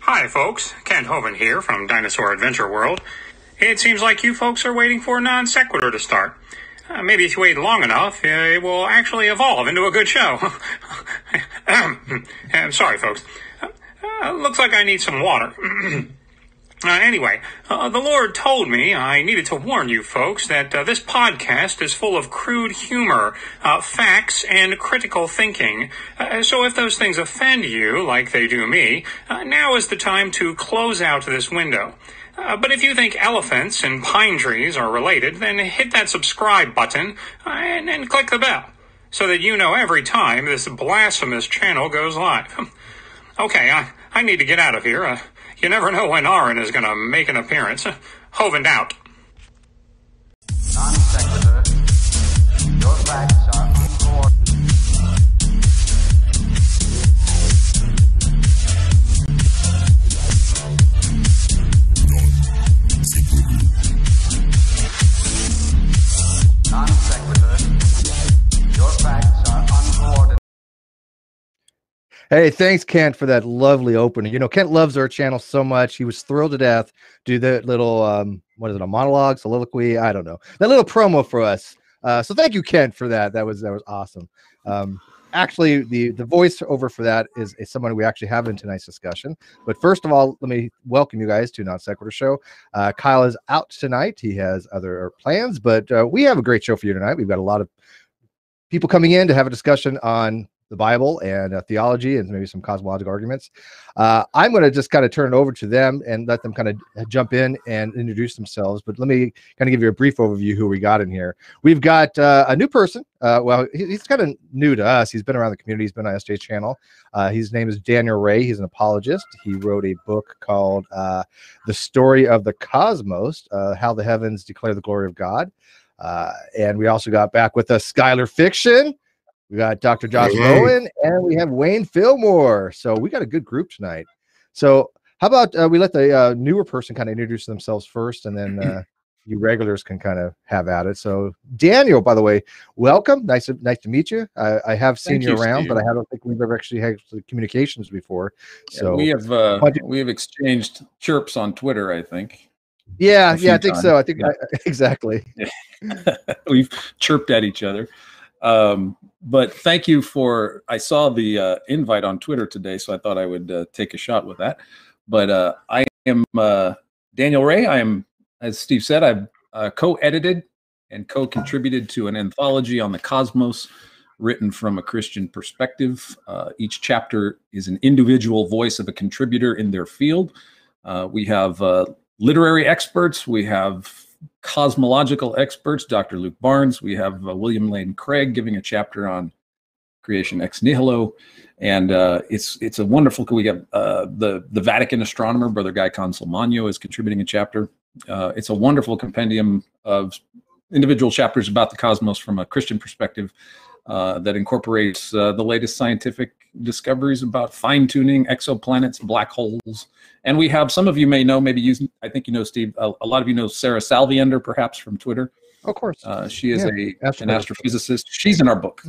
Hi, folks. Kent Hovind here from Dinosaur Adventure World. It seems like you folks are waiting for Non-Sequitur to start. Maybe if you wait long enough, it will actually evolve into a good show. I'm sorry, folks. Looks like I need some water. Anyway, the Lord told me I needed to warn you folks that this podcast is full of crude humor, facts, and critical thinking. So if those things offend you, like they do me, now is the time to close out this window. But if you think elephants and pine trees are related, then hit that subscribe button and click the bell so that you know every time this blasphemous channel goes live. Okay, I need to get out of here. You never know when Aaron is going to make an appearance. Hovind out. Non-sequitur. Your facts are uncoordinated. Non-sequitur. Your facts are uncoordinated. Hey, thanks, Kent, for that lovely opening. You know, Kent loves our channel so much. He was thrilled to death. Do that little, what is it, a monologue, soliloquy? I don't know. That little promo for us. So thank you, Kent, for that. That was awesome. Actually, the voiceover for that is someone we actually have in tonight's discussion. But first of all, let me welcome you guys to Non Sequitur Show. Kyle is out tonight. He has other plans, but we have a great show for you tonight. We've got a lot of people coming in to have a discussion on the Bible and theology and maybe some cosmological arguments. I'm going to just kind of turn it over to them and let them kind of jump in and introduce themselves. But let me kind of give you a brief overview who we got in here. We've got a new person. Well, he's kind of new to us. He's been around the community. He's been on SJ's channel. His name is Daniel Ray. He's an apologist. He wrote a book called The Story of the Cosmos, How the Heavens Declare the Glory of God. And we also got back with us Skylar Fiction. We got Dr. Josh Bowen, and we have Wayne Fillmore. So we got a good group tonight. So how about we let the newer person kind of introduce themselves first, and then you regulars can kind of have at it. So Daniel, by the way, welcome. Nice to meet you. I have seen you around, Steve, but I don't think we've ever actually had communications before. So we have exchanged chirps on Twitter, I think. Yeah, I think so. I think exactly. Yeah. We've chirped at each other. But thank you I saw the invite on Twitter today, so I thought I would take a shot with that. But I am Daniel Ray. I am, as Steve said, I've co-edited and co-contributed to an anthology on the cosmos written from a Christian perspective. Each chapter is an individual voice of a contributor in their field. We have literary experts. We have cosmological experts, Dr. Luke Barnes. We have William Lane Craig giving a chapter on creation ex nihilo, and it's a wonderful. We have the Vatican astronomer, Brother Guy Consolmagno, is contributing a chapter. It's a wonderful compendium of individual chapters about the cosmos from a Christian perspective that incorporates the latest scientific discoveries about fine-tuning exoplanets, black holes. And we have, some of you may know, I think you know, Steve, a lot of you know Sarah Salviender, perhaps from Twitter. Of course. She is an astrophysicist. She's in our book.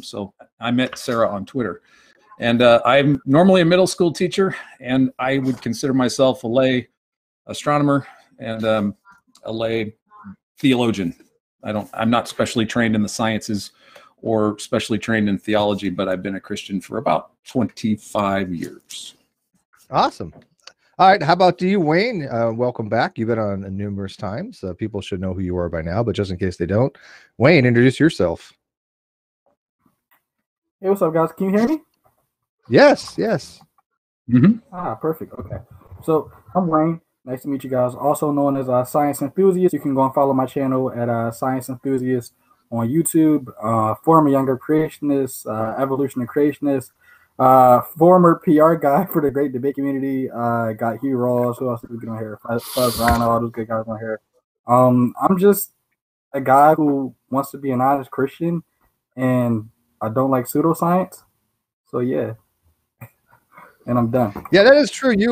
So I met Sarah on Twitter. And I'm normally a middle school teacher, and I would consider myself a lay astronomer and a lay theologian. I'm not specially trained in the sciences or specially trained in theology, but I've been a Christian for about 25 years. Awesome. All right. How about you, Wayne? Welcome back. You've been on numerous times. People should know who you are by now, but just in case they don't, Wayne, introduce yourself. Hey, what's up, guys? Can you hear me? Yes. Ah, perfect. Okay. So I'm Wayne. Nice to meet you guys. Also known as a Science Enthusiast. You can go and follow my channel at Science Enthusiast on YouTube. Former younger creationist, evolutionary creationist, former PR guy for the Great Debate Community. Got Hugh Ross. Who else did we get on here? Fuzz Rhino, all those good guys on here. I'm just a guy who wants to be an honest Christian, and I don't like pseudoscience. So yeah. And I'm done. Yeah, that is true. You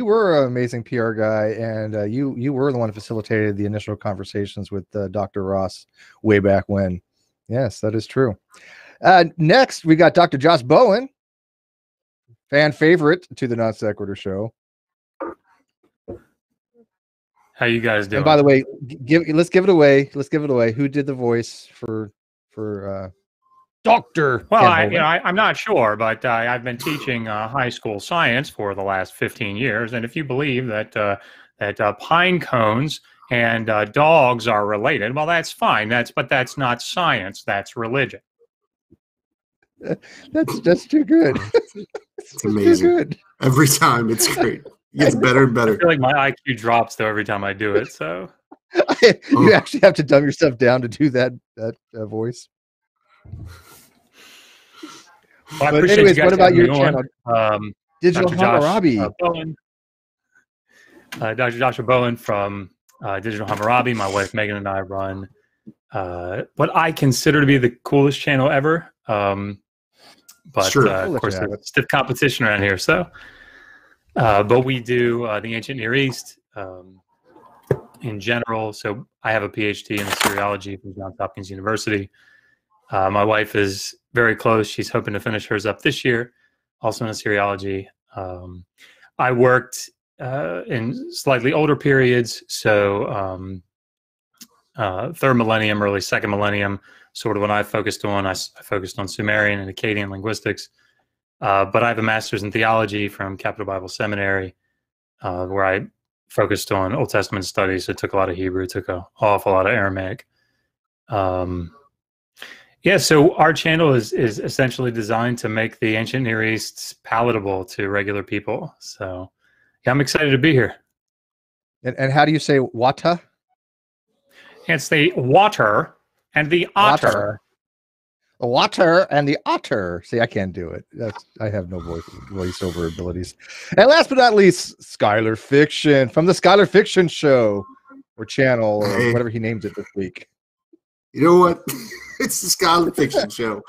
were an amazing PR guy, and you were the one who facilitated the initial conversations with Dr. Ross way back when. Yes, that is true. Next, we got Dr. Josh Bowen. fan favorite to the Non Sequitur show. How you guys doing? And by the way, let's give it away. Let's give it away. Who did the voice for Dr. Well, Unholy? I'm not sure, but I've been teaching high school science for the last 15 years, and if you believe that pine cones and dogs are related, well, that's fine. But that's not science. That's religion. That's too good. It's amazing. Too good. Every time, it's great. It gets better and I better. feel like my IQ drops though every time I do it. So You actually have to dumb yourself down to do that voice. Well, I But appreciate anyways, you guys what about having your me channel? on. Digital Dr. Josh, Hammurabi. Bowen, Dr. Joshua Bowen from Digital Hammurabi. My wife Megan and I run what I consider to be the coolest channel ever. But Sure. of course, there's stiff competition around here. So, but we do the ancient Near East in general. So I have a PhD in Assyriology from Johns Hopkins University. My wife is very close. She's hoping to finish hers up this year, also in Assyriology. I worked in slightly older periods, so third millennium, early second millennium, sort of when I focused on. I focused on Sumerian and Akkadian linguistics, but I have a master's in theology from Capital Bible Seminary, where I focused on Old Testament studies. So I took a lot of Hebrew, took an awful lot of Aramaic. Yeah, so our channel is essentially designed to make the ancient Near East palatable to regular people. So yeah, I'm excited to be here. And how do you say wata? It's the water and the otter. The water and the otter. See, I can't do it. I have no voiceover abilities. And last but not least, Skylar Fiction from the Skylar Fiction Show or channel or whatever he named it this week. You know what? It's the Skylar Fiction Show.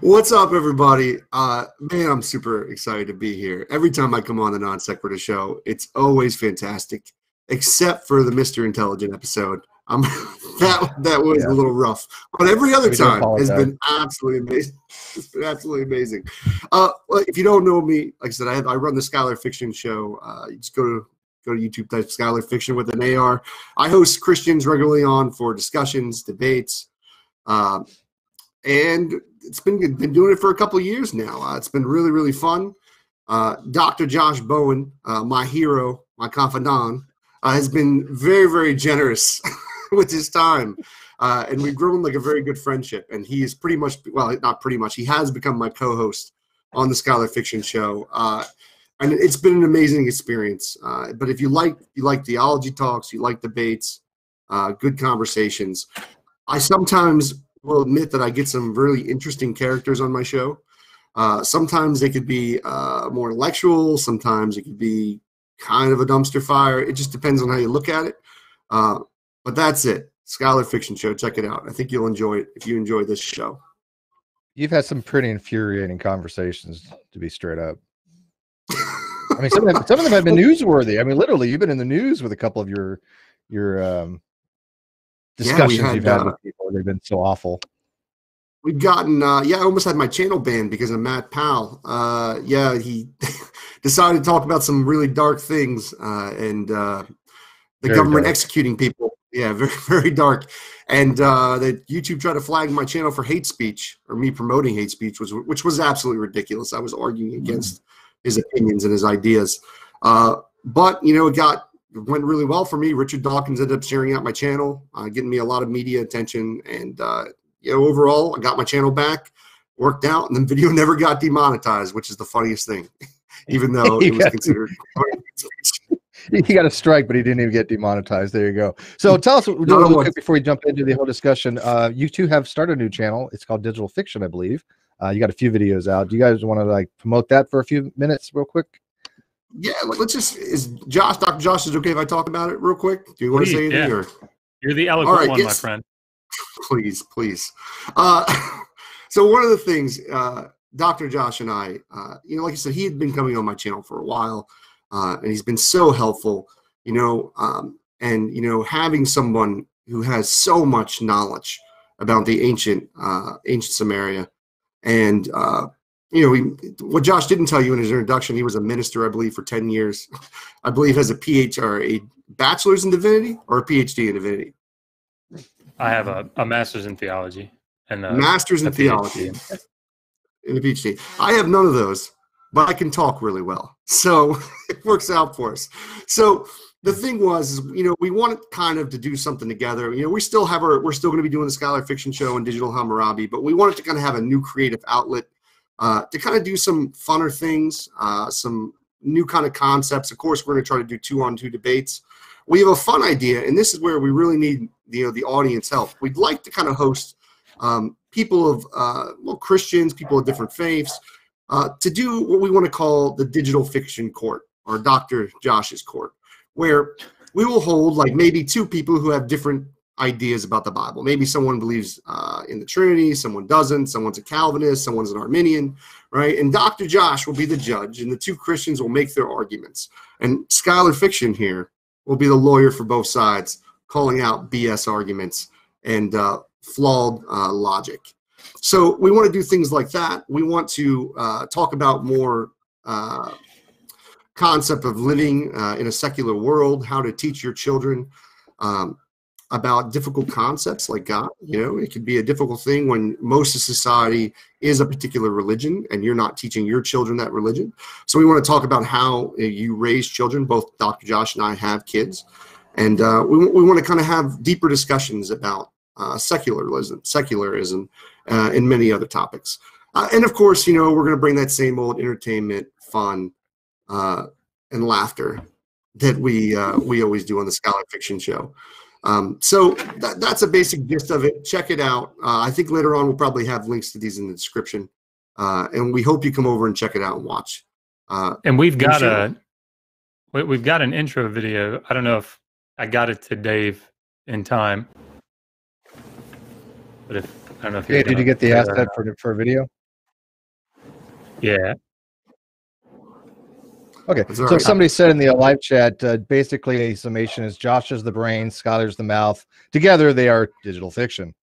What's up, everybody? Man, I'm super excited to be here. Every time I come on the Non Sequitur Show, it's always fantastic, except for the Mr. Intelligent episode. That was a little rough, but every other time has been absolutely amazing. It's been absolutely amazing. Well, if you don't know me, like I said, I run the Skylar Fiction Show. You just go to YouTube, type Skylar Fiction with an AR. I host Christians regularly on for discussions, debates, and it's been doing it for a couple of years now. It's been really, really fun. Dr. Josh Bowen, my hero, my confidant, has been very, very generous with his time. And we've grown like a very good friendship. And he is pretty much, well, not pretty much, he has become my co-host on the Skylar Fiction Show. And it's been an amazing experience. But if you like theology talks, you like debates, good conversations, I sometimes will admit that I get some really interesting characters on my show. Sometimes they could be more intellectual. Sometimes it could be kind of a dumpster fire. It just depends on how you look at it. But that's it. Skylar Fiction Show. Check it out. I think you'll enjoy it if you enjoy this show. You've had some pretty infuriating conversations, to be straight up. I mean, some of them have been newsworthy. I mean, literally, you've been in the news with a couple of your discussions you've had with people. They've been so awful. We've gotten, I almost had my channel banned because of Matt Powell. He decided to talk about some really dark things and the Very government dark. executing people. Yeah, very, very dark. And that YouTube tried to flag my channel for hate speech or me promoting hate speech, which was absolutely ridiculous. I was arguing against his opinions and his ideas. But, it went really well for me. Richard Dawkins ended up sharing out my channel, getting me a lot of media attention. And, overall, I got my channel back, worked out, and the video never got demonetized, which is the funniest thing, even though it was considered hate speech. He got a strike, but he didn't even get demonetized. There you go. So tell us real quick before we jump into the whole discussion. You two have started a new channel. It's called Digital Fiction, I believe. You got a few videos out. Do you guys want to promote that for a few minutes real quick? Yeah, let's just, Dr. Josh, is it okay if I talk about it real quick? Do you want to say anything? Yeah. Or? You're the eloquent one, my friend. Please. So one of the things, Dr. Josh and I, like I said, he had been coming on my channel for a while, and he's been so helpful, having someone who has so much knowledge about the ancient Samaria and what Josh didn't tell you in his introduction, he was a minister, I believe, for 10 years. I believe has a PhD or a bachelor's in divinity or a PhD in divinity. I have a master's in theology and Master's in theology and a PhD. I have none of those, but I can talk really well. So it works out for us. So the thing was, we wanted kind of to do something together. We're still going to be doing the Scholar Fiction Show and Digital Hammurabi, but we wanted to kind of have a new creative outlet to kind of do some funner things, some new kind of concepts. Of course, we're going to try to do 2-on-2 debates. We have a fun idea, and this is where we really need the audience help. We'd like to kind of host people of Christians, people of different faiths, to do what we want to call the digital fiction court, or Dr. Josh's court, where we will hold like maybe two people who have different ideas about the Bible. Maybe someone believes in the Trinity, someone doesn't, someone's a Calvinist, someone's an Arminian, right? And Dr. Josh will be the judge, and the two Christians will make their arguments. And Scholar Fiction here will be the lawyer for both sides, calling out BS arguments and flawed logic. So we want to do things like that. We want to talk about more concept of living in a secular world, how to teach your children about difficult concepts like God. It could be a difficult thing when most of society is a particular religion and you're not teaching your children that religion. So we want to talk about how you raise children. Both Dr. Josh and I have kids. And we want to kind of have deeper discussions about secularism, and many other topics. And of course, we're going to bring that same old entertainment, fun, and laughter that we always do on the Scholar Fiction Show. So that's a basic gist of it. Check it out. I think later on we'll probably have links to these in the description. And we hope you come over and check it out and watch. And we've got an intro video. I don't know if I got it to Dave in time. But I don't know if did you get the asset for a video? Yeah. Okay, so somebody said in the live chat, basically a summation is Josh is the brain, Skylar's the mouth. Together, they are digital fiction.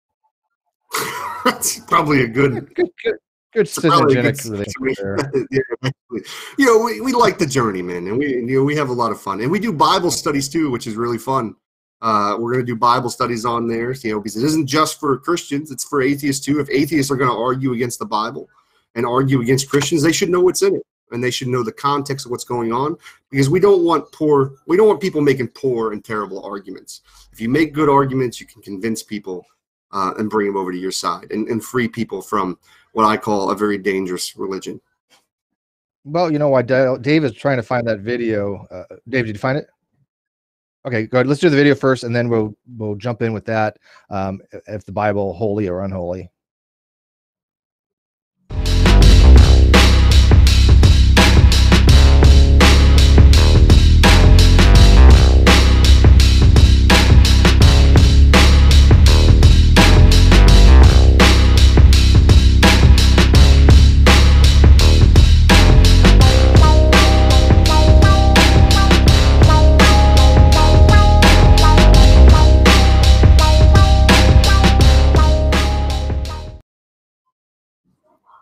That's probably a good synergetic relationship there. We like the journey, man, and we have a lot of fun, and we do Bible studies too, which is really fun. We're going to do Bible studies on there, because it isn't just for Christians; it's for atheists too. If atheists are going to argue against the Bible and argue against Christians, they should know what's in it. And they should know the context of what's going on, because we don't want people making poor and terrible arguments. If you make good arguments, you can convince people and bring them over to your side and free people from what I call a very dangerous religion. Well, why Dave is trying to find that video. Dave, did you find it? Okay, go ahead. Let's do the video first, and then we'll jump in with that. If the Bible holy or unholy.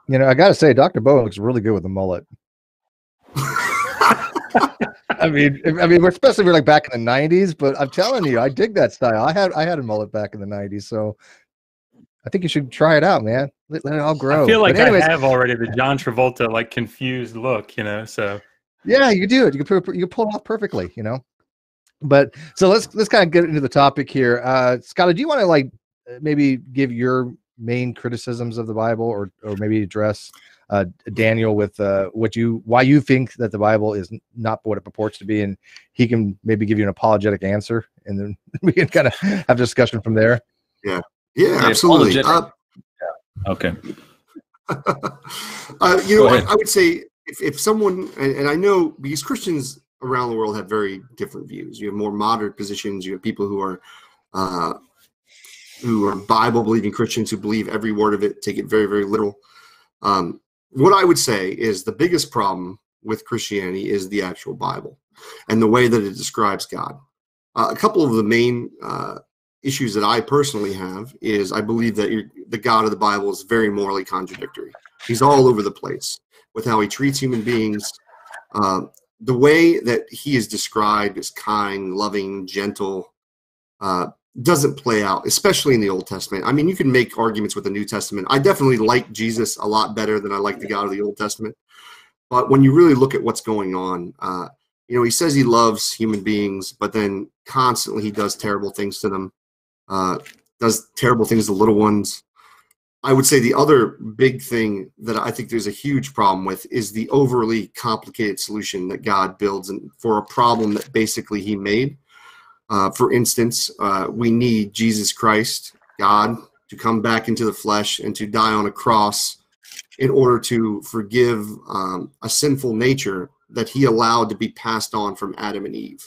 I got to say, Dr. Bowen looks really good with the mullet. I mean, we're especially we're like back in the '90s, but I'm telling you, I dig that style. I had a mullet back in the '90s, so I think you should try it out, man. Let it all grow. I feel like I have already the John Travolta like confused look, So yeah, you do it. You can pull it off perfectly, But so let's kind of get into the topic here. Skylar, do you want to maybe give your main criticisms of the Bible, or maybe address Daniel with why you think that the Bible is not what it purports to be, and he can maybe give you an apologetic answer, and then we can kind of have a discussion from there. Yeah, absolutely. Okay. I would say if someone, and I know because Christians around the world have very different views. You have more moderate positions. You have people who are Bible-believing Christians who believe every word of it, take it very, very literal. What I would say is the biggest problem with Christianity is the actual Bible and the way that it describes God. A couple of the main issues that I personally have is I believe that the God of the Bible is very morally contradictory. He's all over the place with how he treats human beings. The way that he is described as kind, loving, gentle, doesn't play out, especially in the Old Testament. I mean, you can make arguments with the New Testament. I definitely like Jesus a lot better than I like the God of the Old Testament. But when you really look at what's going on, he says he loves human beings, but then constantly he does terrible things to them, does terrible things to little ones. I would say the other big thing that I think there's a huge problem with is the overly complicated solution that God builds for a problem that basically he made. For instance, we need Jesus Christ, God, to come back into the flesh and to die on a cross in order to forgive a sinful nature that he allowed to be passed on from Adam and Eve.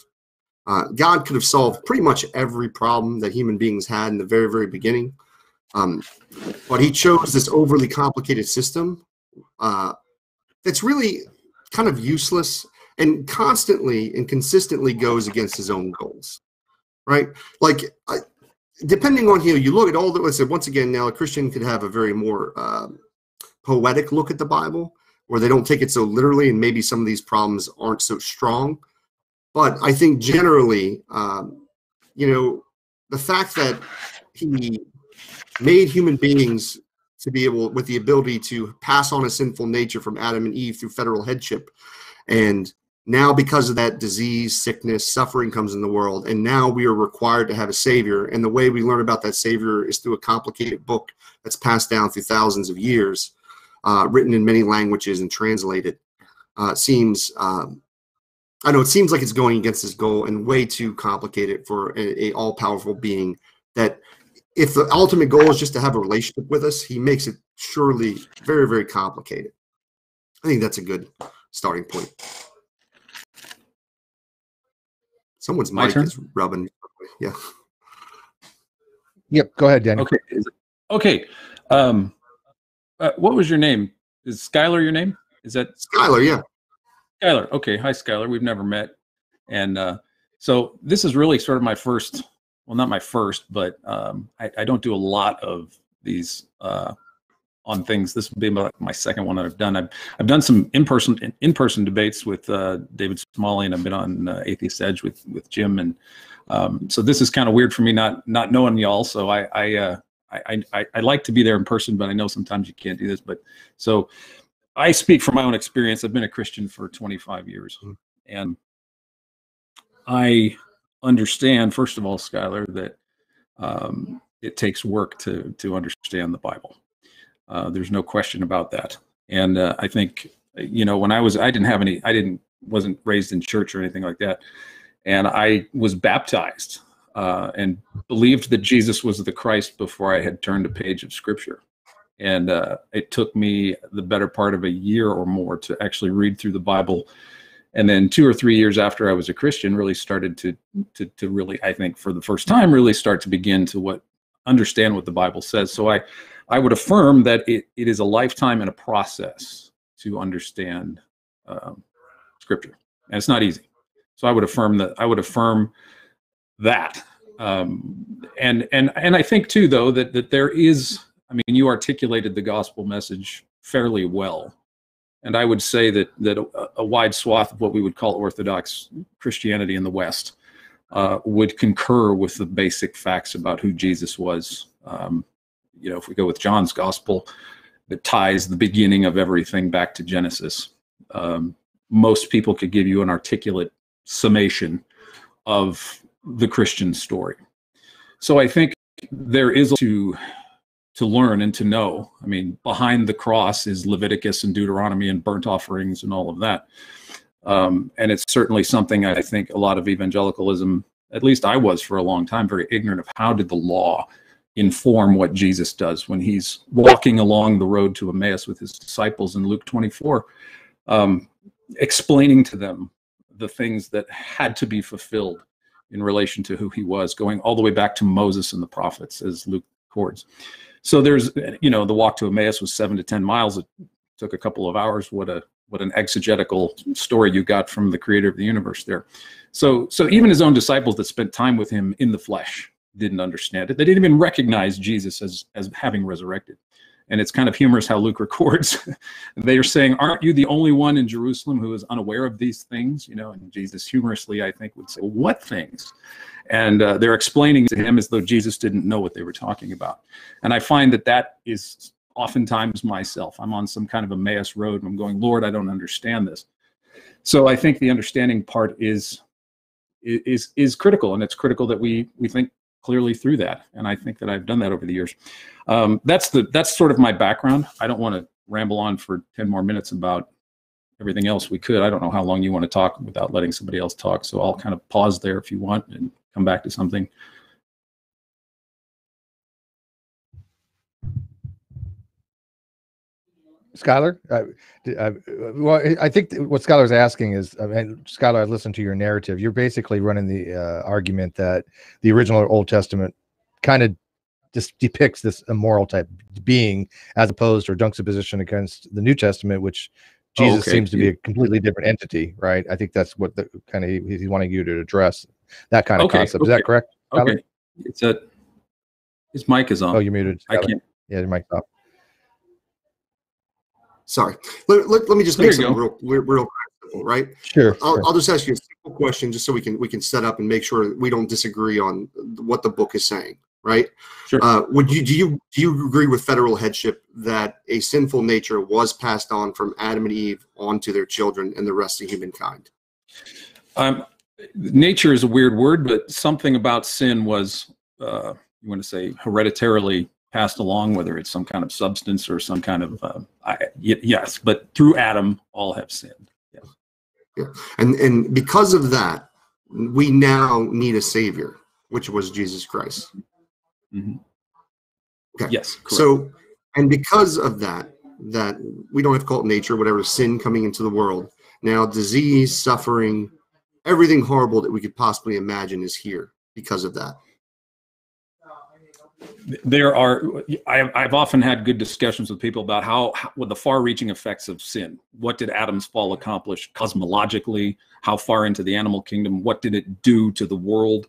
God could have solved pretty much every problem that human beings had in the very, very beginning. But he chose this overly complicated system that's really kind of useless and constantly and consistently goes against his own goals, right? Like, depending on you look at all the, once again, now a Christian could have a very more poetic look at the Bible, where they don't take it so literally, and maybe some of these problems aren't so strong. But I think generally, the fact that he made human beings to be able, with the ability to pass on a sinful nature from Adam and Eve through federal headship, and now because of that, disease, sickness, suffering comes in the world, and now we are required to have a savior. And the way we learn about that savior is through a complicated book that's passed down through thousands of years, written in many languages and translated. It seems like it's going against his goal and way too complicated for a all-powerful being, that if the ultimate goal is just to have a relationship with us, he makes it surely very, very complicated. I think that's a good starting point. Someone's mic is rubbing. Yeah. Yep. Go ahead, Danny. Okay. What was your name? Is Skylar your name? Is that Skylar? Yeah. Skylar. Okay. Hi, Skylar. We've never met. And so this is really sort of my first, well, not my first, but I don't do a lot of these on things. This would be about my second one that I've done. I've done some in-person debates with David Smalley, and I've been on Atheist Edge with Jim. And so this is kind of weird for me, not knowing y'all. So I like to be there in person, but I know sometimes you can't do this. But so I speak from my own experience. I've been a Christian for 25 years, and I understand, first of all, Skylar, that it takes work to understand the Bible. There's no question about that. And I think, when I wasn't raised in church or anything like that. And I was baptized and believed that Jesus was the Christ before I had turned a page of Scripture. And it took me the better part of a year or more to actually read through the Bible. And then 2 or 3 years after I was a Christian, really started to really, I think for the first time, really start to begin to understand what the Bible says. So I would affirm that it is a lifetime and a process to understand Scripture, and it's not easy. So I would affirm that. And I think too, though, that there is. I mean, you articulated the gospel message fairly well, and I would say that a wide swath of what we would call Orthodox Christianity in the West would concur with the basic facts about who Jesus was. If we go with John's gospel, that ties the beginning of everything back to Genesis. Most people could give you an articulate summation of the Christian story. So I think there is to learn and to know. I mean, behind the cross is Leviticus and Deuteronomy and burnt offerings and all of that. And it's certainly something I think a lot of evangelicalism, at least I was for a long time, very ignorant of. How did the law inform what Jesus does when he's walking along the road to Emmaus with his disciples in Luke 24, explaining to them the things that had to be fulfilled in relation to who he was, going all the way back to Moses and the prophets, as Luke records. So there's, the walk to Emmaus was 7 to 10 miles. It took a couple of hours. What an exegetical story you got from the creator of the universe there. So even his own disciples that spent time with him in the flesh didn't understand it. They didn't even recognize Jesus as having resurrected. And it's kind of humorous how Luke records. They are saying, aren't you the only one in Jerusalem who is unaware of these things? You know, and Jesus humorously, I think, would say, what things? And they're explaining to him as though Jesus didn't know what they were talking about. And I find that that is oftentimes myself. I'm on some kind of Emmaus road and I'm going, Lord, I don't understand this. So I think the understanding part is critical, and it's critical that we think clearly through that. And I think that I've done that over the years. That's sort of my background. I don't want to ramble on for 10 more minutes about everything else we could. I don't know how long you want to talk without letting somebody else talk. So I'll kind of pause there if you want and come back to something. Skylar, well, I think what Skylar's asking is, I mean, Skylar, I listened to your narrative. You're basically running the argument that the original Old Testament kind of just depicts this immoral type being, as opposed or juxtaposition against the New Testament, which Jesus seems to be a completely different entity, right? I think that's what the kind of he's wanting you to address, that kind of concept. Is that correct, Skylar? Okay. His mic is on. Oh, you're muted, Skylar. I can't. Yeah, your mic's off. Sorry. Let me just make something real simple, right? Sure. I'll just ask you a simple question, just so we can set up and make sure we don't disagree on what the book is saying, right? Sure. Do you agree with federal headship that a sinful nature was passed on from Adam and Eve onto their children and the rest of humankind? Nature is a weird word, but something about sin was, you want to say, hereditarily passed along, whether it's some kind of substance or some kind of yes, but through Adam all have sinned. Yeah. And because of that, we now need a savior, which was Jesus Christ. Mm-hmm. Okay. Yes, correct. So, and because of that we don't have to call it nature, whatever, sin coming into the world, now disease, suffering, everything horrible that we could possibly imagine is here because of that. I've often had good discussions with people about what the far-reaching effects of sin. What did Adam's fall accomplish cosmologically? How far into the animal kingdom? What did it do to the world?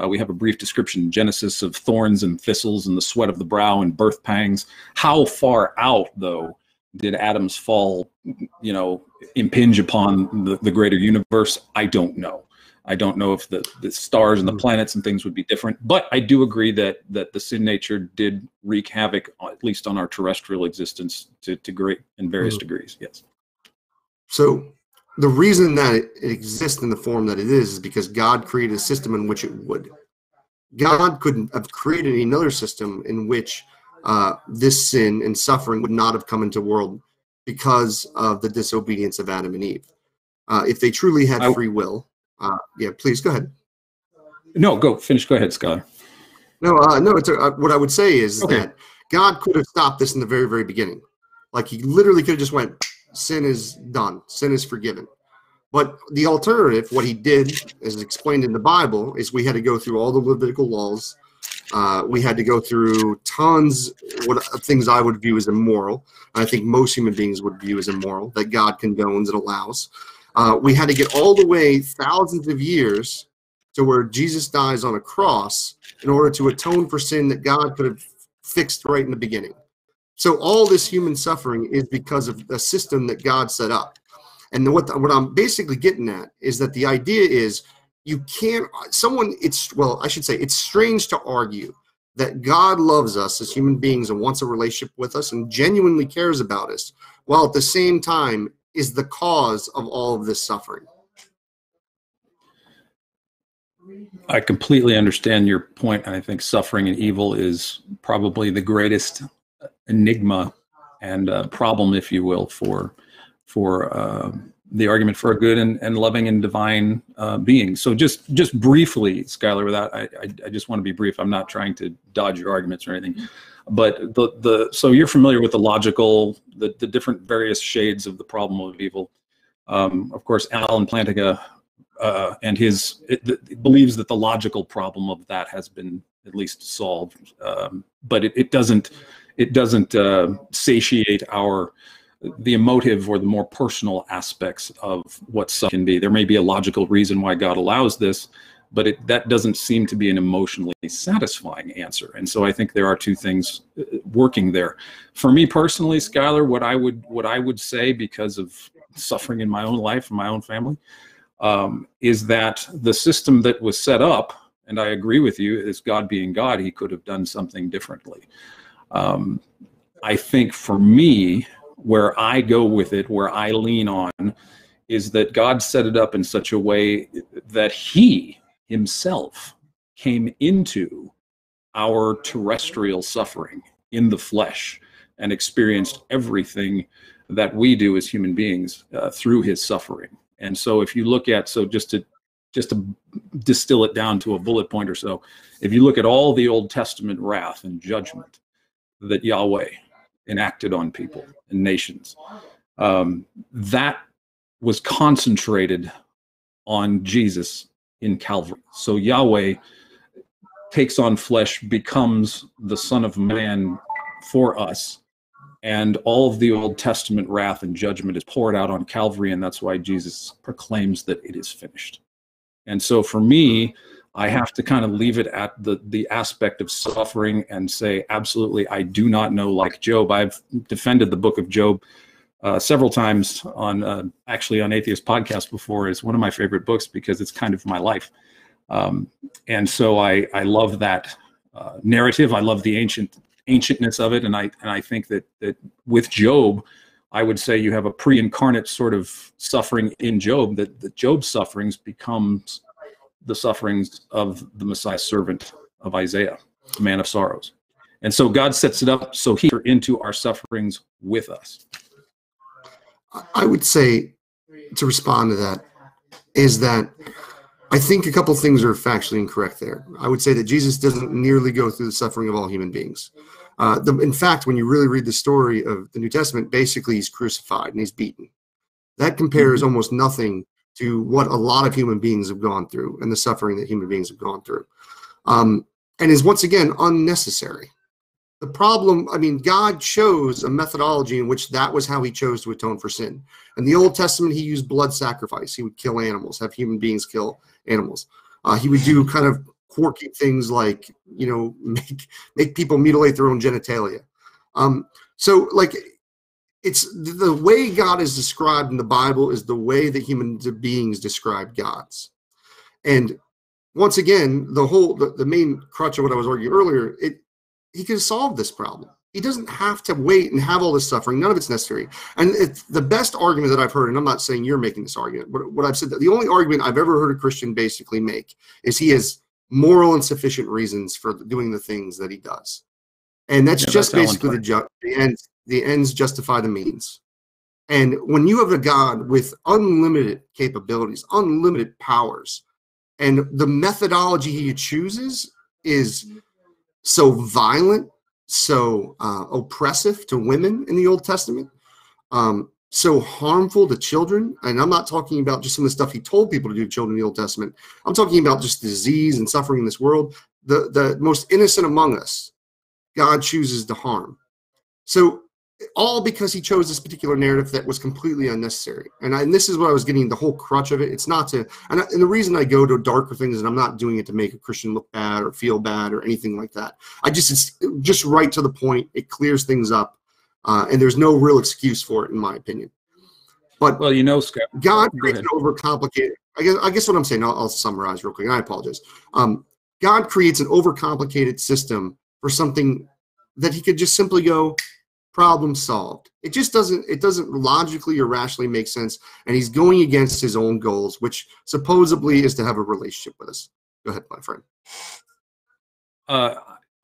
We have a brief description in Genesis of thorns and thistles and the sweat of the brow and birth pangs. How far out, though, did Adam's fall, impinge upon the greater universe? I don't know. I don't know if the stars and the planets and things would be different, but I do agree that the sin nature did wreak havoc, at least on our terrestrial existence, to great and various degrees. Yes. So the reason that it exists in the form that it is because God created a system in which it would. God couldn't have created another system in which this sin and suffering would not have come into the world because of the disobedience of Adam and Eve. If they truly had free will. Yeah, please go ahead. No, go finish. Go ahead, Skylar. No. It's what I would say is that God could have stopped this in the very, very beginning. Like he literally could have just went, sin is done, sin is forgiven. But the alternative, what he did, as explained in the Bible, is we had to go through all the Levitical laws. We had to go through tons of things I would view as immoral. I think most human beings would view as immoral that God condones and allows. We had to get all the way thousands of years to where Jesus dies on a cross in order to atone for sin that God could have fixed right in the beginning. So all this human suffering is because of the system that God set up. And what I'm basically getting at is that the idea is you can't, it's strange to argue that God loves us as human beings and wants a relationship with us and genuinely cares about us, while at the same time is the cause of all of this suffering. I completely understand your point. I think suffering and evil is probably the greatest enigma and problem, if you will, for the argument for a good and loving and divine being. So just briefly, Skylar, without I just want to be brief. I'm not trying to dodge your arguments or anything. But so you're familiar with the different various shades of the problem of evil. Of course, Alan Plantinga and believes that the logical problem of that has been at least solved, but it doesn't satiate the emotive or the more personal aspects of what suffering can be. There may be a logical reason why God allows this, but that doesn't seem to be an emotionally satisfying answer. And so I think there are two things working there. For me personally, Skylar, what I would say, because of suffering in my own life and my own family, is that the system that was set up, and I agree with you, is God being God, he could have done something differently. I think for me, where I go with it, where I lean on, is that God set it up in such a way that he himself came into our terrestrial suffering in the flesh and experienced everything that we do as human beings through his suffering. And so if you look at, so just to distill it down to a bullet point or so, if you look at all the Old Testament wrath and judgment that Yahweh enacted on people and nations, that was concentrated on Jesus in Calvary. So Yahweh takes on flesh, becomes the Son of Man for us, and all of the Old Testament wrath and judgment is poured out on Calvary, and that's why Jesus proclaims that it is finished. And so for me, I have to kind of leave it at the aspect of suffering and say, absolutely, I do not know, like Job. I've defended the book of Job several times on actually on Atheist Podcast before. Is one of my favorite books because it's kind of my life. And so I love that narrative. I love the ancientness of it. And I think that with Job, I would say you have a pre-incarnate sort of suffering in Job, that Job's sufferings becomes the sufferings of the Messiah servant of Isaiah, the man of sorrows. And so God sets it up so he into our sufferings with us. I would say, to respond to that, is that I think a couple things are factually incorrect there. I would say that Jesus doesn't nearly go through the suffering of all human beings. In fact, when you really read the story of the New Testament, basically he's crucified and he's beaten. That compares almost nothing to what a lot of human beings have gone through and the suffering that human beings have gone through. And is once again unnecessary. The problem, I mean, God chose a methodology in which that was how he chose to atone for sin. In the Old Testament, he used blood sacrifice. He would kill animals, have human beings kill animals. He would do kind of quirky things like, make people mutilate their own genitalia. So, like, it's the way God is described in the Bible is the way that human beings describe God's. And once again, the main crutch of what I was arguing earlier, he can solve this problem. He doesn't have to wait and have all this suffering. None of it's necessary. And it's the best argument that I've heard, and I'm not saying you're making this argument, but what I've said, the only argument I've ever heard a Christian basically make is he has moral and sufficient reasons for doing the things that he does. And that's just basically the ends justify the means. And when you have a God with unlimited capabilities, unlimited powers, and the methodology he chooses is so violent, so oppressive to women in the Old Testament, so harmful to children. And I'm not talking about just some of the stuff he told people to do to children in the Old Testament. I'm talking about just disease and suffering in this world. The most innocent among us, God chooses to harm. So all because he chose this particular narrative that was completely unnecessary. And this is what I was getting, the whole crutch of it. It's not to, and the reason I go to darker things, and I'm not doing it to make a Christian look bad or feel bad or anything like that. It's just right to the point. It clears things up. And there's no real excuse for it, in my opinion. But well, Scott, God creates an overcomplicated, I guess what I'm saying, I'll summarize real quick, and I apologize. God creates an overcomplicated system for something that he could just simply go, problem solved. It doesn't logically or rationally make sense, and he's going against his own goals, which supposedly is to have a relationship with us. Go ahead, my friend.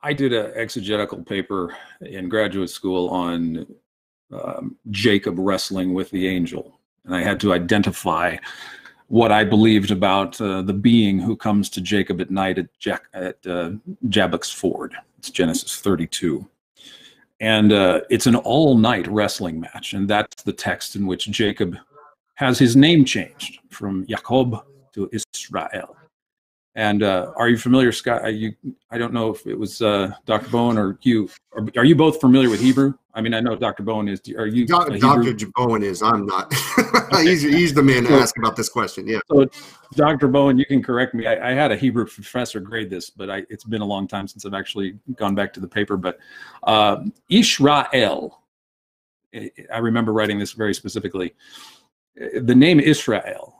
I did an exegetical paper in graduate school on Jacob wrestling with the angel, and I had to identify what I believed about the being who comes to Jacob at night at Jabbok's ford. It's Genesis 32. And it's an all-night wrestling match, and that's the text in which Jacob has his name changed from Jacob to Israel. And are you familiar, Scott? I don't know if it was Dr. Bowen or you. Are you both familiar with Hebrew? I mean, I know Dr. Bowen is. Are you Dr. Bowen is. I'm not. He's the man to ask about this question. Yeah. So, Dr. Bowen, you can correct me. I had a Hebrew professor grade this, but it's been a long time since I've actually gone back to the paper. But Israel, I remember writing this very specifically. The name Israel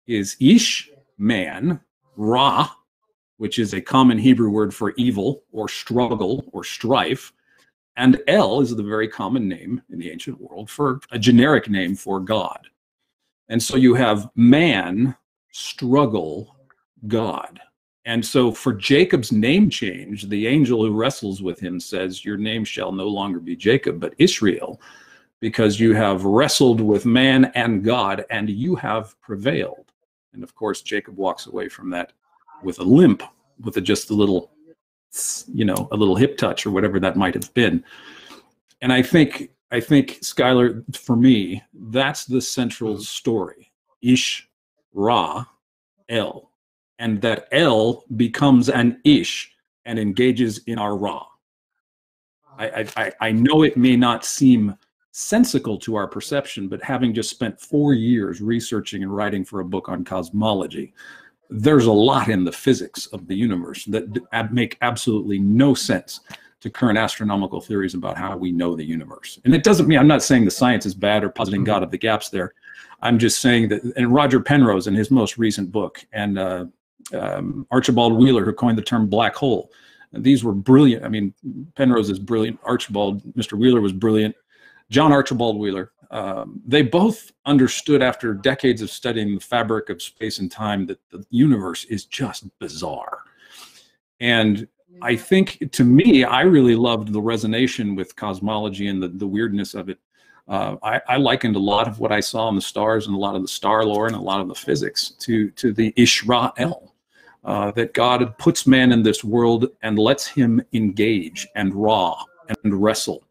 is Ish, man, Ra, which is a common Hebrew word for evil or struggle or strife. And El is the very common name in the ancient world for a generic name for God. And so you have man, struggle, God. And so for Jacob's name change, the angel who wrestles with him says, your name shall no longer be Jacob, but Israel, because you have wrestled with man and God, and you have prevailed. And of course, Jacob walks away from that with a limp, with just a little hip touch or whatever that might have been. And I think, Skylar, for me, that's the central story. Ish, Ra, El. And that El becomes an Ish and engages in our Ra. I know it may not seem sensical to our perception, but having just spent 4 years researching and writing for a book on cosmology, there's a lot in the physics of the universe that make absolutely no sense to current astronomical theories about how we know the universe. And it doesn't mean, I'm not saying the science is bad or positing God of the gaps there. I'm just saying that, and Roger Penrose in his most recent book, and Archibald Wheeler, who coined the term black hole, these were brilliant. I mean, Penrose is brilliant. Mr. Wheeler was brilliant. John Archibald Wheeler, they both understood after decades of studying the fabric of space and time that the universe is just bizarre. And I think, to me, I really loved the resonation with cosmology and the weirdness of it. I likened a lot of what I saw in the stars and a lot of the star lore and a lot of the physics to the Israel, that God puts man in this world and lets him engage and raw and wrestle.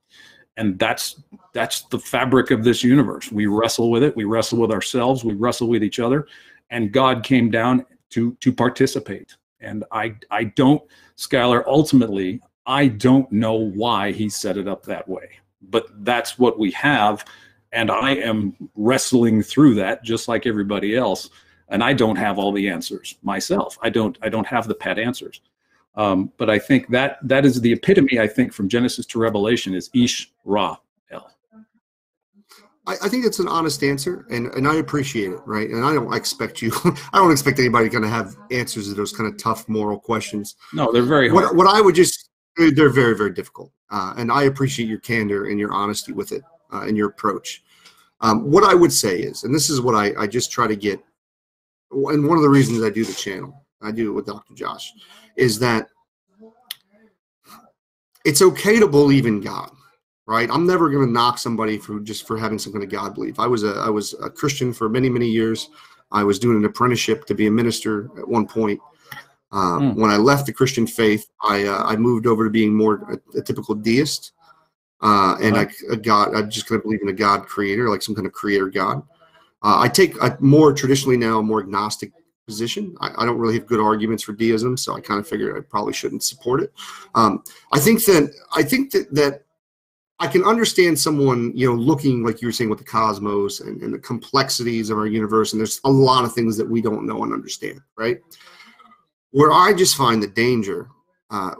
And that's the fabric of this universe. We wrestle with it. We wrestle with ourselves. We wrestle with each other. And God came down to participate. And I don't, Skylar, ultimately, I don't know why he set it up that way. But that's what we have. And I am wrestling through that just like everybody else. And I don't have all the answers myself. I don't have the pat answers. But I think that is the epitome, I think, from Genesis to Revelation is Ish, Ra, El. I think it's an honest answer, and I appreciate it, right? And I don't expect anybody going to have answers to those kind of tough moral questions. No, they're very hard. What I would they're very, very difficult. And I appreciate your candor and your honesty with it and your approach. What I would say is, and this is what I just try to get, and one of the reasons I do the channel, I do it with Dr. Josh, is that it's okay to believe in God, right? I'm never going to knock somebody for having some kind of God belief. I was a Christian for many, many years. I was doing an apprenticeship to be a minister at one point. When I left the Christian faith, I moved over to being more a typical deist, and I just kind of believe in a God creator, like some kind of creator God. I take a more traditionally now a more agnostic position. I don't really have good arguments for deism, so I kind of figured I probably shouldn't support it. I think that I can understand someone, looking, like you were saying, with the cosmos and the complexities of our universe, and there's a lot of things that we don't know and understand, right? Where I just find the danger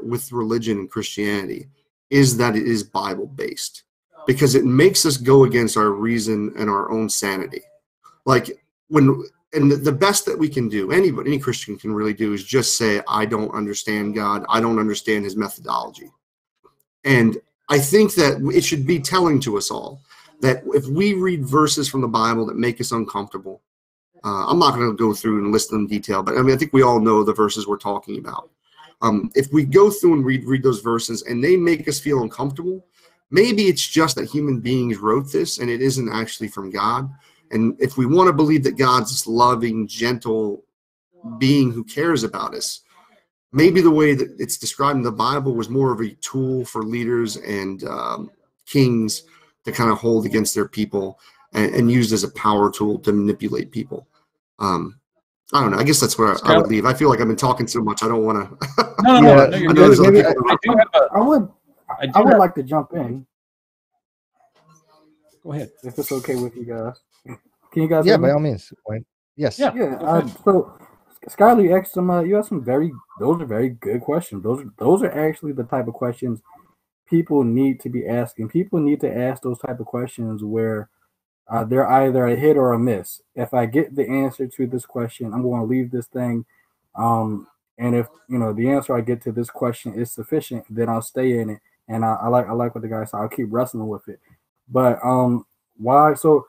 with religion and Christianity is that it is Bible-based, because it makes us go against our reason and our own sanity. And the best that we can do, any Christian can really do, is just say, I don't understand God. I don't understand his methodology. And I think that it should be telling to us all that if we read verses from the Bible that make us uncomfortable, I'm not going to go through and list them in detail, but I think we all know the verses we're talking about. If we go through and read those verses and they make us feel uncomfortable, maybe it's just that human beings wrote this and it isn't actually from God. And if we want to believe that God's this loving, gentle being who cares about us, maybe the way that it's described in the Bible was more of a tool for leaders and kings to kind of hold against their people and used as a power tool to manipulate people. I don't know. I guess that's where I would leave. I feel like I've been talking so much. I don't want to. No, I would like to jump in. Go ahead. if it's okay with you guys. Can you guys Yeah, hear me? by all means. Wayne. Yes. Yeah. Yeah. Go ahead. So, Skyler, you asked some. You asked some those are very good questions. Those are actually the type of questions people need to be asking. People need to ask those type of questions where they're either a hit or a miss. If I get the answer to this question, I'm going to leave this thing. And if the answer I get to this question is sufficient, then I'll stay in it. And I like what the guy said. I'll keep wrestling with it. But why? So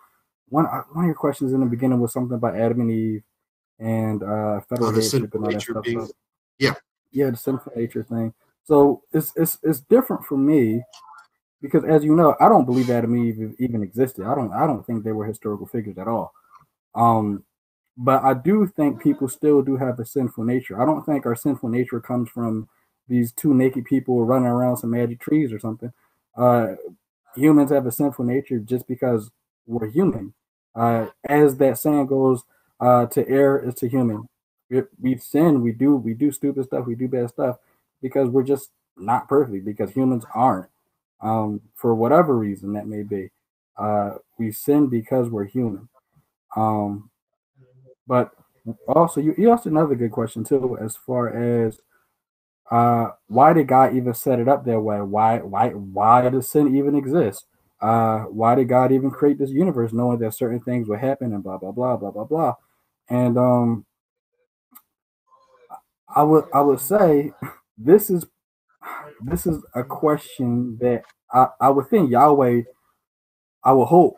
one of your questions in the beginning was something about Adam and Eve and federal The headship and sinful all that nature stuff. being, So, yeah. yeah, the sinful nature thing. So it's different for me because, as you know, I don't believe Adam and Eve even existed. I don't think they were historical figures at all. Um, but I do think people still do have a sinful nature. I don't think our sinful nature comes from these two naked people running around some magic trees or something. Uh, Humans have a sinful nature just because we're human. As that saying goes, to err is to human. We sin, we do stupid stuff, we do bad stuff because we're just not perfect. Because humans aren't, for whatever reason that may be. We sin because we're human. Um, but also, you asked another good question too, as far as why did God even set it up that way? Why does sin even exist? Why did God even create this universe knowing that certain things would happen and blah blah blah blah blah blah? And I would say this is this is a question that I would think Yahweh, I would hope,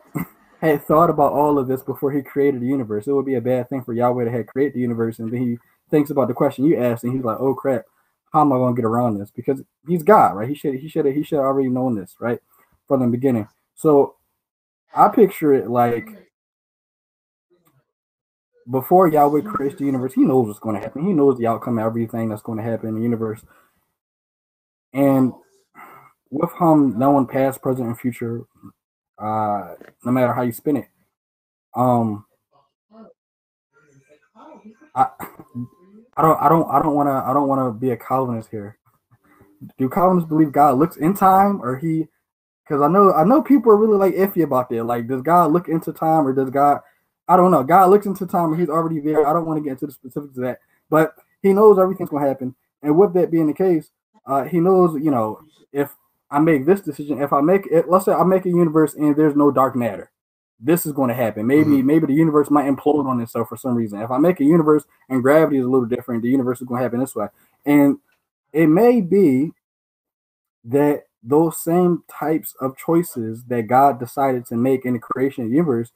had thought about all of this before he created the universe. It would be a bad thing for Yahweh to have created the universe and then he thinks about the question you asked and he's like, oh crap, how am I going to get around this? Because he's God, right? He should already known this, right, from the beginning. So I picture it like before Yahweh creates the universe, he knows what's going to happen. He knows the outcome of everything that's going to happen in the universe. And with him knowing past, present, and future, no matter how you spin it, um, I, I don't want to be a Calvinist here. Do Calvinists believe God looks in time, or he? Because I know people are really like iffy about that. Like, does God look into time, or does God? I don't know. God looks into time, or He's already there. I don't want to get into the specifics of that, but He knows everything's going to happen. And with that being the case, He knows. If I make this decision, if I make it, let's say I make a universe and there's no dark matter, this is going to happen. Maybe the universe might implode on itself for some reason. If I make a universe and gravity is a little different, the universe is going to happen this way. And it may be that those same types of choices that God decided to make in the creation of the universe,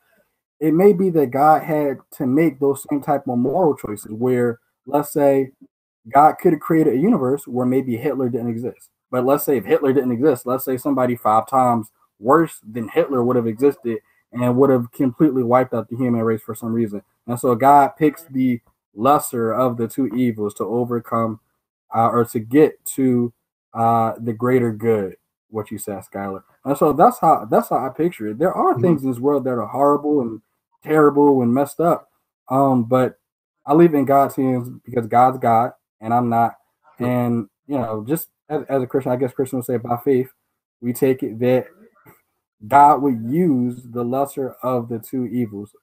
it may be that God had to make those same type of moral choices where, let's say, God could have created a universe where maybe Hitler didn't exist. But let's say if Hitler didn't exist, let's say somebody 5 times worse than Hitler would have existed and would have completely wiped out the human race for some reason. And so God picks the lesser of the two evils to overcome or to get to the greater good, what you said, Skylar. And so that's how I picture it. There are things in this world that are horrible and terrible and messed up. But I live in God's hands because God's God and I'm not. And just as a Christian, I guess Christian would say by faith, we take it that God would use the lesser of the two evils.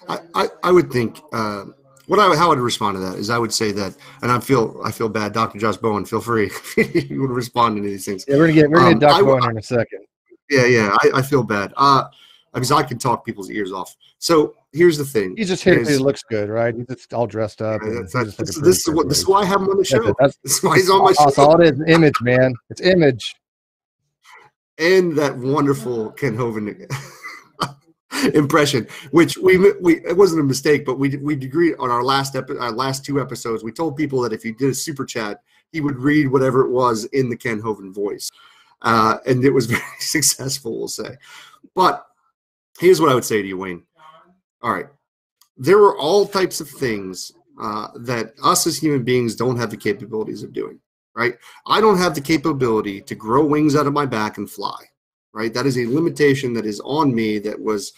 I would think how I'd respond to that is I would say that, and I feel bad, Dr. Josh Bowen, feel free if you want to respond to any of these things. Yeah, we're gonna get Dr. Bowen in a second. Yeah, I feel bad because I can talk people's ears off. So here's the thing: He's just here because he looks good, right? He's just all dressed up. This is why I have him on the show. This is why he's on my show. That's all it is. Image, man. It's image. And that wonderful Ken Hovind impression, which we it wasn't a mistake, but we agreed on our last 2 episodes. We told people that if you did a super chat, he would read whatever it was in the Ken Hovind voice, and it was very successful, we'll say. But here's what I would say to you, Wayne. All right, there are all types of things that us as human beings don't have the capabilities of doing. Right? I don't have the capability to grow wings out of my back and fly. Right? That is a limitation that is on me that was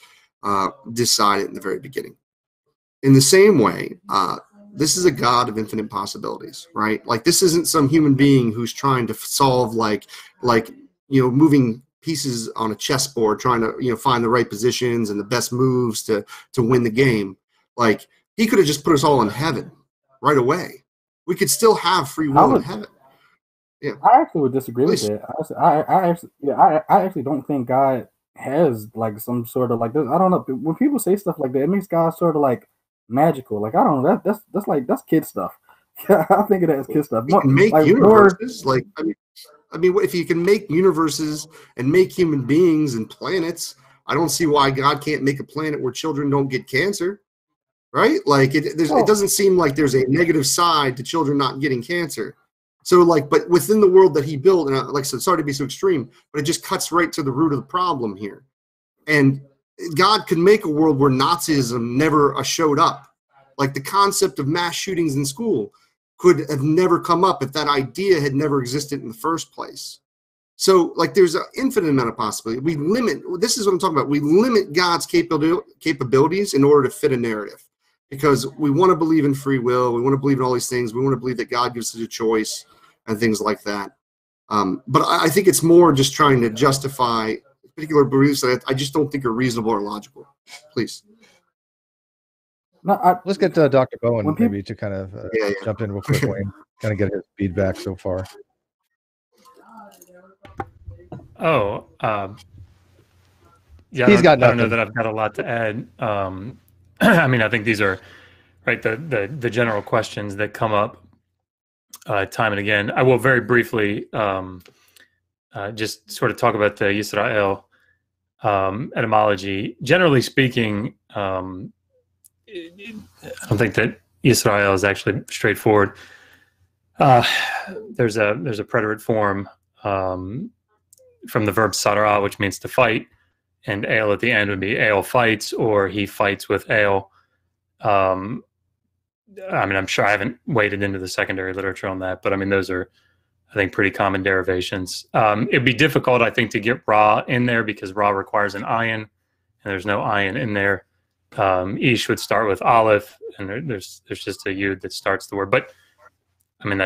decided in the very beginning. In the same way, this is a God of infinite possibilities, right? Like this isn't some human being who's trying to solve like moving pieces on a chessboard, trying to find the right positions and the best moves to win the game. Like, he could have just put us all in heaven right away. We could still have free will in heaven. Yeah, I actually would disagree with that. I actually don't think God has like some sort of like this. I don't know, when people say stuff like that, it makes God sort of like magical. Like, I don't know, that's kid stuff. Yeah, I think of that as kid stuff. He can make universes. I mean, if you can make universes and make human beings and planets, I don't see why God can't make a planet where children don't get cancer, right? Like, it doesn't seem like there's a negative side to children not getting cancer. So, like, but within the world that he built, and like I said, sorry to be so extreme, but it just cuts right to the root of the problem here. And God could make a world where Nazism never showed up. Like, the concept of mass shootings in school could have never come up if that idea had never existed in the first place. So, like, there's an infinite amount of possibility. This is what I'm talking about. We limit God's capabilities in order to fit a narrative, because we want to believe in free will. We want to believe in all these things. We want to believe that God gives us a choice and things like that. But I think it's more just trying to justify particular beliefs that I just don't think are reasonable or logical. Please. No, Let's get Dr. Bowen maybe to kind of jump in real quick, Wayne, kind of get his feedback so far. Oh, yeah. He's got nothing. I don't know that I've got a lot to add. I mean, I think these are right the general questions that come up time and again. I will very briefly just sort of talk about the Yisrael etymology. Generally speaking, I don't think that Yisrael is actually straightforward. There's a preterite form from the verb sarah, which means to fight, and ale at the end would be ale fights, or he fights with ale. I mean, I'm sure I haven't waded into the secondary literature on that, but I mean, those are, I think, pretty common derivations. It'd be difficult, I think, to get ra in there because ra requires an ayin, and there's no ayin in there. Ish would start with aleph, and there's just a yud that starts the word. But I mean, that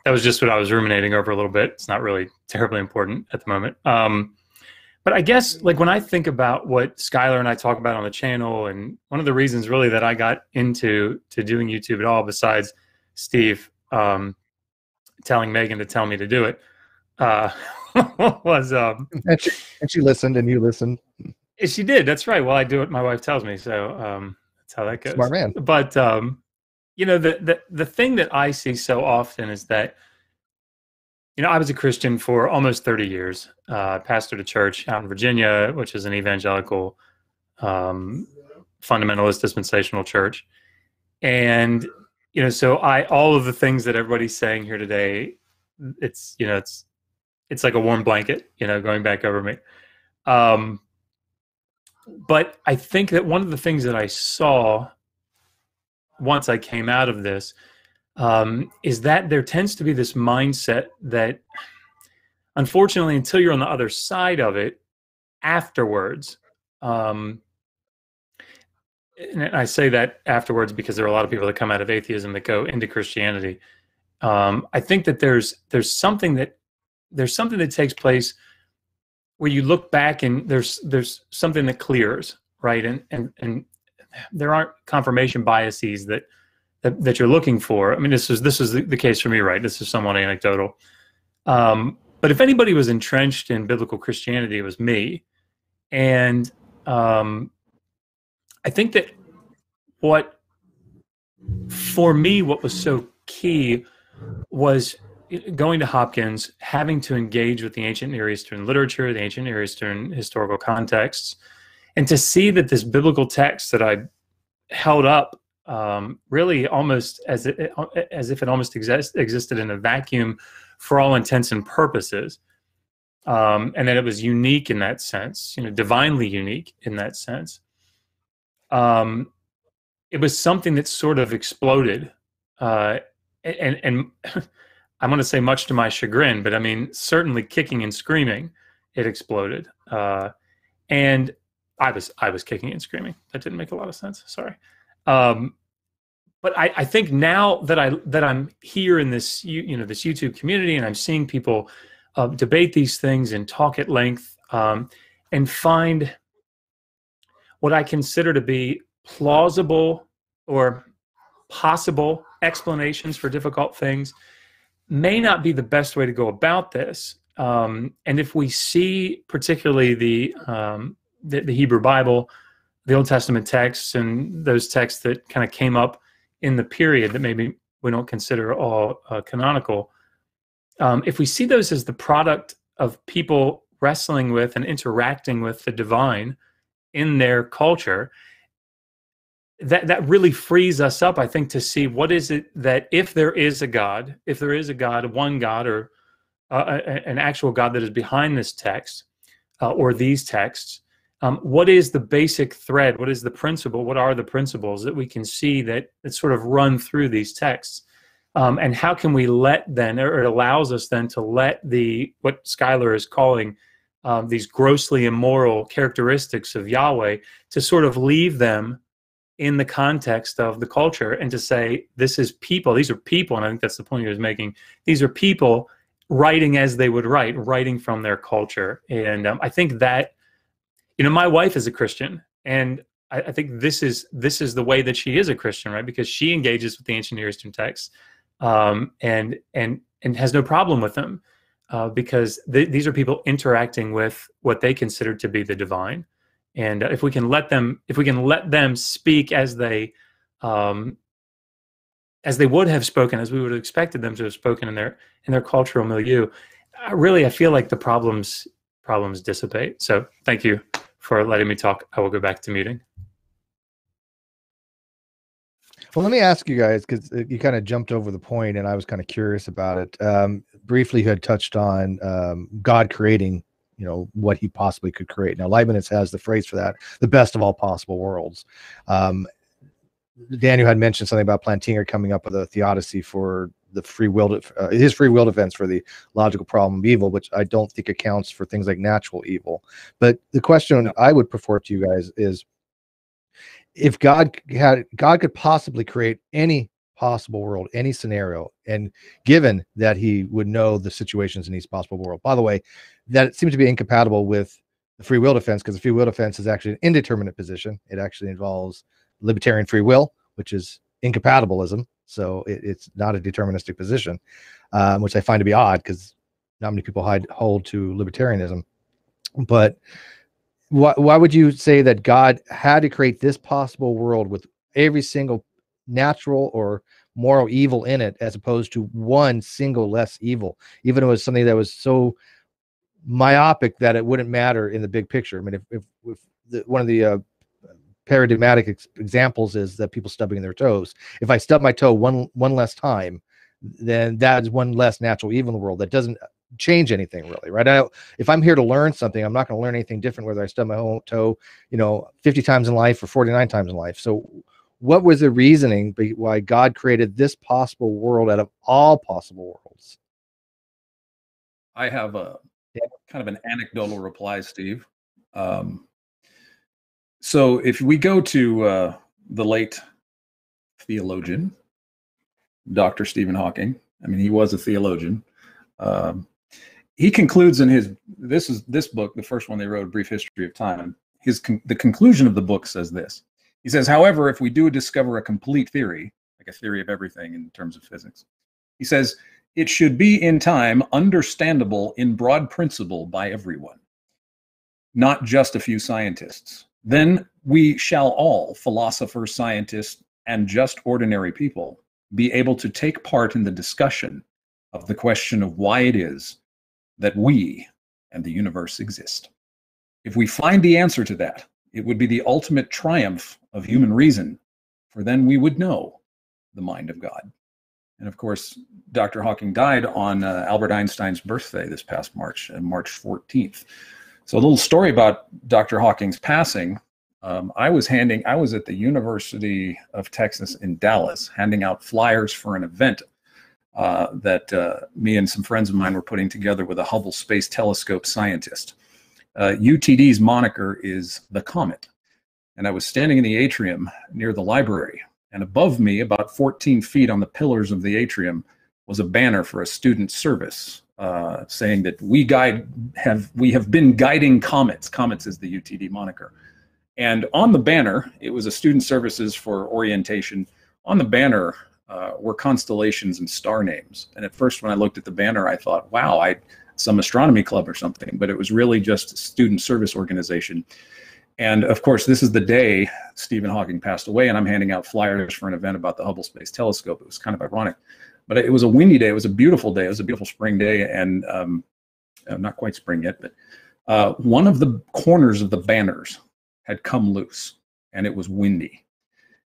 was just what I was ruminating over a little bit. It's not really terribly important at the moment. But I guess, like, when I think about what Skylar and I talk about on the channel, and one of the reasons really that I got into doing YouTube at all, besides Steve telling Megan to tell me to do it, was and she listened, and you listened. She did. That's right. Well, I do what my wife tells me, so that's how that goes. Smart man. But you know, the thing that I see so often is that, you know, I was a Christian for almost 30 years. Pastored a church out in Virginia, which is an evangelical, fundamentalist dispensational church. And, you know, so all of the things that everybody's saying here today, it's like a warm blanket, you know, going back over me. But I think that one of the things that I saw once I came out of this is that there tends to be this mindset that, unfortunately, until you're on the other side of it, afterwards, and I say that afterwards because there are a lot of people that come out of atheism that go into Christianity. I think that there's something that takes place where you look back and there's something that clears, right? And there aren't confirmation biases that you're looking for. I mean, this is the case for me, right? This is somewhat anecdotal. But if anybody was entrenched in biblical Christianity, it was me. And I think that what was so key was going to Hopkins, having to engage with the ancient Near Eastern literature, the ancient Near Eastern historical contexts, and to see that this biblical text that I held up really almost as if it almost existed in a vacuum for all intents and purposes, and that it was unique in that sense, you know, divinely unique in that sense. It was something that sort of exploded, and I'm going to say much to my chagrin, but I mean, certainly kicking and screaming, it exploded. And I was kicking and screaming. That didn't make a lot of sense. Sorry. But I think now that I'm here in this, this YouTube community, and I'm seeing people debate these things and talk at length, and find what I consider to be plausible or possible explanations for difficult things may not be the best way to go about this. And if we see particularly the Hebrew Bible, the Old Testament texts, and those texts that kind of came up in the period that maybe we don't consider all canonical, if we see those as the product of people wrestling with and interacting with the divine in their culture, that really frees us up, I think, to see what is it that if there is a God, one God, or an actual God that is behind this text or these texts, what is the basic thread? What is the principle? What are the principles that we can see that sort of run through these texts? And how can we let then, or it allows us then to let what Schuyler is calling these grossly immoral characteristics of Yahweh, to sort of leave them in the context of the culture, and to say, this is people, these are people, and I think that's the point he was making. These are people writing as they would write, writing from their culture. And I think that, my wife is a Christian, and I think this is the way that she is a Christian, right? Because she engages with the ancient Near Eastern texts, and has no problem with them, because these are people interacting with what they consider to be the divine. And if we can let them speak as they would have spoken, as we would have expected them to have spoken in their cultural milieu, I feel like the problems dissipate. So thank you for letting me talk. I will go back to muting. Well, let me ask you guys, because you kind of jumped over the point, and I was kind of curious about it. Briefly, you had touched on God creating, what he possibly could create. Now, Leibniz has the phrase for that: the best of all possible worlds. Daniel had mentioned something about Plantinga coming up with a theodicy for the his free will defense for the logical problem of evil, which I don't think accounts for things like natural evil. But the question I would purport to you guys is, if God could possibly create any possible world, any scenario, and given that he would know the situations in each possible world. By the way, that seems to be incompatible with the free will defense, because the free will defense is actually an indeterminate position. It actually involves libertarian free will, which is incompatibilism. So it's not a deterministic position, which I find to be odd, because not many people hold to libertarianism. But why would you say that God had to create this possible world with every single natural or moral evil in it, as opposed to one single less evil, even if it was something that was so myopic that it wouldn't matter in the big picture? I mean, if one of the paradigmatic examples is that people stubbing their toes. If I stub my toe one less time, then that's one less natural evil in the world. That doesn't change anything, really, right? If I'm here to learn something, I'm not going to learn anything different whether I stub my whole toe 50 times in life or 49 times in life. So what was the reasoning why God created this possible world out of all possible worlds? I have a kind of an anecdotal reply, Steve. So if we go to the late theologian, Dr. Stephen Hawking, I mean, he was a theologian. He concludes in this book, the first one they wrote, A Brief History of Time, the conclusion of the book says this. He says, however, if we do discover a complete theory, like a theory of everything in terms of physics, he says, it should be in time understandable in broad principle by everyone, not just a few scientists. Then we shall all, philosophers, scientists, and just ordinary people, be able to take part in the discussion of the question of why it is that we and the universe exist. If we find the answer to that, it would be the ultimate triumph of human reason, for then we would know the mind of God. And of course, Dr. Hawking died on Albert Einstein's birthday this past March 14th. So a little story about Dr. Hawking's passing. I was at the University of Texas in Dallas, handing out flyers for an event that me and some friends of mine were putting together with a Hubble Space Telescope scientist. UTD's moniker is the Comet. And I was standing in the atrium near the library, and above me, about 14 feet on the pillars of the atrium, was a banner for a student service saying that we have been guiding comets. Comets is the UTD moniker. And on the banner, it was a student services for orientation. On the banner were constellations and star names. And at first, when I looked at the banner, I thought, wow, some astronomy club or something. But it was really just a student service organization. And of course, this is the day Stephen Hawking passed away, and I'm handing out flyers for an event about the Hubble Space Telescope. It was kind of ironic. But it was a windy day. It was a beautiful day. It was a beautiful spring day, and not quite spring yet. But one of the corners of the banners had come loose, and it was windy.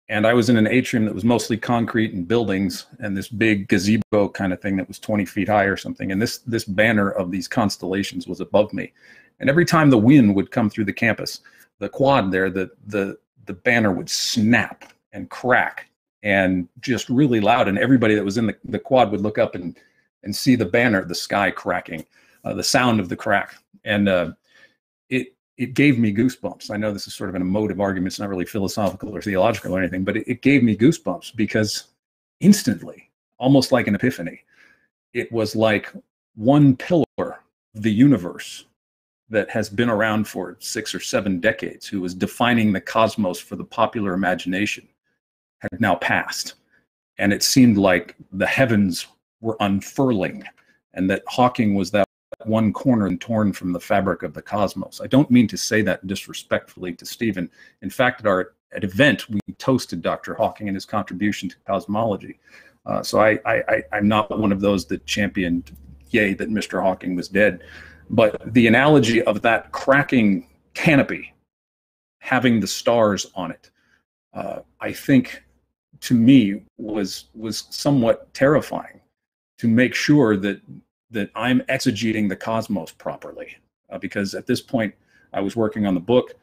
And I was in an atrium that was mostly concrete and buildings, and this big gazebo kind of thing that was 20 feet high or something. And this banner of these constellations was above me. And every time the wind would come through the campus, the quad there, the banner would snap and crack, and just really loud. And everybody that was in the quad would look up and see the banner, the sky cracking, the sound of the crack. And it gave me goosebumps. I know this is sort of an emotive argument. It's not really philosophical or theological or anything, but it gave me goosebumps because instantly, almost like an epiphany, it was like one pillar of the universe that has been around for 6 or 7 decades, who was defining the cosmos for the popular imagination, had now passed. And it seemed like the heavens were unfurling, and that Hawking was that one corner and torn from the fabric of the cosmos. I don't mean to say that disrespectfully to Stephen. In fact, at event, we toasted Dr. Hawking and his contribution to cosmology. So I'm not one of those that championed, yay, that Mr. Hawking was dead. But the analogy of that cracking canopy having the stars on it, I think, to me, was somewhat terrifying, to make sure that I'm exegeting the cosmos properly. Because at this point, I was working on the book,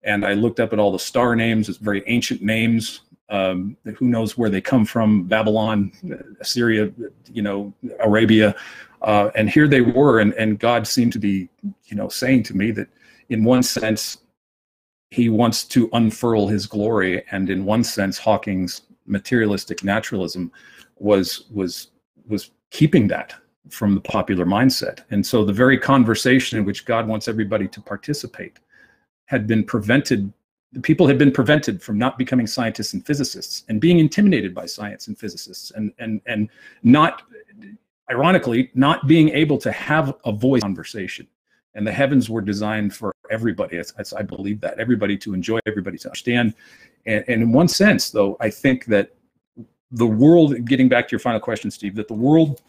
and I looked up at all the star names. It's very ancient names. Who knows where they come from? Babylon, Assyria, Arabia. And here they were, and God seemed to be, saying to me that in one sense, he wants to unfurl his glory, and in one sense, Hawking's materialistic naturalism was keeping that from the popular mindset. And so the very conversation in which God wants everybody to participate had been prevented. The people had been prevented from not becoming scientists and physicists and being intimidated by science and physicists, and not, ironically, not being able to have a voice conversation. And the heavens were designed for everybody. I believe that, everybody to enjoy, everybody to understand. And in one sense, though, I think that the world, getting back to your final question, Steve, that the world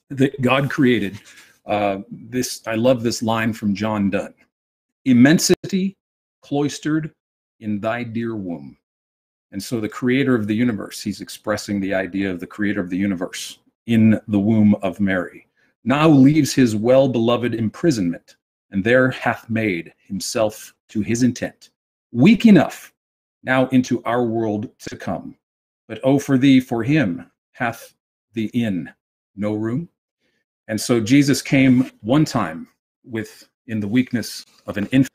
that God created, I love this line from John Donne: immensity cloistered in thy dear womb. And so the creator of the universe, he's expressing the idea of the creator of the universe in the womb of Mary, now leaves his well-beloved imprisonment, and there hath made himself to his intent, weak enough now into our world to come. But oh, for thee, for him hath the inn no room. And so Jesus came one time in the weakness of an infant,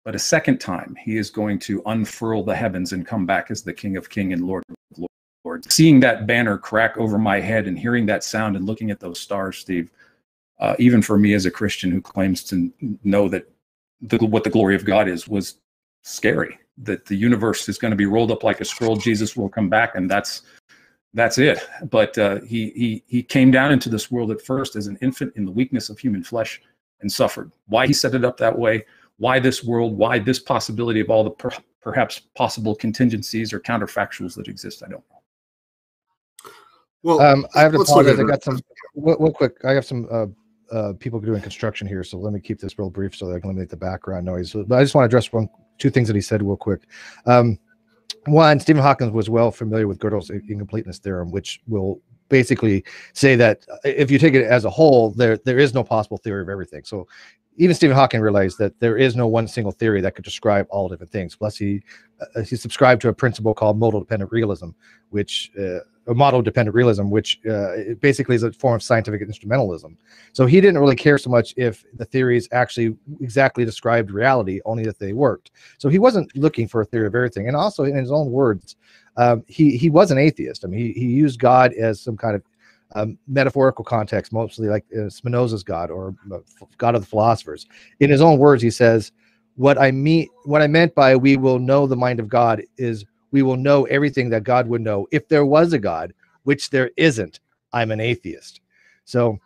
but a second time he is going to unfurl the heavens and come back as the King of Kings and Lord of Lords. Seeing that banner crack over my head and hearing that sound and looking at those stars, Steve, even for me as a Christian who claims to know that what the glory of God is, was scary. That the universe is going to be rolled up like a scroll. Jesus will come back, and that's it. But he came down into this world at first as an infant in the weakness of human flesh and suffered. Why he set it up that way, why this world, why this possibility of all the perhaps possible contingencies or counterfactuals that exist, I don't know. Well, I have to let's look apologize. at I it. got some real quick. I have some people doing construction here, so let me keep this real brief so that I can eliminate the background noise. But I just want to address two things that he said real quick. One, Stephen Hawking was well familiar with Gödel's incompleteness theorem, which will basically say that if you take it as a whole, there is no possible theory of everything. So even Stephen Hawking realized that there is no one single theory that could describe all different things. Plus, he subscribed to a principle called model-dependent realism, which basically is a form of scientific instrumentalism. So he didn't really care so much if the theories actually exactly described reality, only that they worked. So he wasn't looking for a theory of everything. And also, in his own words, he was an atheist. I mean, he used God as some kind of metaphorical context, mostly like Spinoza's God or God of the philosophers. In his own words, he says, what I meant by we will know the mind of God is we will know everything that God would know if there was a God, which there isn't. I'm an atheist. So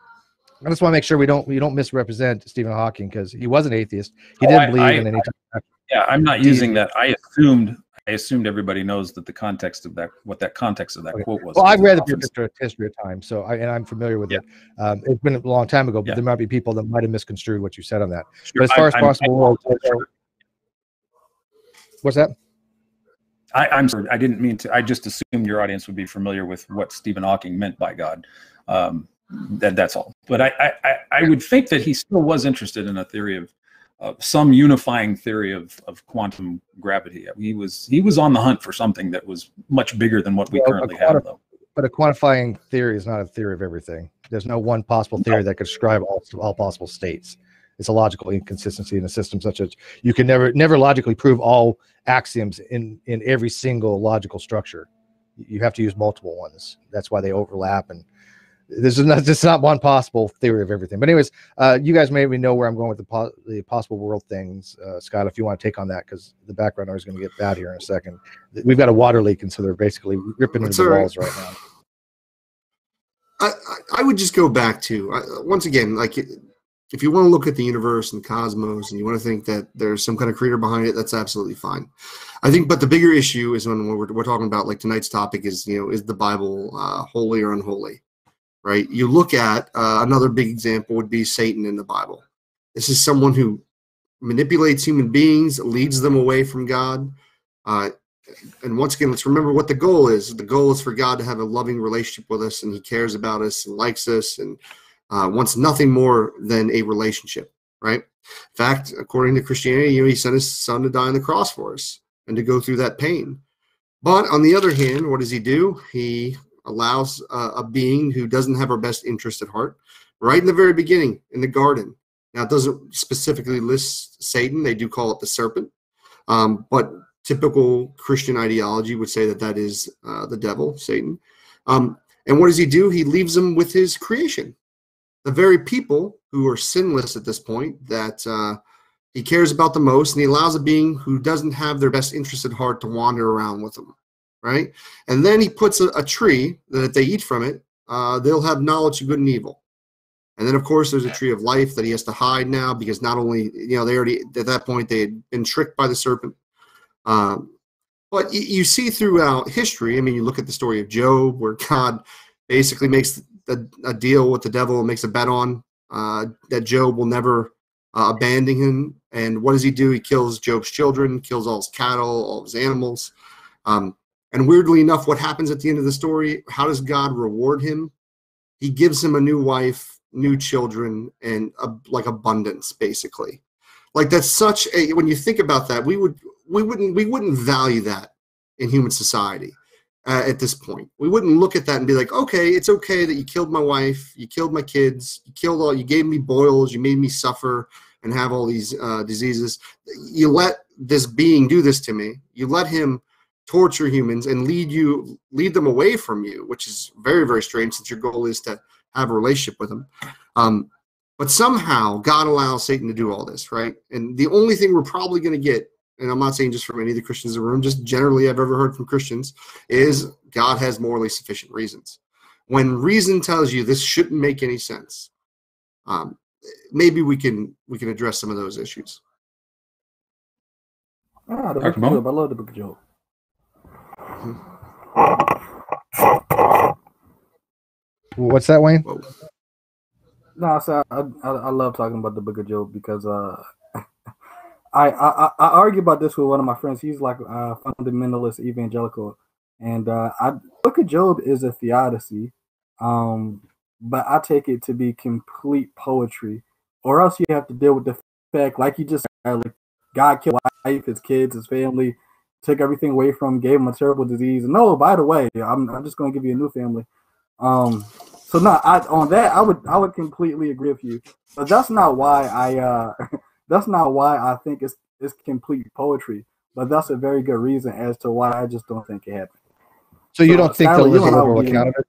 I just want to make sure we don't misrepresent Stephen Hawking, because he was an atheist. He didn't believe in any. Yeah, I'm not using that. I assumed everybody knows that the context of that, what that context of that quote was. Well, I've read the history of time, so I'm familiar with it. It's been a long time ago, but there might be people that might have misconstrued what you said on that. Sure. But as far as possible worlds, what's that? I'm sorry, I didn't mean to. I just assumed your audience would be familiar with what Stephen Hawking meant by God. That's all. But I would think that he still was interested in a theory of some unifying theory of quantum gravity. He was on the hunt for something that was much bigger than what we currently have, though. But a quantifying theory is not a theory of everything. There's no one possible theory that could describe all possible states. It's a logical inconsistency in a system such as you can never logically prove all axioms in every single logical structure. You have to use multiple ones. That's why they overlap, and this is not one possible theory of everything. But anyways, you guys maybe know where I'm going with the possible world things. Scott, if you want to take on that, because the background noise is going to get bad here in a second. We've got a water leak, and so they're basically ripping into the walls right now. I would just go back to, once again, like, if you want to look at the universe and cosmos and you want to think that there's some kind of creator behind it, that's absolutely fine. I think, but the bigger issue is when we're talking about, like, tonight's topic is, is the Bible holy or unholy, right? You look at another big example would be Satan in the Bible. This is someone who manipulates human beings, leads them away from God. And once again, let's remember what the goal is. The goal is for God to have a loving relationship with us, and he cares about us and likes us and wants nothing more than a relationship, right? In fact, according to Christianity, he sent his son to die on the cross for us and to go through that pain. But on the other hand, what does he do? He allows a being who doesn't have our best interest at heart, right in the very beginning in the garden. Now, it doesn't specifically list Satan. They do call it the serpent. But typical Christian ideology would say that is the devil, Satan. And what does he do? He leaves them with his creation. The very people who are sinless at this point that he cares about the most, and he allows a being who doesn't have their best interest at heart to wander around with them, right? And then he puts a tree that if they eat from it, they'll have knowledge of good and evil. And then, of course, there's a tree of life that he has to hide now because not only, they already, at that point, they had been tricked by the serpent. But you see throughout history, you look at the story of Job, where God basically makes a deal with the devil and makes a bet on that Job will never abandon him. And what does he do? He kills Job's children, kills all his cattle, all his animals. And weirdly enough, what happens at the end of the story? How does God reward him? He gives him a new wife, new children, and like abundance, basically. Like, that's such a, when you think about that, we wouldn't value that in human society. At this point, we wouldn't look at that and be like, okay, it's okay that you killed my wife, you killed my kids, you gave me boils, you made me suffer and have all these diseases. You let this being do this to me. You let him torture humans and lead them away from you, which is very, very strange since your goal is to have a relationship with him. But somehow God allows Satan to do all this, right? And the only thing we're probably going to get, and I'm not saying just from any of the Christians in the room, just generally I've ever heard from Christians, is God has morally sufficient reasons. When reason tells you this shouldn't make any sense, maybe we can address some of those issues. The book of Job. I love the book of Job. What's that, Wayne? Whoa. No, so I love talking about the book of Job because I argue about this with one of my friends. He's like a fundamentalist evangelical, and book of Job is a theodicy, but I take it to be complete poetry, or else you have to deal with the fact, like you just said, like God killed his wife, his kids, his family, took everything away from him, gave him a terrible disease. No, by the way, I'm just going to give you a new family. So no, on that I would completely agree with you, but that's not why I think it's complete poetry. But that's a very good reason as to why I just don't think it happened. So you don't think they'll live an overall account of it?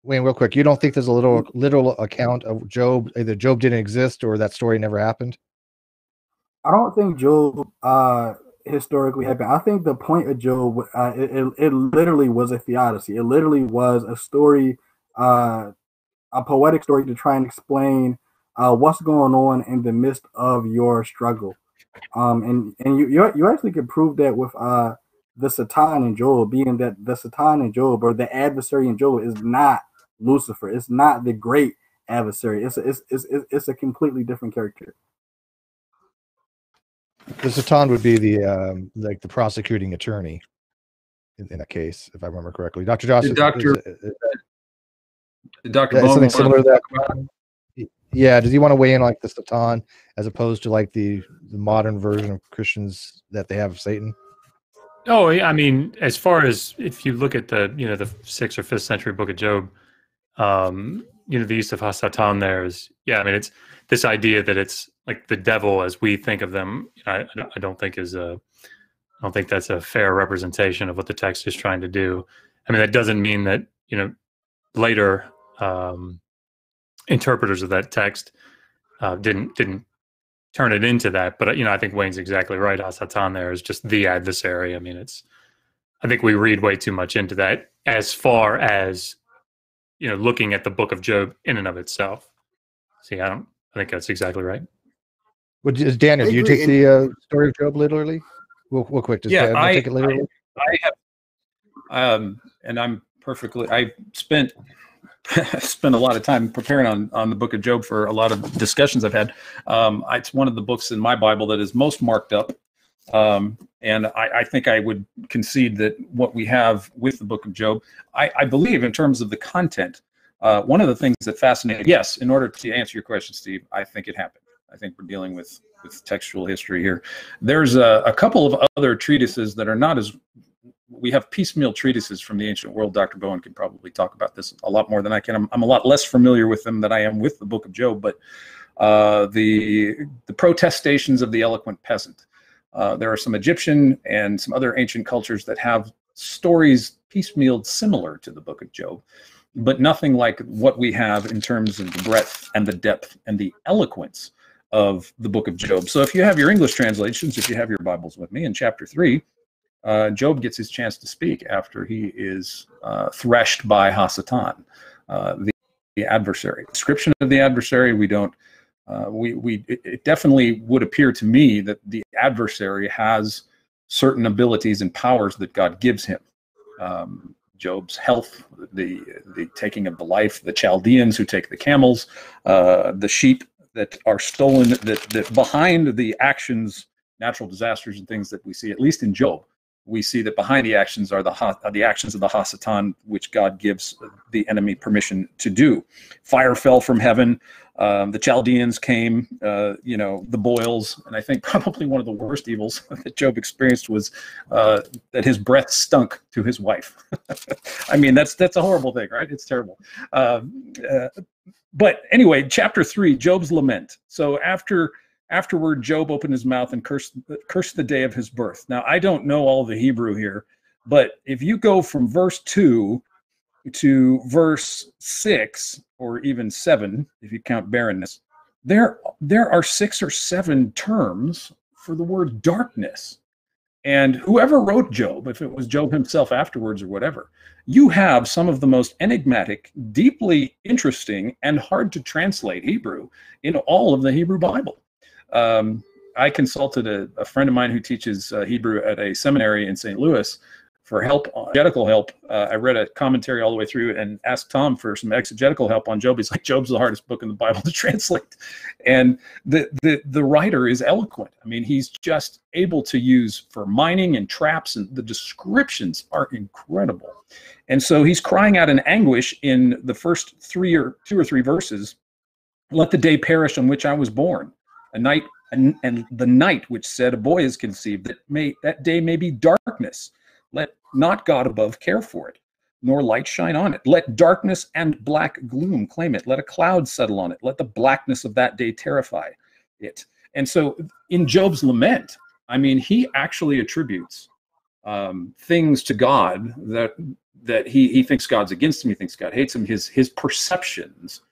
Wayne, real quick, you don't think there's a literal account of Job, either Job didn't exist or that story never happened? I don't think Job historically happened. I think the point of Job, it literally was a theodicy. It literally was a story, a poetic story to try and explain what's going on in the midst of your struggle. And you actually can prove that with the Satan in Job, being that the Satan in Job, or the adversary in Job, is not Lucifer. It's not the great adversary. It's a completely different character. The Satan would be the like the prosecuting attorney in that case, if I remember correctly. Dr. Josh, Did Dr. something Bone similar to that? Yeah, does he want to weigh in like the Satan as opposed to like the modern version of Christians that they have of Satan? Oh, I mean, as far as if you look at the the 6th or 5th century book of Job, the use of Hasatan there is, I mean, it's this idea that it's like the devil as we think of them. I don't think I don't think that's a fair representation of what the text is trying to do. I mean, that doesn't mean that later interpreters of that text didn't turn it into that. But I think Wayne's exactly right. Hasatan there is just the adversary. I mean, I think we read way too much into that as far as looking at the book of Job in and of itself. See, I think that's exactly right. Well, Daniel, do you take the story of Job literally? Real quick, does Daniel take it literally? I have, and I'm perfectly. I spent a lot of time preparing on the book of Job for a lot of discussions I've had. It's one of the books in my Bible that is most marked up. And I think I would concede that what we have with the book of Job, I believe in terms of the content, one of the things that fascinated, yes, in order to answer your question, Steve, I think it happened. I think we're dealing with textual history here. There's a couple of other treatises that are not as, we have piecemeal treatises from the ancient world. Dr. Bowen can probably talk about this a lot more than I can. I'm a lot less familiar with them than I am with the book of Job, but the protestations of the eloquent peasant. There are some Egyptian and some other ancient cultures that have stories piecemealed similar to the book of Job, but nothing like what we have in terms of the breadth and the depth and the eloquence of the book of Job. So if you have your English translations, if you have your Bibles with me, in chapter 3, Job gets his chance to speak after he is threshed by Hasatan, the adversary. Description of the adversary, we don't. It definitely would appear to me that the adversary has certain abilities and powers that God gives him. Job's health, the taking of the life, the Chaldeans who take the camels, the sheep that are stolen, that behind the actions, natural disasters and things that we see, at least in Job, we see that behind the actions are the actions of the Hasatan, which God gives the enemy permission to do. Fire fell from heaven. The Chaldeans came, the boils, and I think probably one of the worst evils that Job experienced was that his breath stunk to his wife. I mean, that's a horrible thing, right? It's terrible. But anyway, chapter 3, Job's lament. So afterward, Job opened his mouth and cursed the day of his birth. Now, I don't know all the Hebrew here, but if you go from verse 2 to verse 6, or even 7, if you count barrenness, there are 6 or 7 terms for the word darkness. And whoever wrote Job, if it was Job himself afterwards or whatever, you have some of the most enigmatic, deeply interesting, and hard to translate Hebrew in all of the Hebrew Bible. I consulted a friend of mine who teaches Hebrew at a seminary in St. Louis for help, exegetical help. I read a commentary all the way through and asked Tom for some exegetical help on Job. He's like, Job's the hardest book in the Bible to translate. And the writer is eloquent. I mean, he's just able to use for mining and traps, and the descriptions are incredible. And so he's crying out in anguish in the first 2 or 3 verses. Let the day perish on which I was born, a night, and the night which said a boy is conceived, that day may be darkness. Let not God above care for it, nor light shine on it. Let darkness and black gloom claim it. Let a cloud settle on it. Let the blackness of that day terrify it. And so in Job's lament, I mean, he actually attributes things to God that that he thinks God's against him, he thinks God hates him. His perceptions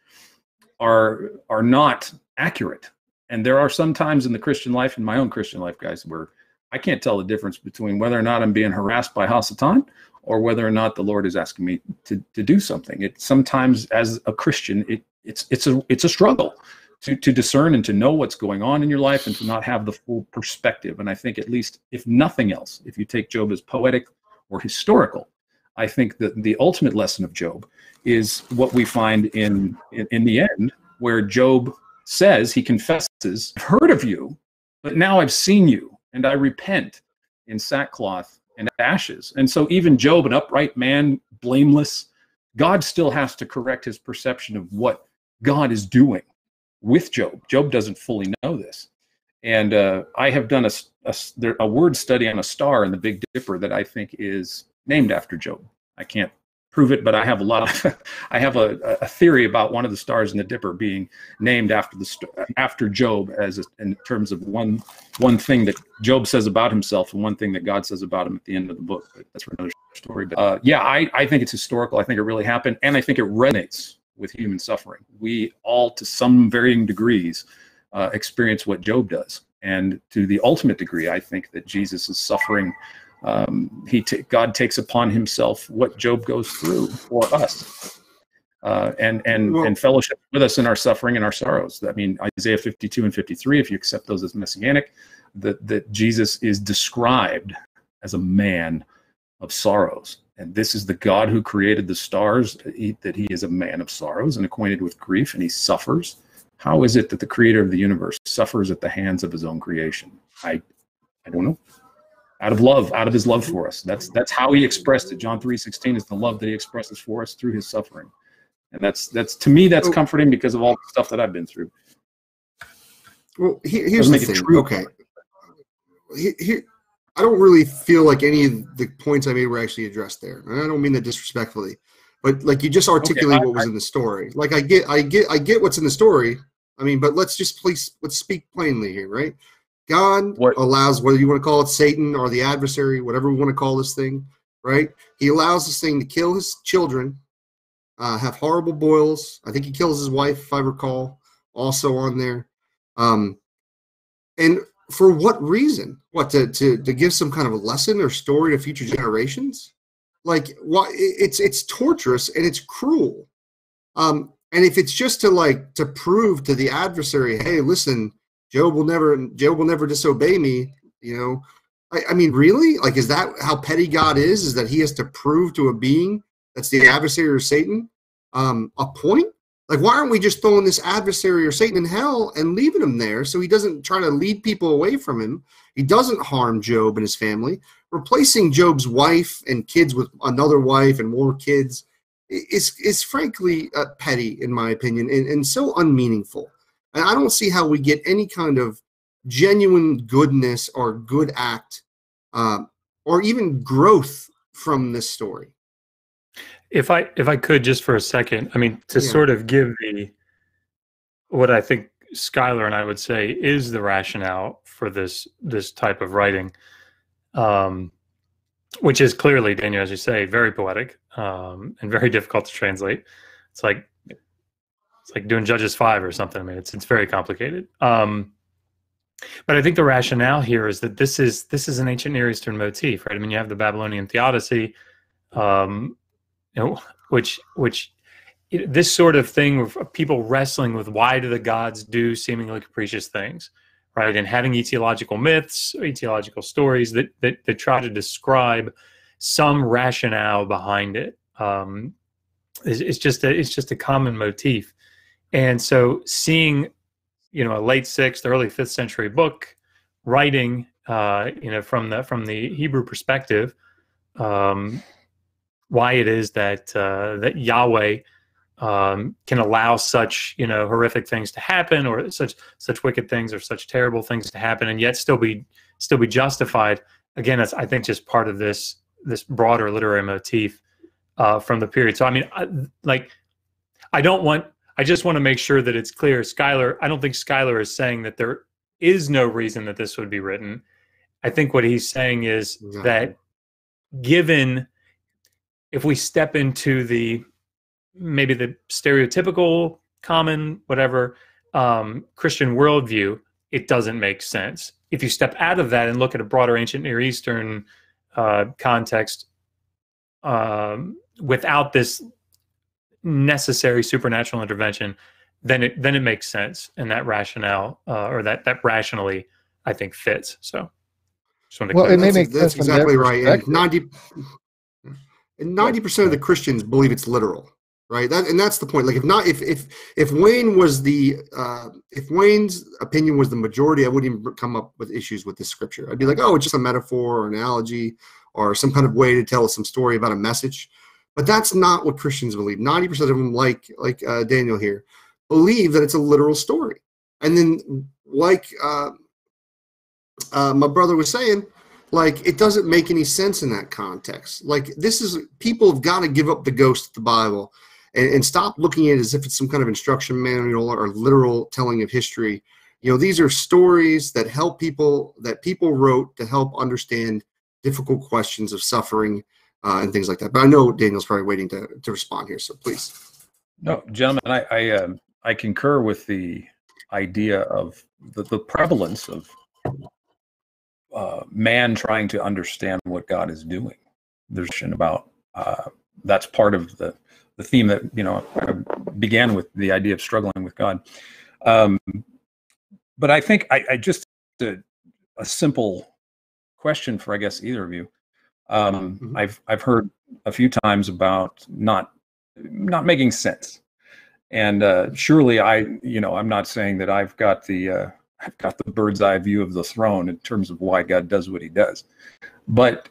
are not accurate. And there are some times in the Christian life, in my own Christian life, guys, where I can't tell the difference between whether or not I'm being harassed by Hasatan or whether or not the Lord is asking me to do something. It sometimes, as a Christian, it's a struggle to discern and to know what's going on in your life and to not have the full perspective. And I think, at least if nothing else, if you take Job as poetic or historical, I think that the ultimate lesson of Job is what we find in the end, where Job says, he confesses, I've heard of you, but now I've seen you, and I repent in sackcloth and ashes. And so even Job, an upright man, blameless, God still has to correct his perception of what God is doing with Job. Job doesn't fully know this. And I have done a word study on a star in the Big Dipper that I think is named after Job. I can't prove it, but I have I have a theory about one of the stars in the Dipper being named after Job, in terms of one thing that Job says about himself and one thing that God says about him at the end of the book. But that's for another story. But I think it's historical. I think it really happened, and I think it resonates with human suffering. We all, to some varying degrees, experience what Job does, and to the ultimate degree, I think that Jesus is suffering. God takes upon himself what Job goes through for us, and fellowship with us in our suffering and our sorrows. I mean, Isaiah 52 and 53, if you accept those as messianic, that Jesus is described as a man of sorrows. And this is the God who created the stars, that he is a man of sorrows and acquainted with grief, and he suffers. How is it that the creator of the universe suffers at the hands of his own creation? I don't know. Out of love, out of his love for us. That's how he expressed it. John 3:16 is the love that he expresses for us through his suffering. And that's to me, that's comforting because of all the stuff that I've been through. Well, here's the thing. Okay. Here, I don't really feel like any of the points I made were actually addressed there. And I don't mean that disrespectfully, but like, you just articulate what was in the story. Like, I get what's in the story. I mean, but let's speak plainly here, right? God allows, whether you want to call it Satan or the adversary, whatever we want to call this thing, right? He allows this thing to kill his children, have horrible boils. I think he kills his wife, if I recall, also on there. And for what reason? What, to give some kind of a lesson or story to future generations? Like, why? It's torturous and it's cruel. And if it's just to prove to the adversary, hey, listen, Job will never disobey me, you know. I mean, really? Like, is that how petty God is? Is that he has to prove to a being that's the adversary or Satan a point? Like, why aren't we just throwing this adversary or Satan in hell and leaving him there so he doesn't try to lead people away from him? He doesn't harm Job and his family. Replacing Job's wife and kids with another wife and more kids is frankly petty, in my opinion, and so unmeaningful. And I don't see how we get any kind of genuine goodness or good act or even growth from this story. If I could, just for a second, I mean, to sort of give what I think Schuyler and I would say is the rationale for this type of writing, which is clearly, Daniel, as you say, very poetic and very difficult to translate. It's like doing Judges 5 or something. I mean, it's very complicated. But I think the rationale here is that this is an ancient Near Eastern motif, right? I mean, you have the Babylonian theodicy, which this sort of thing of people wrestling with why do the gods do seemingly capricious things, right? And having etiological myths, etiological stories that try to describe some rationale behind it. It's just a common motif. And so seeing, a late 6th, early 5th century book writing, from the Hebrew perspective, why it is that Yahweh can allow such, horrific things to happen, or such wicked things or such terrible things to happen, and yet still be justified. Again, it's, I think, just part of this broader literary motif from the period. So I mean, I just want to make sure that it's clear. Schuyler, I don't think Schuyler is saying that there is no reason that this would be written. I think what he's saying is that given if we step into maybe the stereotypical, common, whatever, Christian worldview, it doesn't make sense. If you step out of that and look at a broader ancient Near Eastern context, without this necessary supernatural intervention, then it makes sense, and that rationale or that rationally, I think, fits. So, well, it may make that's sense from their exactly right. And perspective. 90% of the Christians believe it's literal, right? That's the point. Like if Wayne was if Wayne's opinion was the majority, I wouldn't even come up with issues with this scripture. I'd be like, oh, it's just a metaphor or an analogy or some kind of way to tell us some story about a message. But that's not what Christians believe. 90% of them, like Daniel here, believe that it's a literal story. And then, like my brother was saying, like, it doesn't make any sense in that context. Like, people have got to give up the ghost of the Bible and stop looking at it as if it's some kind of instruction manual or literal telling of history. You know, these are stories that that people wrote to help understand difficult questions of suffering and things like that. But I know Daniel's probably waiting to respond here, so please. No, gentlemen, I concur with the idea of the prevalence of man trying to understand what God is doing. There's about that's part of the theme that I began with, the idea of struggling with God. But I think I just a simple question for, I guess, either of you. I've heard a few times about not making sense, and surely I'm not saying that I've got the bird's eye view of the throne in terms of why God does what he does. But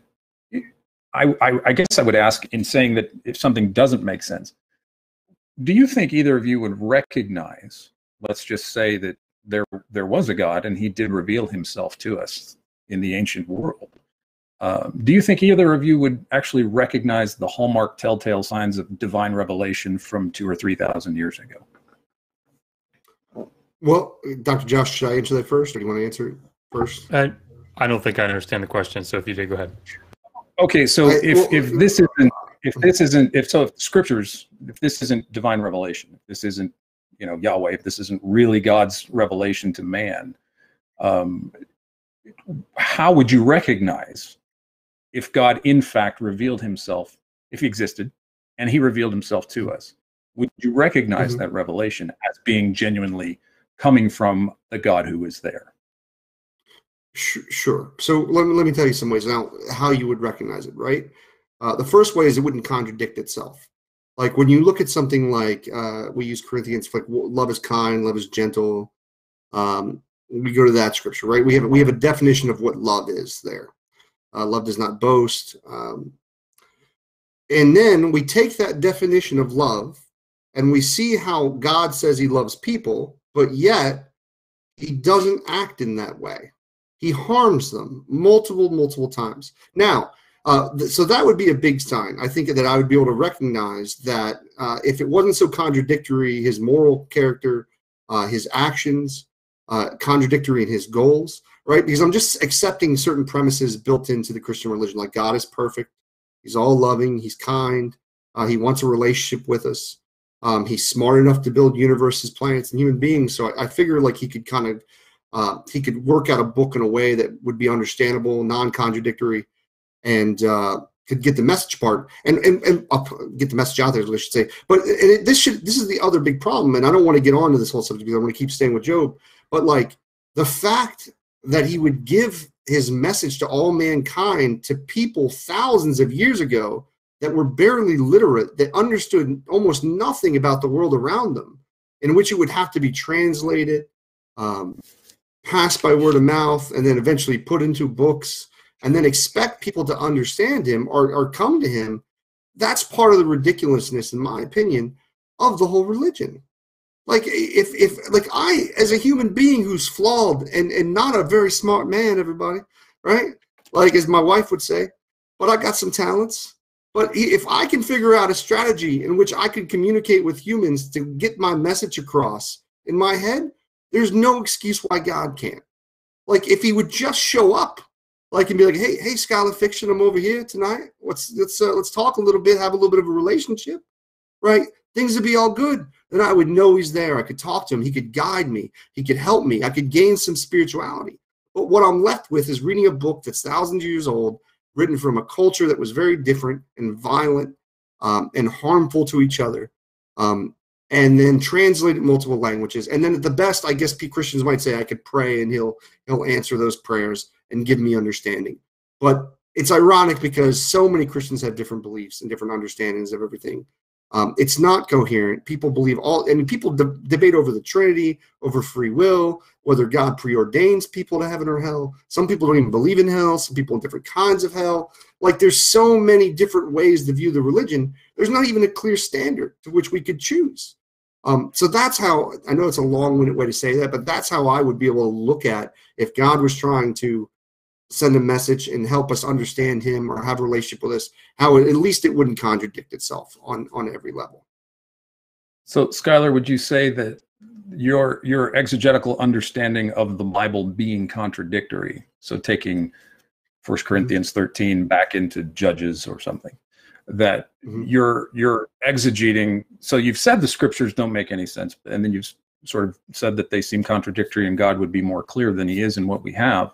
I guess I would ask, in saying that if something doesn't make sense, do you think either of you would recognize, let's just say that there was a God and he did reveal himself to us in the ancient world? Do you think either of you would actually recognize the hallmark telltale signs of divine revelation from 2,000 or 3,000 years ago? Well, Dr. Josh, should I answer that first, or do you want to answer it first? I don't think I understand the question. So if you did, go ahead. Okay, so if this isn't divine revelation, if this isn't Yahweh, if this isn't really God's revelation to man, how would you recognize if God in fact revealed himself, if he existed, and he revealed himself to us? Would you recognize that revelation as being genuinely coming from the God who is there? Sure. So let me tell you some ways now how you would recognize it, right? The first way is it wouldn't contradict itself. Like when you look at something like, we use Corinthians, like love is kind, love is gentle. We go to that scripture, right? We have a definition of what love is there. Love does not boast. And then we take that definition of love and we see how God says he loves people, but yet he doesn't act in that way. He harms them multiple times. Now, so that would be a big sign. I think that I would be able to recognize that if it wasn't so contradictory, his moral character, his actions, contradictory in his goals, right? Because I'm just accepting certain premises built into the Christian religion, like God is perfect, he's all loving, he's kind, he wants a relationship with us, he's smart enough to build universes, planets, and human beings. So I figure like he could kind of he could work out a book in a way that would be understandable, non-contradictory, and could get the message part and get the message out there, as I should say. But this is the other big problem, and I don't want to get on to this whole subject because I want to keep staying with Job. But like the fact that he would give his message to all mankind to people thousands of years ago that were barely literate, that understood almost nothing about the world around them, in which it would have to be translated, passed by word of mouth, and then eventually put into books, and then expect people to understand him or come to him. That's part of the ridiculousness, in my opinion, of the whole religion. Like if like I, as a human being who's flawed and not a very smart man, everybody, right? Like as my wife would say, but I got some talents. But if I can figure out a strategy in which I can communicate with humans to get my message across in my head, there's no excuse why God can't. Like if he would just show up, Like, and be like, hey, Scholar Fiction, I'm over here tonight. Let's talk a little bit, have a little bit of a relationship, right? Things would be all good. Then I would know he's there. I could talk to him. He could guide me. He could help me. I could gain some spirituality. But what I'm left with is reading a book that's thousands of years old, written from a culture that was very different and violent and harmful to each other, and then translated multiple languages. And then at the best, I guess Christians might say I could pray and he'll answer those prayers and give me understanding. But it's ironic because so many Christians have different beliefs and different understandings of everything. It's not coherent. People believe people debate over the Trinity, over free will, whether God preordains people to heaven or hell. Some people don't even believe in hell. Some people in different kinds of hell. Like, there's so many different ways to view the religion. There's not even a clear standard to which we could choose. So that's how, I know it's a long-winded way to say that, but that's how I would be able to look at if God was trying to send a message and help us understand him or have a relationship with us, how at least it wouldn't contradict itself on every level. So, Skylar, would you say that your exegetical understanding of the Bible being contradictory, so taking 1 Corinthians 13 back into Judges or something, that you're exegeting, so you've said the scriptures don't make any sense, and then you've sort of said that they seem contradictory and God would be more clear than he is in what we have.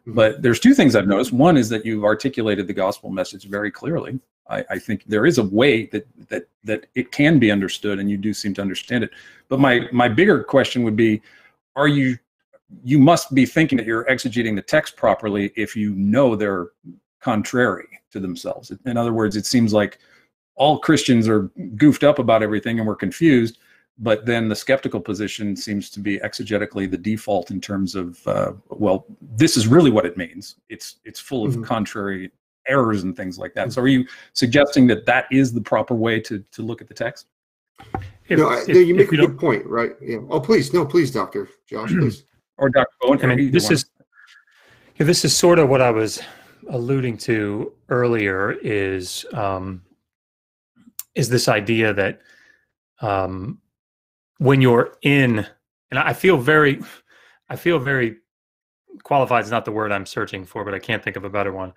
But there's two things I've noticed. One is that you've articulated the gospel message very clearly. I think there is a way that it can be understood, and you do seem to understand it. But my bigger question would be, you must be thinking that you're exegeting the text properly if you know they're contrary to themselves. In other words, it seems like all Christians are goofed up about everything and we're confused, but then the skeptical position seems to be exegetically the default in terms of, well, this is really what it means. It's full of contrary errors and things like that. So are you suggesting that is the proper way to look at the text? You make a good point, right? Yeah. Oh, please, Dr. Josh, please. Or Dr. Bowen. I mean, this is sort of what I was alluding to earlier, is this idea that when you're in, and I feel very qualified is not the word I'm searching for, but I can't think of a better one.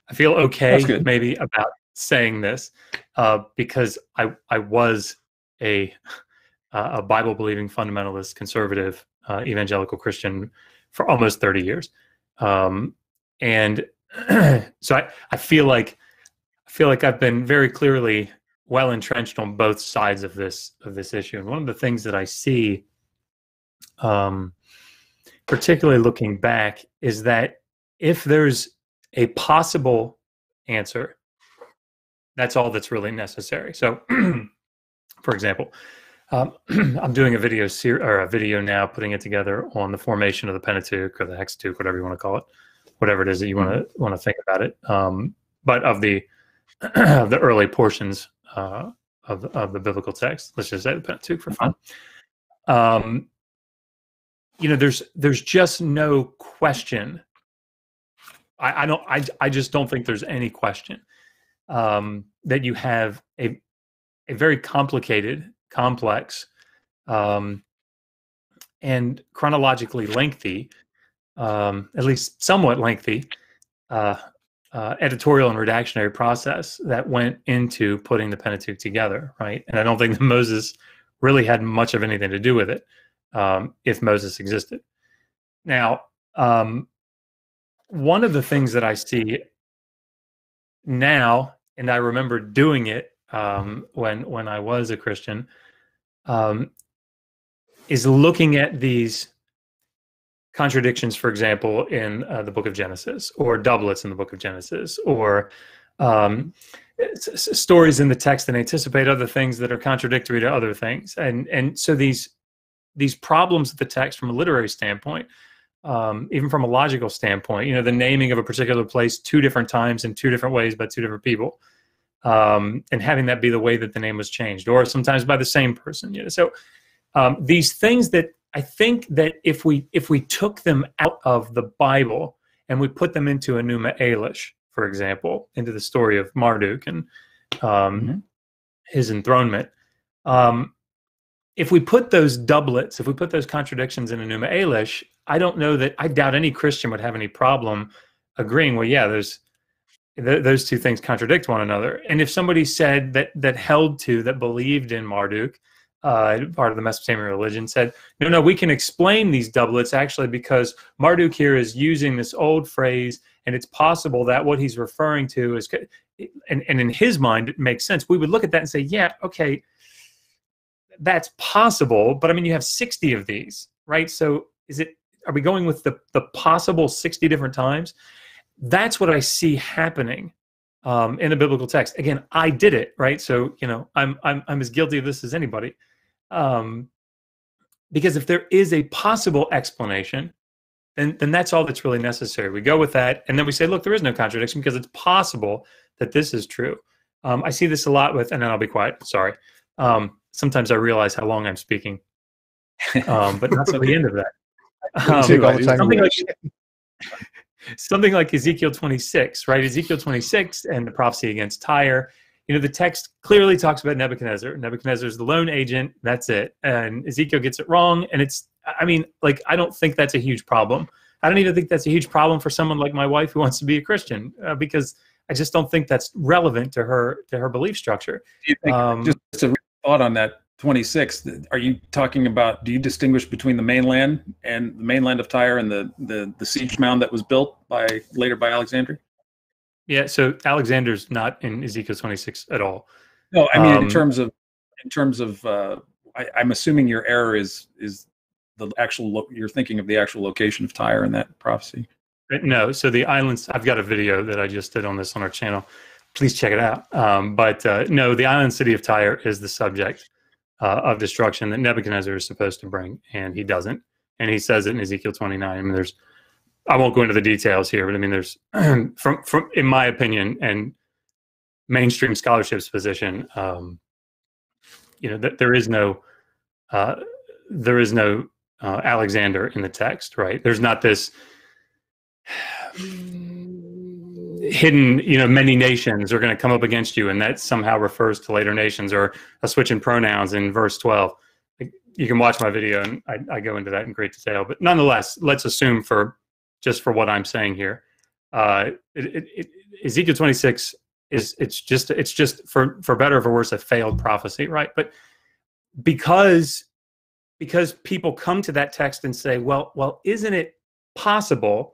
I feel okay maybe about saying this because I was a Bible believing fundamentalist, conservative, evangelical Christian for almost 30 years. And so I feel like I've been very clearly well entrenched on both sides of this issue. And one of the things that I see, particularly looking back, is that if there's a possible answer, that's all that's really necessary. So, for example, I'm doing a video now, putting it together on the formation of the Pentateuch or the Hexateuch, whatever you want to call it, whatever it is that you want to think about it. But of the the early portions of the biblical text, let's just say the Pentateuch for fun. There's just no question. I just don't think there's any question that you have a very complicated, complex, and chronologically lengthy, at least somewhat lengthy, editorial and redactionary process that went into putting the Pentateuch together, right? And I don't think that Moses really had much of anything to do with it, if Moses existed. Now, one of the things that I see now, and I remember doing it when I was a Christian, is looking at these contradictions, for example, in the book of Genesis, or doublets in the book of Genesis, or stories in the text that anticipate other things that are contradictory to other things. And so these problems with the text from a literary standpoint, even from a logical standpoint, the naming of a particular place 2 different times in 2 different ways by 2 different people, and having that be the way that the name was changed, or sometimes by the same person. So these things that I think that if we took them out of the Bible and we put them into Enuma Elish, for example, into the story of Marduk and his enthronement, if we put those doublets, if we put those contradictions in Enuma Elish, I doubt any Christian would have any problem agreeing, well, yeah, those two things contradict one another. And if somebody said that believed in Marduk, part of the Mesopotamian religion, said, no, we can explain these doublets actually because Marduk here is using this old phrase, and it's possible that what he's referring to is, and in his mind, it makes sense. We would look at that and say, yeah, okay, that's possible, but I mean, you have 60 of these, right? So are we going with the possible 60 different times? That's what I see happening in the biblical text. Again, I did it, right? So, I'm as guilty of this as anybody. Because if there is a possible explanation, then that's all that's really necessary. We go with that, and then we say, look, there is no contradiction because it's possible that this is true. I see this a lot with, and then I'll be quiet, sorry. Sometimes I realize how long I'm speaking, but not to the end of that. Something like Ezekiel 26, right? Ezekiel 26 and the prophecy against Tyre. The text clearly talks about Nebuchadnezzar. Nebuchadnezzar's the lone agent. That's it. And Ezekiel gets it wrong. And I don't think that's a huge problem. I don't even think that's a huge problem for someone like my wife who wants to be a Christian, because I just don't think that's relevant to her belief structure. Do you think, just a thought on that 26, are you talking about, do you distinguish between the mainland and the mainland of Tyre and the siege mound that was built later by Alexander? Yeah, so Alexander's not in Ezekiel 26 at all. No, I mean in terms of I'm assuming your error is the actual you're thinking of the actual location of Tyre in that prophecy. No, so the islands, I've got a video that I just did on this on our channel. Please check it out. No, the island city of Tyre is the subject of destruction that Nebuchadnezzar is supposed to bring, and he doesn't. And he says it in Ezekiel 29. I mean, I won't go into the details here, but I mean, there's from in my opinion and mainstream scholarship's position, that there is no Alexander in the text, right? There's not this hidden, many nations are going to come up against you, and that somehow refers to later nations, or a switch in pronouns in verse 12. You can watch my video, and I go into that in great detail. But nonetheless, let's assume for what I'm saying here, Ezekiel 26 it's just for better or for worse a failed prophecy, right? But because people come to that text and say, well, isn't it possible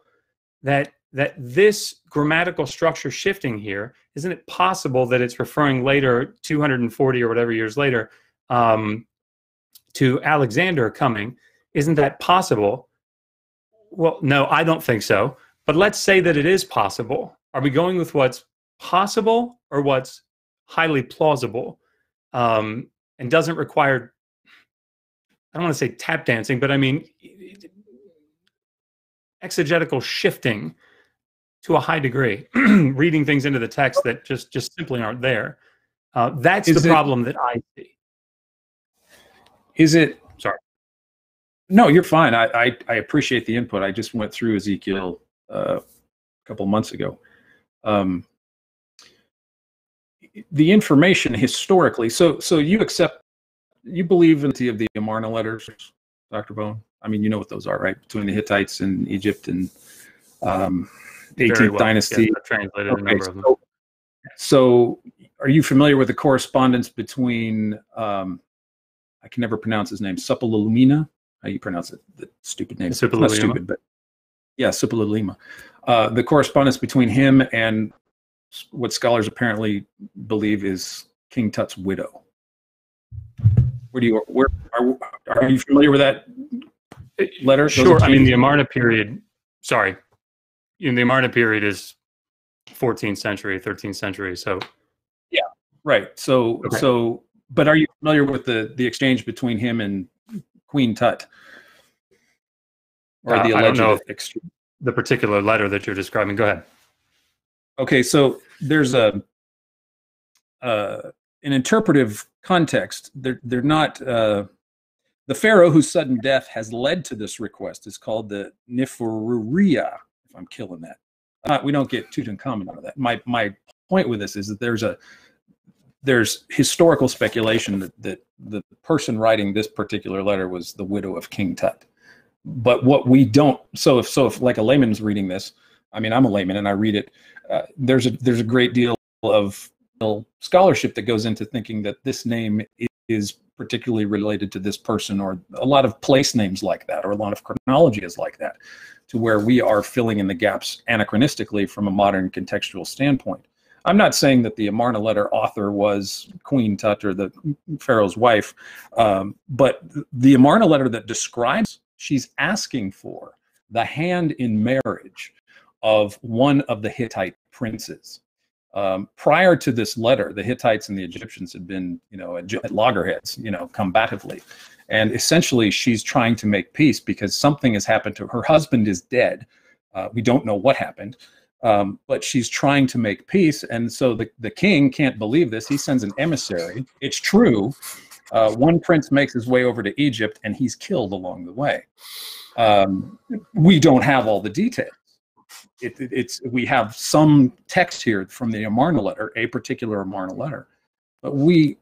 that this grammatical structure shifting here, isn't it possible that it's referring later, 240 or whatever years later, to Alexander coming? Isn't that possible? Well, no, I don't think so. But let's say that it is possible. Are we going with what's possible or what's highly plausible, and doesn't require, I don't want to say tap dancing, but I mean exegetical shifting to a high degree, reading things into the text that just simply aren't there. That's the problem that I see. Is it? Sorry. No, you're fine. I appreciate the input. I just went through Ezekiel a couple months ago. The information historically. So you believe in the Amarna letters, Dr. Bone? I mean, you know what those are, right? Between the Hittites and Egypt and 18th dynasty. Yeah, translated a number of them. So are you familiar with the correspondence between, I can never pronounce his name, Suppiluliuma? How you pronounce it? The stupid name. Not stupid, but yeah, Suppiluliuma. The correspondence between him and what scholars apparently believe is King Tut's widow. Are you familiar with that letter? Sure. I mean, the Amarna period. Sorry, the Amarna period is 14th century, 13th century. So, yeah, right. So, okay. But are you familiar with the exchange between him and Queen Tut? Or the alleged exchange? The particular letter that you're describing. Go ahead. Okay, so there's an interpretive context. They're not. The pharaoh whose sudden death has led to this request is called the Neferuria. If I'm killing that, we don't get Tutankhamun out of that. My point with this is that there's historical speculation that the person writing this particular letter was the widow of King Tut. But what we don't, so if like a layman's reading this, I mean, I'm a layman and I read it. There's a great deal of scholarship that goes into thinking that this name is particularly related to this person, or a lot of place names like that, or a lot of chronology is like that, to where we are filling in the gaps anachronistically from a modern contextual standpoint. I'm not saying that the Amarna letter author was Queen Tut or the Pharaoh's wife, but the Amarna letter that describes, she's asking for the hand in marriage of one of the Hittite princes. Prior to this letter, the Hittites and the Egyptians had been, at loggerheads, combatively. And essentially, she's trying to make peace because something has happened to her. Her husband is dead. We don't know what happened, but she's trying to make peace. And so the king can't believe this. He sends an emissary. It's true. One prince makes his way over to Egypt, and he's killed along the way. We don't have all the details. We have some text here from the Amarna letter, a particular Amarna letter, but we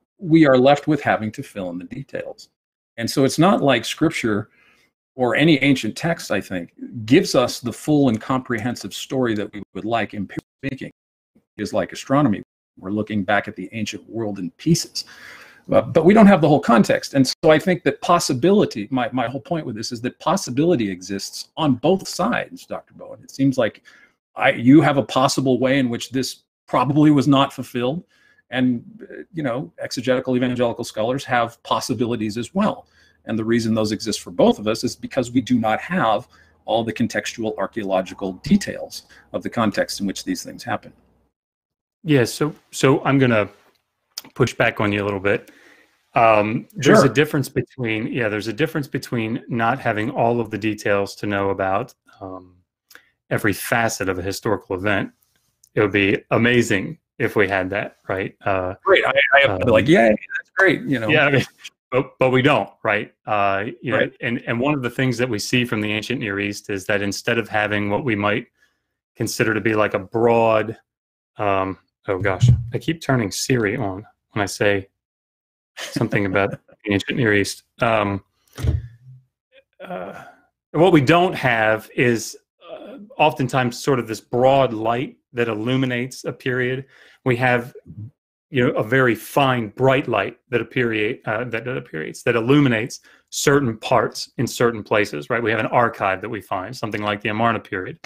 are left with having to fill in the details. And so it's not like Scripture or any ancient text, I think, gives us the full and comprehensive story that we would like. Empirically speaking, is like astronomy. We're looking back at the ancient world in pieces. But we don't have the whole context. And so I think that possibility, my whole point with this is that possibility exists on both sides, Dr. Bowen. It seems like you have a possible way in which this probably was not fulfilled. And, exegetical evangelical scholars have possibilities as well. And the reason those exist for both of us is because we do not have all the contextual archaeological details of the context in which these things happen. Yeah, so I'm going to push back on you a little bit. There's a difference between not having all of the details to know about every facet of a historical event. It would be amazing if we had that, right? Great. I have to be like, yay, that's great. Yeah, I mean, but we don't, right? Right. And one of the things that we see from the ancient Near East is that instead of having what we might consider to be like a broad, oh gosh, I keep turning Siri on when I say something about the ancient Near East. What we don't have is oftentimes sort of this broad light that illuminates a period. We have, a very fine, bright light that illuminates certain parts in certain places, right? We have an archive that we find, something like the Amarna period.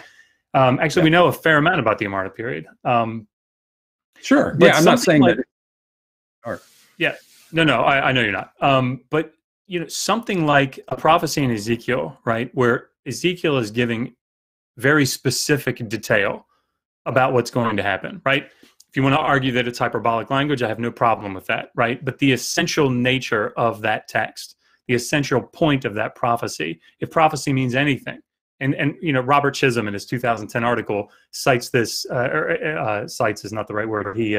Actually, we know a fair amount about the Amarna period. Sure. Yeah, I'm not saying that. Yeah, no, I know you're not. But something like a prophecy in Ezekiel, right, where Ezekiel is giving very specific detail about what's going to happen, right? If you want to argue that it's hyperbolic language, I have no problem with that, right? But the essential nature of that text, the essential point of that prophecy, if prophecy means anything, and Robert Chisholm in his 2010 article cites this, cites is not the right word, but he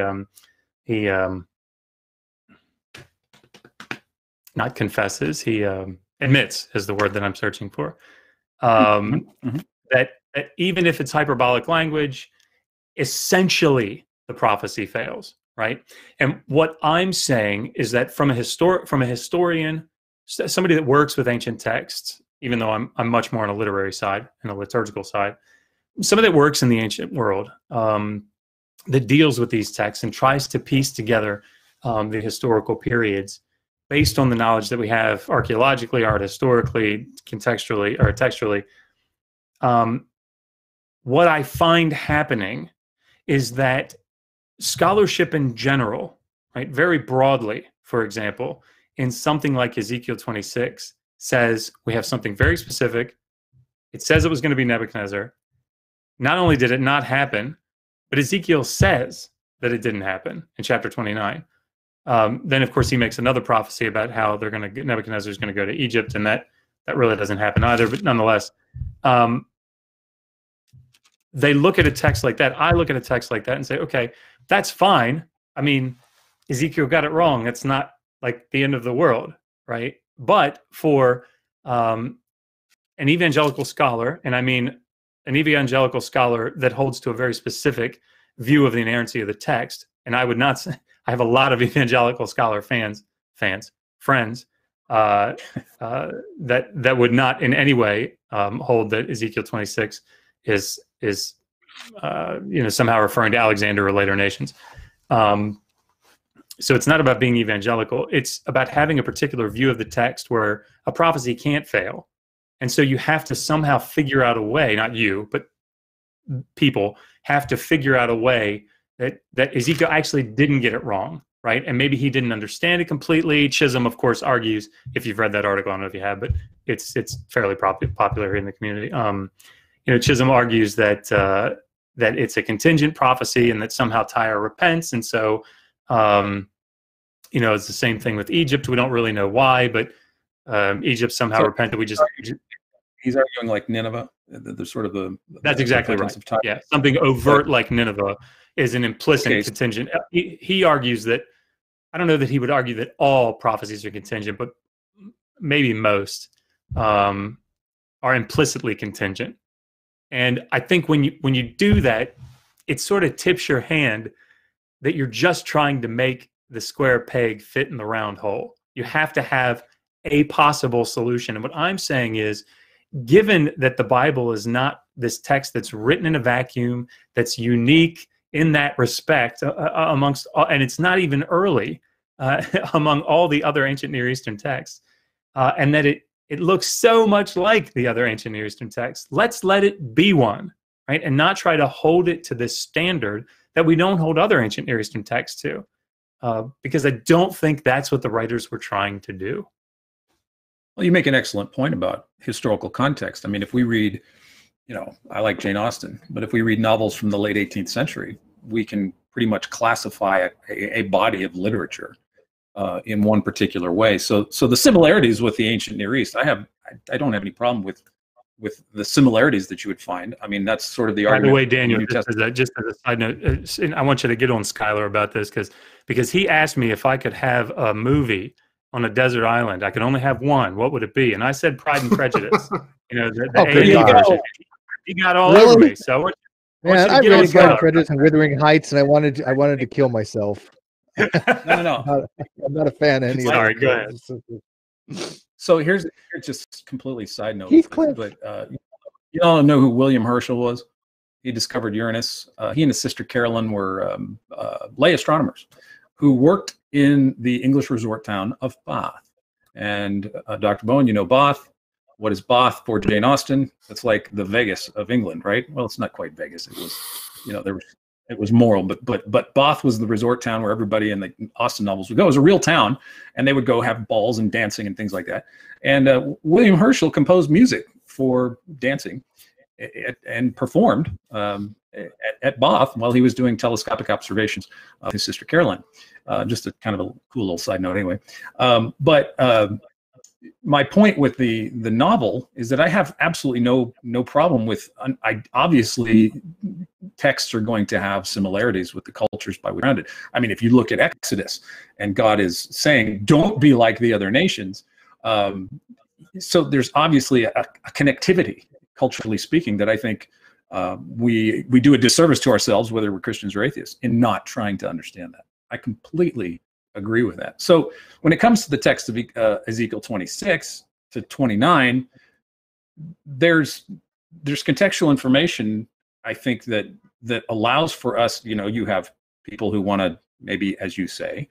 not confesses, he admits is the word that I'm searching for, that even if it's hyperbolic language, essentially the prophecy fails, right? And what I'm saying is that from a historian, somebody that works with ancient texts, even though I'm much more on a literary side and a liturgical side, somebody that works in the ancient world, that deals with these texts and tries to piece together the historical periods based on the knowledge that we have archaeologically, art historically, contextually, or textually. What I find happening is that scholarship in general, right, very broadly, for example, in something like Ezekiel 26, says we have something very specific. It says it was going to be Nebuchadnezzar. Not only did it not happen, but Ezekiel says that it didn't happen in chapter 29. Then, of course, he makes another prophecy about how Nebuchadnezzar is going to go to Egypt, and that really doesn't happen either. But nonetheless, they look at a text like that. I look at a text like that and say, okay, that's fine. I mean, Ezekiel got it wrong. It's not like the end of the world, right? But for an evangelical scholar, and I mean an evangelical scholar that holds to a very specific view of the inerrancy of the text, and I would not say, I have a lot of evangelical scholar friends, that would not in any way hold that Ezekiel 26 is somehow referring to Alexander or later nations. So it's not about being evangelical. It's about having a particular view of the text where a prophecy can't fail. And so you have to somehow figure out a way, not you, but people have to figure out a way that Ezekiel actually didn't get it wrong, right? And maybe he didn't understand it completely. Chisholm, of course, argues, if you've read that article, I don't know if you have, but it's fairly popular in the community. Chisholm argues that that it's a contingent prophecy and that somehow Tyre repents. And so, it's the same thing with Egypt. We don't really know why, but Egypt somehow repented. He's arguing like Nineveh. There's sort of that's exactly right. Yeah, something overt like Nineveh is an implicit contingent. He argues that, I don't know that he would argue that all prophecies are contingent, but maybe most are implicitly contingent. And I think when you do that, it sort of tips your hand that you're just trying to make the square peg fit in the round hole. You have to have a possible solution. And what I'm saying is, given that the Bible is not this text that's written in a vacuum, that's unique in that respect amongst all, and it's not even early among all the other ancient Near Eastern texts, and that it looks so much like the other ancient Near Eastern texts, let's let it be one, right? And not try to hold it to this standard that we don't hold other ancient Near Eastern texts to, because I don't think that's what the writers were trying to do. Well, you make an excellent point about historical context. I mean, if we read, I like Jane Austen, but if we read novels from the late 18th century, we can pretty much classify a body of literature in one particular way. So the similarities with the ancient Near East, I don't have any problem with the similarities that you would find. I mean, that's sort of the argument. By the way, Daniel, just as a side note, I want you to get on Skylar about this because he asked me if I could have a movie on a desert island. I could only have one. What would it be? And I said Pride and Prejudice. The AD version. He got all over me. So I read Pride and Prejudice and Wuthering Heights, and I wanted to kill myself. No. I'm not a fan of any of Sorry, go ahead. So here's just completely side note. Heathcliff. But you all know who William Herschel was. He discovered Uranus. He and his sister Carolyn were lay astronomers who worked in the English resort town of Bath. And Dr. Bowen, you know Bath. What is Bath for Jane Austen? It's like the Vegas of England, right? Well, it's not quite Vegas. It was, it was moral, but Bath was the resort town where everybody in the Austen novels would go. It was a real town, and they would go have balls and dancing and things like that. And William Herschel composed music for dancing and performed at Bath while he was doing telescopic observations of his sister Caroline. Just a kind of a cool little side note anyway. But my point with the novel is that I have absolutely no problem with, obviously texts are going to have similarities with the cultures by which we're surrounded. I mean, if you look at Exodus and God is saying, don't be like the other nations. So there's obviously a connectivity, culturally speaking, that I think we do a disservice to ourselves, whether we're Christians or atheists, in not trying to understand that. I completely agree with that. So when it comes to the text of Ezekiel 26 to 29, there's contextual information, I think, that allows for us, you have people who want to, maybe, as you say,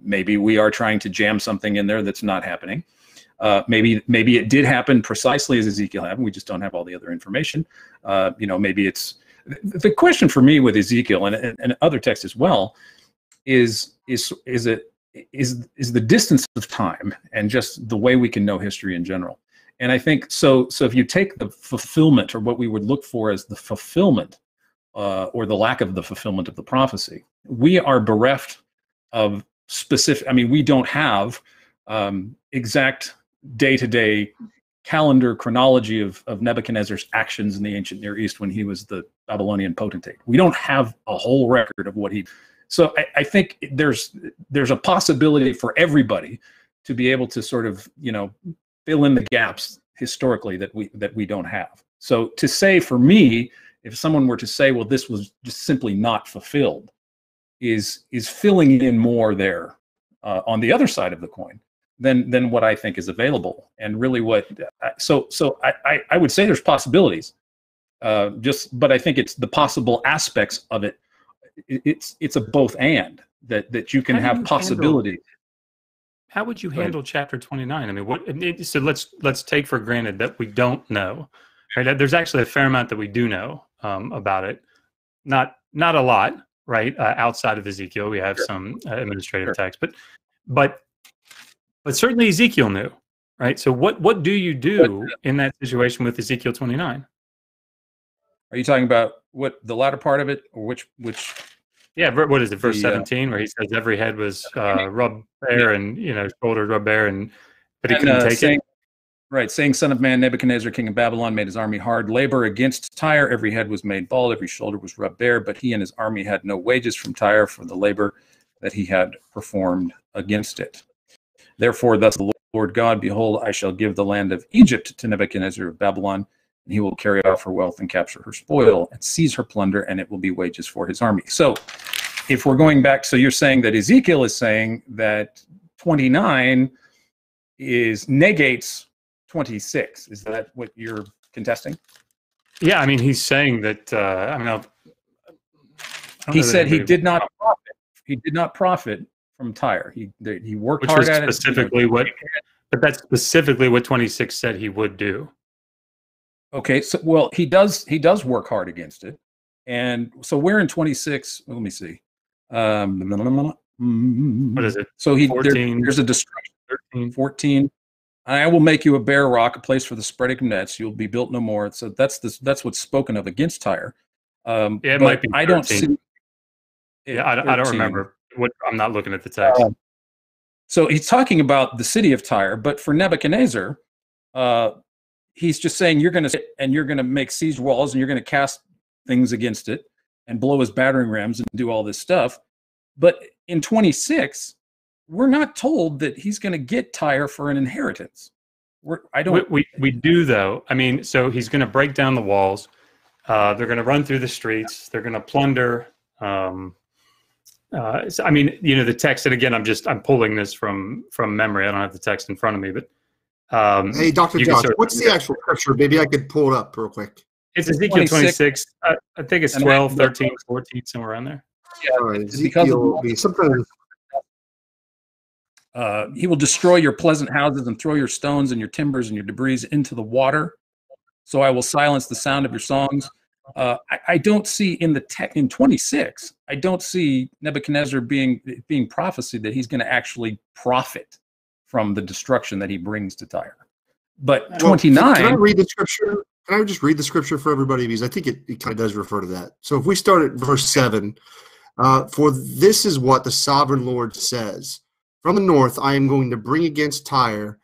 maybe we are trying to jam something in there that's not happening. Maybe it did happen precisely as Ezekiel happened. We just don't have all the other information. Maybe it's the question for me with Ezekiel and other texts as well is the distance of time and just the way we can know history in general. And I think so if you take the fulfillment, or what we would look for as the fulfillment or the lack of the fulfillment of the prophecy, we are bereft of specific. I mean, we don't have exact day-to-day calendar chronology of Nebuchadnezzar's actions in the ancient Near East when he was the Babylonian potentate. We don't have a whole record of what he. So I think there's a possibility for everybody to be able to sort of fill in the gaps historically that we don't have. So to say, for me, if someone were to say, well, this was just simply not fulfilled, is filling in more there on the other side of the coin than what I think is available. And really I would say there's possibilities. But I think it's the possible aspects of it. It's a both and that you can have possibility. How would you handle chapter 29? I mean, so let's take for granted that we don't know. Right? There's actually a fair amount that we do know about it. Not a lot, right? Outside of Ezekiel, we have some administrative text, but certainly Ezekiel knew, right? So what do you do in that situation with Ezekiel 29? Are you talking about the latter part of it, or which? Yeah, what is it? Verse 17, where he says every head was rubbed bare, and shoulders rubbed bare, but he couldn't take it. Right, saying, "Son of man, Nebuchadnezzar, king of Babylon, made his army hard labor against Tyre. Every head was made bald, every shoulder was rubbed bare, but he and his army had no wages from Tyre for the labor that he had performed against it. Therefore, thus the Lord God, behold, I shall give the land of Egypt to Nebuchadnezzar of Babylon, and he will carry off her wealth and capture her spoil and seize her plunder, and it will be wages for his army." So if we're going back, so you're saying that Ezekiel is saying that 29 negates 26. Is that what you're contesting? Yeah, I mean, he's saying that. He said he did not profit. He did not profit from Tyre. He worked hard at it. Specifically, but that's specifically what 26 said he would do. Okay, so he does work hard against it, and so we're in 26. Let me see. What is it? So 14, there's a destruction. 14. I will make you a bare rock, a place for the spreading of nets. You'll be built no more. So that's what's spoken of against Tyre. It might be 13. I don't see. Yeah, I don't remember. I'm not looking at the text. So he's talking about the city of Tyre, but for Nebuchadnezzar, he's just saying you're going to make siege walls and you're going to cast things against it and blow his battering rams and do all this stuff. But in 26. We're not told that he's going to get Tyre for an inheritance. We do, though. I mean, so he's going to break down the walls. They're going to run through the streets. They're going to plunder. So, I mean, the text. And again, I'm pulling this from memory. I don't have the text in front of me, but hey, Dr. Josh, what's the actual scripture? Maybe I could pull it up real quick. It's Ezekiel 26. I think it's 12, 13, 14, somewhere around there. Yeah, all right. Ezekiel will be sometimes. He will destroy your pleasant houses and throw your stones and your timbers and your debris into the water. So I will silence the sound of your songs. I don't see in 26. I don't see Nebuchadnezzar being prophesied that he's going to actually profit from the destruction that he brings to Tyre. But 29. Can I read the scripture? Can I just read the scripture for everybody? Because I think it kind of does refer to that. So if we start at verse 7, for this is what the sovereign Lord says. From the north, I am going to bring against Tyre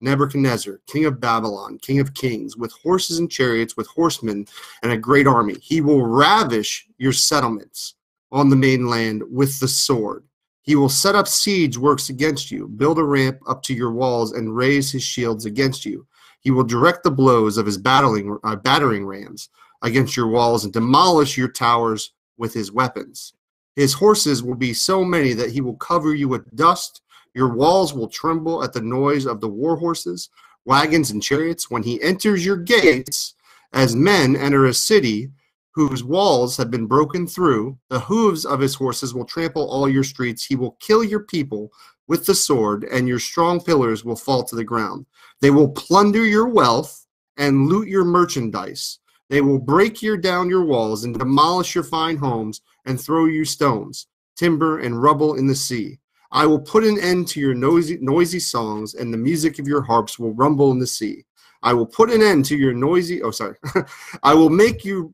Nebuchadnezzar, king of Babylon, king of kings, with horses and chariots, with horsemen and a great army. He will ravish your settlements on the mainland with the sword. He will set up siege works against you, build a ramp up to your walls, and raise his shields against you. He will direct the blows of his battering rams against your walls and demolish your towers with his weapons. His horses will be so many that he will cover you with dust. Your walls will tremble at the noise of the war horses, wagons, and chariots. When he enters your gates, as men enter a city whose walls have been broken through, the hooves of his horses will trample all your streets. He will kill your people with the sword, and your strong pillars will fall to the ground. They will plunder your wealth and loot your merchandise. They will break down your walls and demolish your fine homes and throw you stones, timber, and rubble in the sea. I will put an end to your noisy songs, and the music of your harps will rumble in the sea. I will put an end to your noisy. I will make you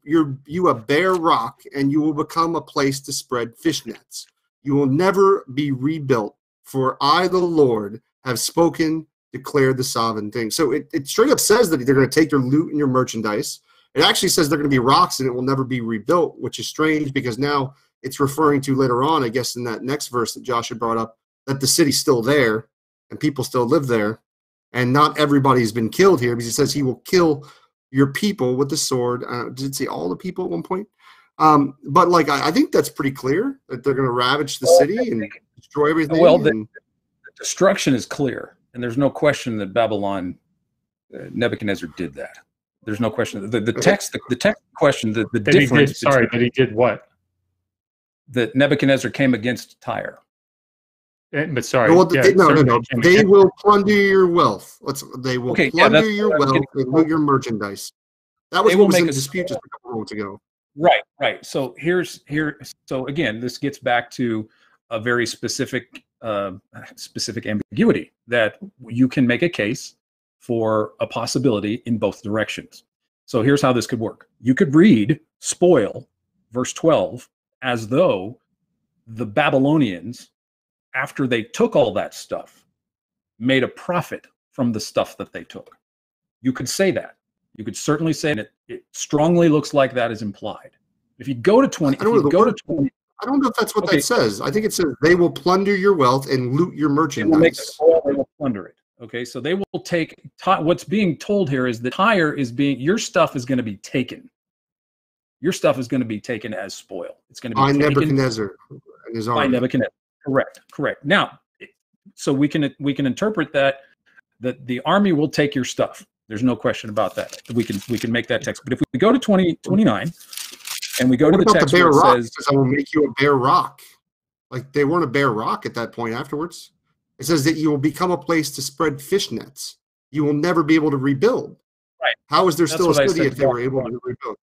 a bare rock, and you will become a place to spread fish nets. You will never be rebuilt, for I, the Lord, have spoken, declared the sovereign thing. So it straight up says that they're going to take your loot and your merchandise. It actually says they're going to be rocks, and it will never be rebuilt, which is strange because now it's referring to later on, I guess, in that next verse that Josh had brought up, that the city's still there and people still live there. And not everybody's been killed here because he says he will kill your people with the sword. Did it say all the people at one point? But I think that's pretty clear that they're going to ravage the city and destroy everything. Well, the destruction is clear, and there's no question that Babylon, Nebuchadnezzar did that. There's no question. The text question, the That he difference. did, sorry, that he did what? That Nebuchadnezzar came against Tyre. But sorry, No, yeah, no. They will plunder your wealth. They will plunder your what I'm wealth getting and loot your merchandise. That was They what will was make in a dispute just a couple of months ago. Right. So so again, this gets back to a very specific ambiguity that you can make a case for a possibility in both directions. So here's how this could work. You could read spoil, verse 12, as though the Babylonians, after they took all that stuff, made a profit from the stuff that they took. You could say that. You could certainly say that. It strongly looks like that is implied. If you go to 20, I don't know if that's what that says. I think it says they will plunder your wealth and loot your merchandise. They will make the spoil, they will plunder it. Okay, so they will take. What's being told here is that your stuff is going to be taken. Your stuff is going to be taken as spoil. It's going to be by taken Nebuchadnezzar and his army. by Nebuchadnezzar. Correct. Now, so we can interpret that the army will take your stuff. There's no question about that. We can make that text. But if we go to 29 and we go to the text where it says, I will make you a bare rock. Like they weren't a bare rock at that point afterwards. It says that you will become a place to spread fish nets. You will never be able to rebuild. Right. How is there still a city if they were able to rebuild?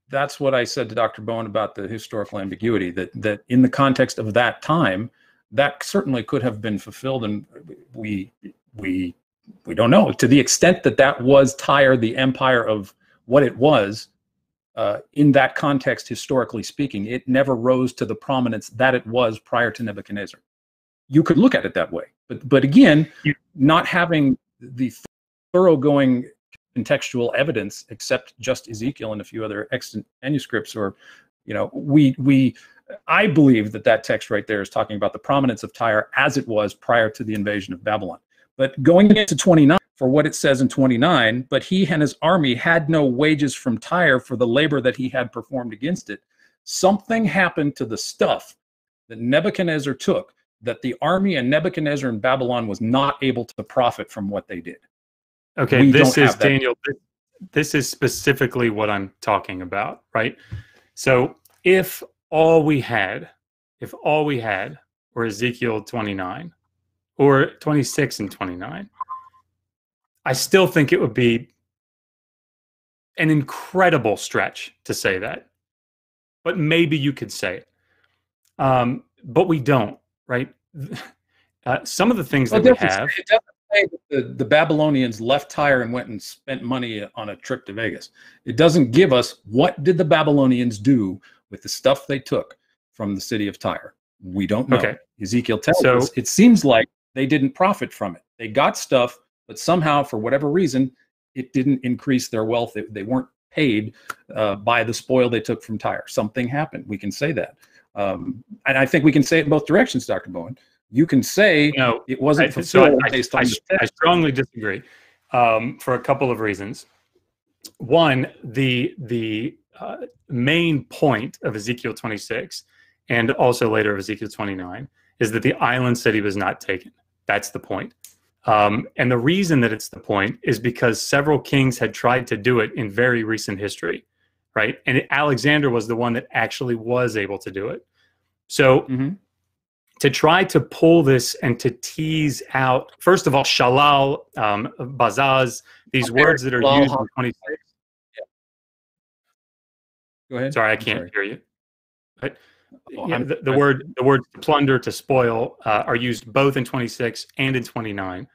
That's what I said to Dr. Bowen about the historical ambiguity, that in the context of that time, that certainly could have been fulfilled, and we don't know. To the extent that was Tyre, the empire of what it was, in that context, historically speaking, it never rose to the prominence that it was prior to Nebuchadnezzar. You could look at it that way. But again, not having the thoroughgoing contextual evidence, except just Ezekiel and a few other extant manuscripts, or, I believe that text right there is talking about the prominence of Tyre as it was prior to the invasion of Babylon. But going into 29, for what it says in 29, but he and his army had no wages from Tyre for the labor that he had performed against it. Something happened to the stuff that Nebuchadnezzar took, that the army and Nebuchadnezzar in Babylon was not able to profit from what they did. Okay, this is Daniel. This is specifically what I'm talking about, right? So if all we had were Ezekiel 29 or 26 and 29, I still think it would be an incredible stretch to say that. But maybe you could say it. But we don't, right? Some of the things that we have. It doesn't say that the Babylonians left Tyre and went and spent money on a trip to Vegas. It doesn't give us what did the Babylonians do with the stuff they took from the city of Tyre. We don't know. Okay. Ezekiel tells us it seems like they didn't profit from it. They got stuff, but somehow, for whatever reason, it didn't increase their wealth. They weren't paid by the spoil they took from Tyre. Something happened. We can say that. And I think we can say it in both directions, Dr. Bowen. You can say it wasn't fulfilled based on I strongly disagree for a couple of reasons. One, the main point of Ezekiel 26 and also later of Ezekiel 29 is that the island city was not taken. That's the point. And the reason that it's the point is because several kings had tried to do it in very recent history, right? And Alexander was the one that actually was able to do it. So to try to pull this and to tease out, first of all, shalal, bazaz, these words that are used in 26. Yeah. Go ahead. Sorry, I can't hear you. But the word plunder, to spoil, are used both in 26 and in 29.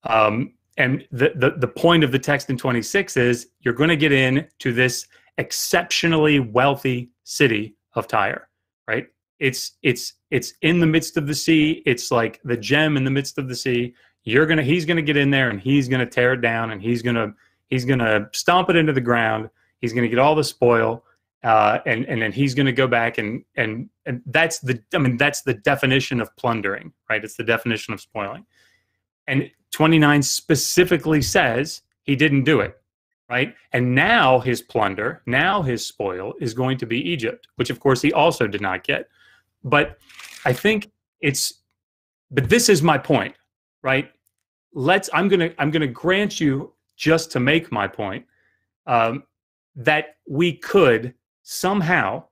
And the point of the text in 26 is you're going to get into this exceptionally wealthy city of Tyre, right? It's in the midst of the sea. It's like the gem in the midst of the sea. He's gonna get in there and he's gonna tear it down and he's gonna stomp it into the ground. He's gonna get all the spoil, and then he's gonna go back and that's the definition of plundering, right? It's the definition of spoiling. And 29 specifically says he didn't do it, right? And now his plunder, now his spoil is going to be Egypt, which of course he also did not get. But I think but this is my point, right? I'm gonna grant you, just to make my point, that we could somehow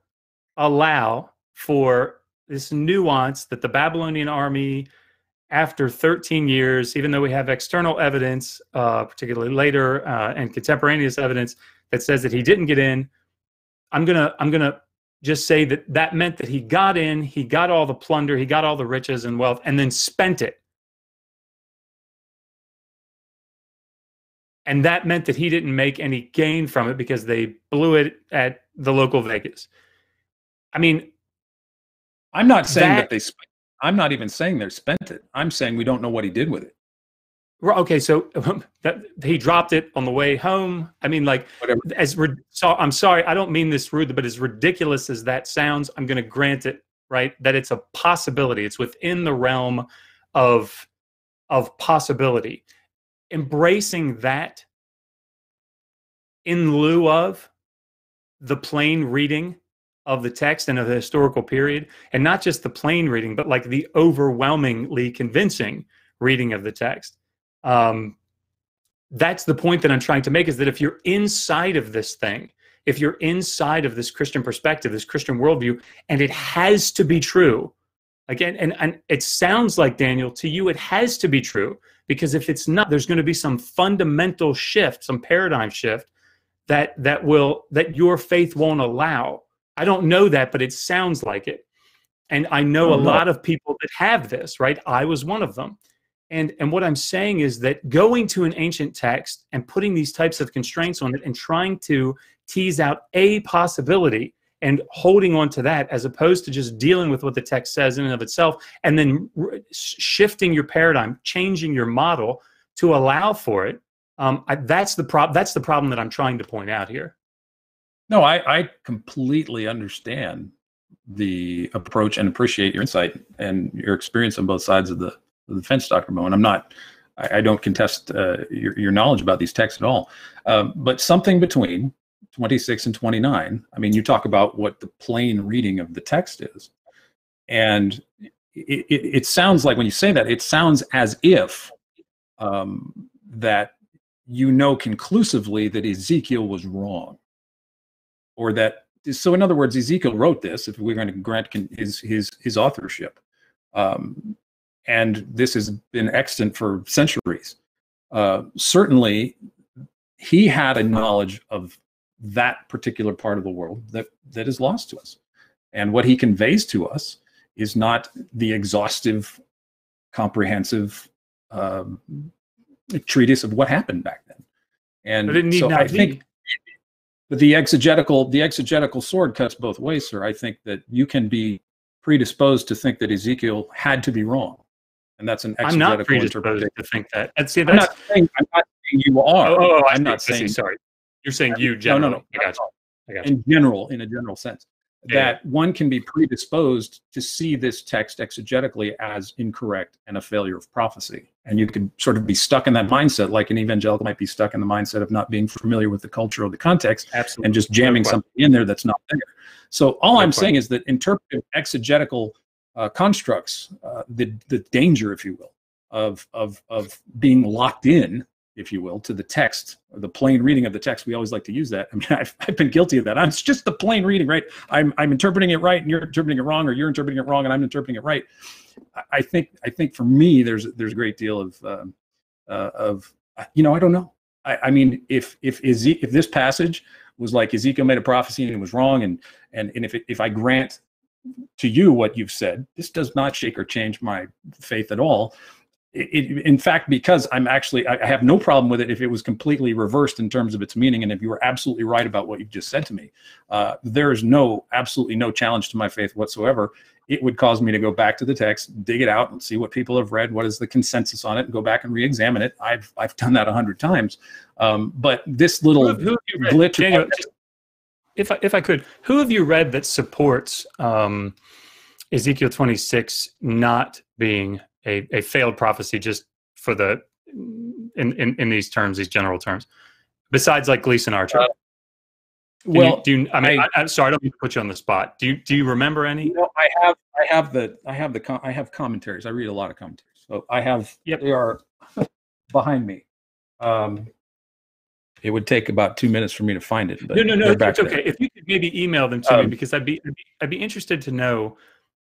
allow for this nuance that the Babylonian army, after 13 years, even though we have external evidence, particularly later and contemporaneous evidence that says that he didn't get in, I'm gonna just say that that meant that he got in, he got all the plunder, he got all the riches and wealth, and then spent it. And that meant that he didn't make any gain from it because they blew it at the local Vegas. I mean, I'm not saying that they spent. I'm not even saying they spent it. I'm saying we don't know what he did with it. Okay, so that he dropped it on the way home. I mean, like, so I'm sorry, I don't mean this rude, but as ridiculous as that sounds, I'm going to grant it, right, that it's a possibility. It's within the realm of possibility. Embracing that in lieu of the plain reading of the text and of the historical period, and not just the plain reading, but like the overwhelmingly convincing reading of the text. That's the point that I'm trying to make, is that if you're inside of this thing, if you're inside of this Christian perspective, this Christian worldview, and it has to be true, again, and it sounds like, Daniel, to you, it has to be true, because if it's not, there's going to be some fundamental shift, some paradigm shift that your faith won't allow. I don't know that, but it sounds like it. And I know a lot of people that have this, right? I was one of them. And what I'm saying is that going to an ancient text and putting these types of constraints on it and trying to tease out a possibility and holding on to that, as opposed to just dealing with what the text says in and of itself, and then shifting your paradigm, changing your model to allow for it. That's the problem that I'm trying to point out here. No, I completely understand the approach and appreciate your insight and your experience on both sides of the fence, Dr. Bowen. I don't contest your knowledge about these texts at all. But something between 26 and 29, I mean, you talk about what the plain reading of the text is. And it sounds like, when you say that, it sounds as if that you know conclusively that Ezekiel was wrong. Or that, so in other words, Ezekiel wrote this, if we're going to grant his authorship. And this has been extant for centuries. Certainly, he had a knowledge of that particular part of the world that is lost to us. And what he conveys to us is not the exhaustive, comprehensive treatise of what happened back then. And but it need so not I be. think, but the exegetical sword cuts both ways, sir. I think that you can be predisposed to think that Ezekiel had to be wrong. And that's an I'm not exegetical predisposed interpretation. to think that. I'm not saying you are. I'm not saying. Sorry, you're saying you generally. No. I got you. In a general sense, that one can be predisposed to see this text exegetically as incorrect and a failure of prophecy, and you can sort of be stuck in that mindset, like an evangelical might be stuck in the mindset of not being familiar with the culture or the context, and just jamming something in there that's not there. So all I'm saying is that interpretive exegetical constructs, the danger, if you will, of being locked in, if you will, to the text, or the plain reading of the text. We always like to use that. I mean, I've been guilty of that. It's just the plain reading, right? I'm interpreting it right, and you're interpreting it wrong, or you're interpreting it wrong, and I'm interpreting it right. I think for me, there's a great deal of I don't know. I mean, if this passage was like Ezekiel made a prophecy and it was wrong, and if I grant to you what you've said, this does not shake or change my faith at all. In fact, because I have no problem with it if it was completely reversed in terms of its meaning, and if you were absolutely right about what you just said to me. There is absolutely no challenge to my faith whatsoever. It would cause me to go back to the text, dig it out, and see what people have read, what is the consensus on it, and go back and re-examine it. I've done that 100 times. But this little glitch. Daniel, if I could, who have you read that supports Ezekiel 26 not being a failed prophecy, just for the in these terms, these general terms, besides like Gleason Archer? I'm sorry, I don't mean to put you on the spot. Do you remember any? No, I have commentaries. I read a lot of commentaries, so I have. Yep. They are behind me. It would take about 2 minutes for me to find it. But No, they're back it's okay. there. If you could maybe email them to me, because I'd be interested to know.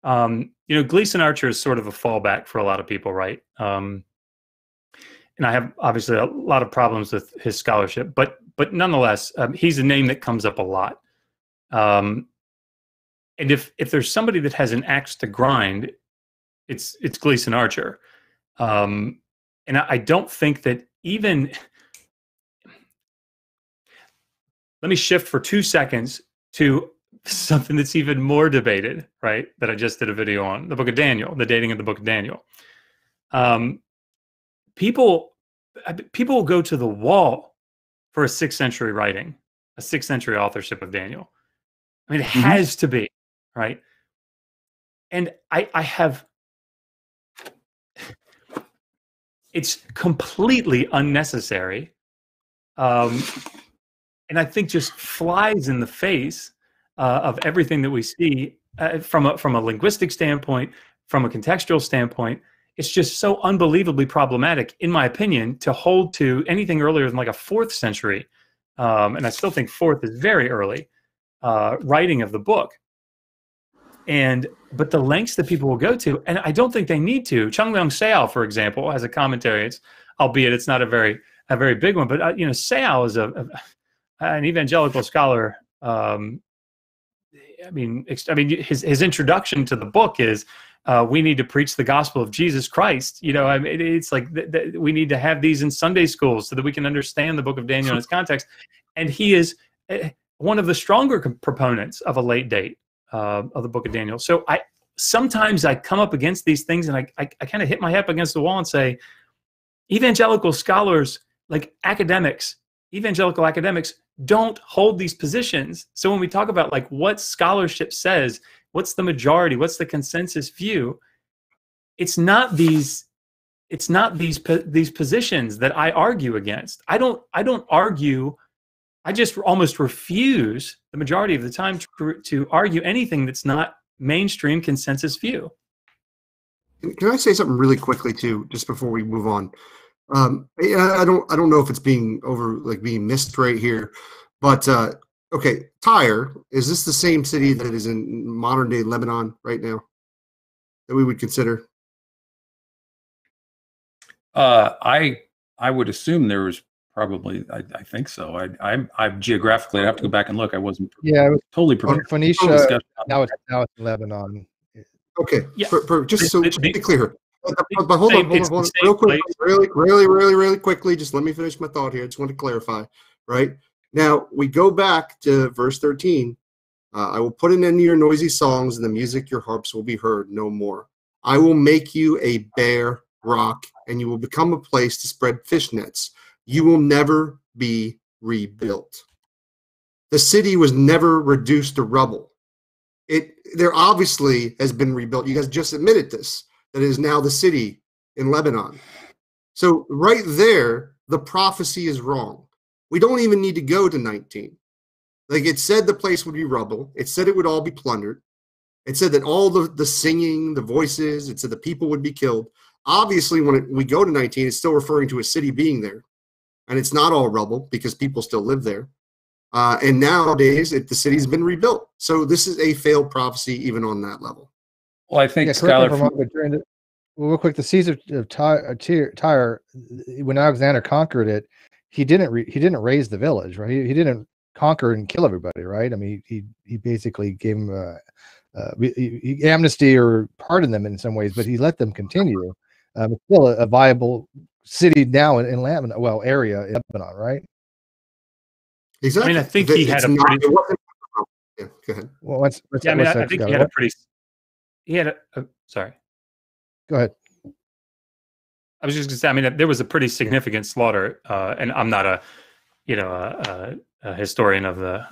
Gleason Archer is sort of a fallback for a lot of people, right? And I have obviously a lot of problems with his scholarship, but nonetheless, he's a name that comes up a lot. And if there's somebody that has an axe to grind, it's Gleason Archer. And I don't think that even. Let me shift for 2 seconds to something that's even more debated, right? That I just did a video on, the Book of Daniel, the dating of the Book of Daniel. People will go to the wall for a 6th century writing, a 6th century authorship of Daniel. I mean, it has to be, right? And I have, it's completely unnecessary. And I think just flies in the face of everything that we see from a linguistic standpoint, from a contextual standpoint. It's just so unbelievably problematic, in my opinion, to hold to anything earlier than like a 4th century, and I still think 4th is very early, writing of the book. But the lengths that people will go to, and I don't think they need to. Chungnyeong Seao, for example, has a commentary. Albeit it's not a very big one, but Seao is an evangelical scholar. His introduction to the book is we need to preach the gospel of Jesus Christ. It's like we need to have these in Sunday schools so that we can understand the book of Daniel in its context. And he is one of the stronger proponents of a late date of the book of Daniel. So sometimes I come up against these things and I kind of hit my head against the wall and say, evangelical scholars, like evangelical academics, don't hold these positions. So when we talk about like what scholarship says, what's the majority, what's the consensus view, it's not these positions that I argue against. I don't argue. I just almost refuse the majority of the time to argue anything that's not mainstream consensus view. Can I say something really quickly too, just before we move on? I don't know if it's being missed right here, but okay, Tyre, is this the same city that is in modern day Lebanon right now that we would consider? I would assume there was probably. I think so. I'm geographically. I have to go back and look. I wasn't. Yeah, it was totally prepared. Phoenicia. Now it's Lebanon. Okay, Yeah. Just to be clear. But hold on, real quick, really quickly. Just let me finish my thought here. I just want to clarify, right? Now we go back to verse 13. I will put an end to your noisy songs, and the music your harps will be heard no more. I will make you a bare rock, and you will become a place to spread fish nets. You will never be rebuilt. The city was never reduced to rubble. There obviously has been rebuilt. You guys just admitted this. That is now the city in Lebanon. So right there, the prophecy is wrong. We don't even need to go to 19. Like it said the place would be rubble. It said it would all be plundered. It said that all the singing, the voices, it said the people would be killed. Obviously, when we go to 19, it's still referring to a city being there. And it's not all rubble because people still live there. And nowadays, the city's been rebuilt. So this is a failed prophecy even on that level. Well, I think Skylar. Real quick, the Caesar of Tyre, when Alexander conquered it, he didn't raise the village, right? He didn't conquer and kill everybody, right? I mean, he basically gave him amnesty or pardoned them in some ways, but he let them continue. It's still a viable city now in Lebanon, area in Lebanon, right? Exactly. I mean, I think he had a pretty. Yeah, go ahead. Well, I think he had a pretty. He had a. Sorry. Go ahead. I was just going to say. I mean, there was a pretty significant slaughter, and I'm not a a historian of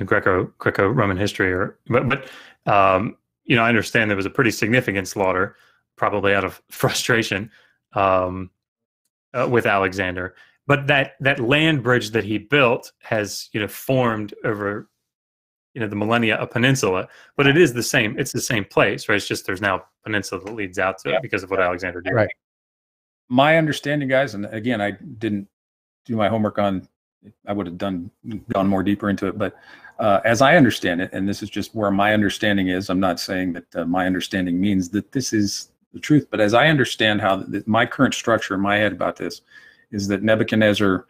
Greco-Roman history, but I understand there was a pretty significant slaughter, probably out of frustration with Alexander. But that land bridge that he built has formed over the millennia a peninsula, but it is the same. It's the same place, right? It's just there's now a peninsula that leads out to it because of what Alexander did. Right. My understanding, guys, and again, I didn't do my homework on. I would have gone more deeper into it, but as I understand it, and this is just where my understanding is, I'm not saying that my understanding means that this is the truth, but as I understand how my current structure in my head about this is that Nebuchadnezzar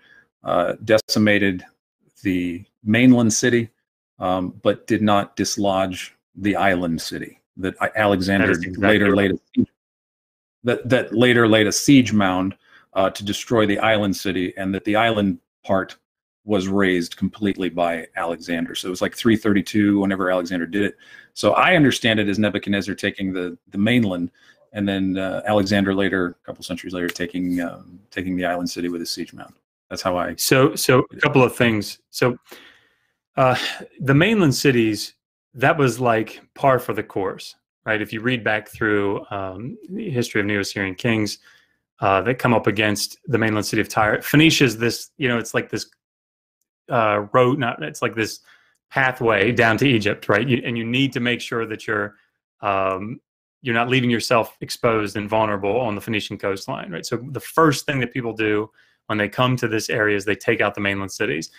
decimated the mainland city, but did not dislodge the island city. That Alexander later laid a siege mound to destroy the island city, and that the island part was razed completely by Alexander. So it was like 332 whenever Alexander did it. So I understand it as Nebuchadnezzar taking the mainland, and then Alexander later, a couple centuries later, taking the island city with a siege mound. That's how I. So a couple of things. So the mainland cities, that was like par for the course, right? If you read back through the history of Neo-Assyrian kings that come up against the mainland city of Tyre, Phoenicia is this, it's like this road, it's like this pathway down to Egypt, right? And you need to make sure that you're not leaving yourself exposed and vulnerable on the Phoenician coastline, right? So the first thing that people do when they come to this area is they take out the mainland cities.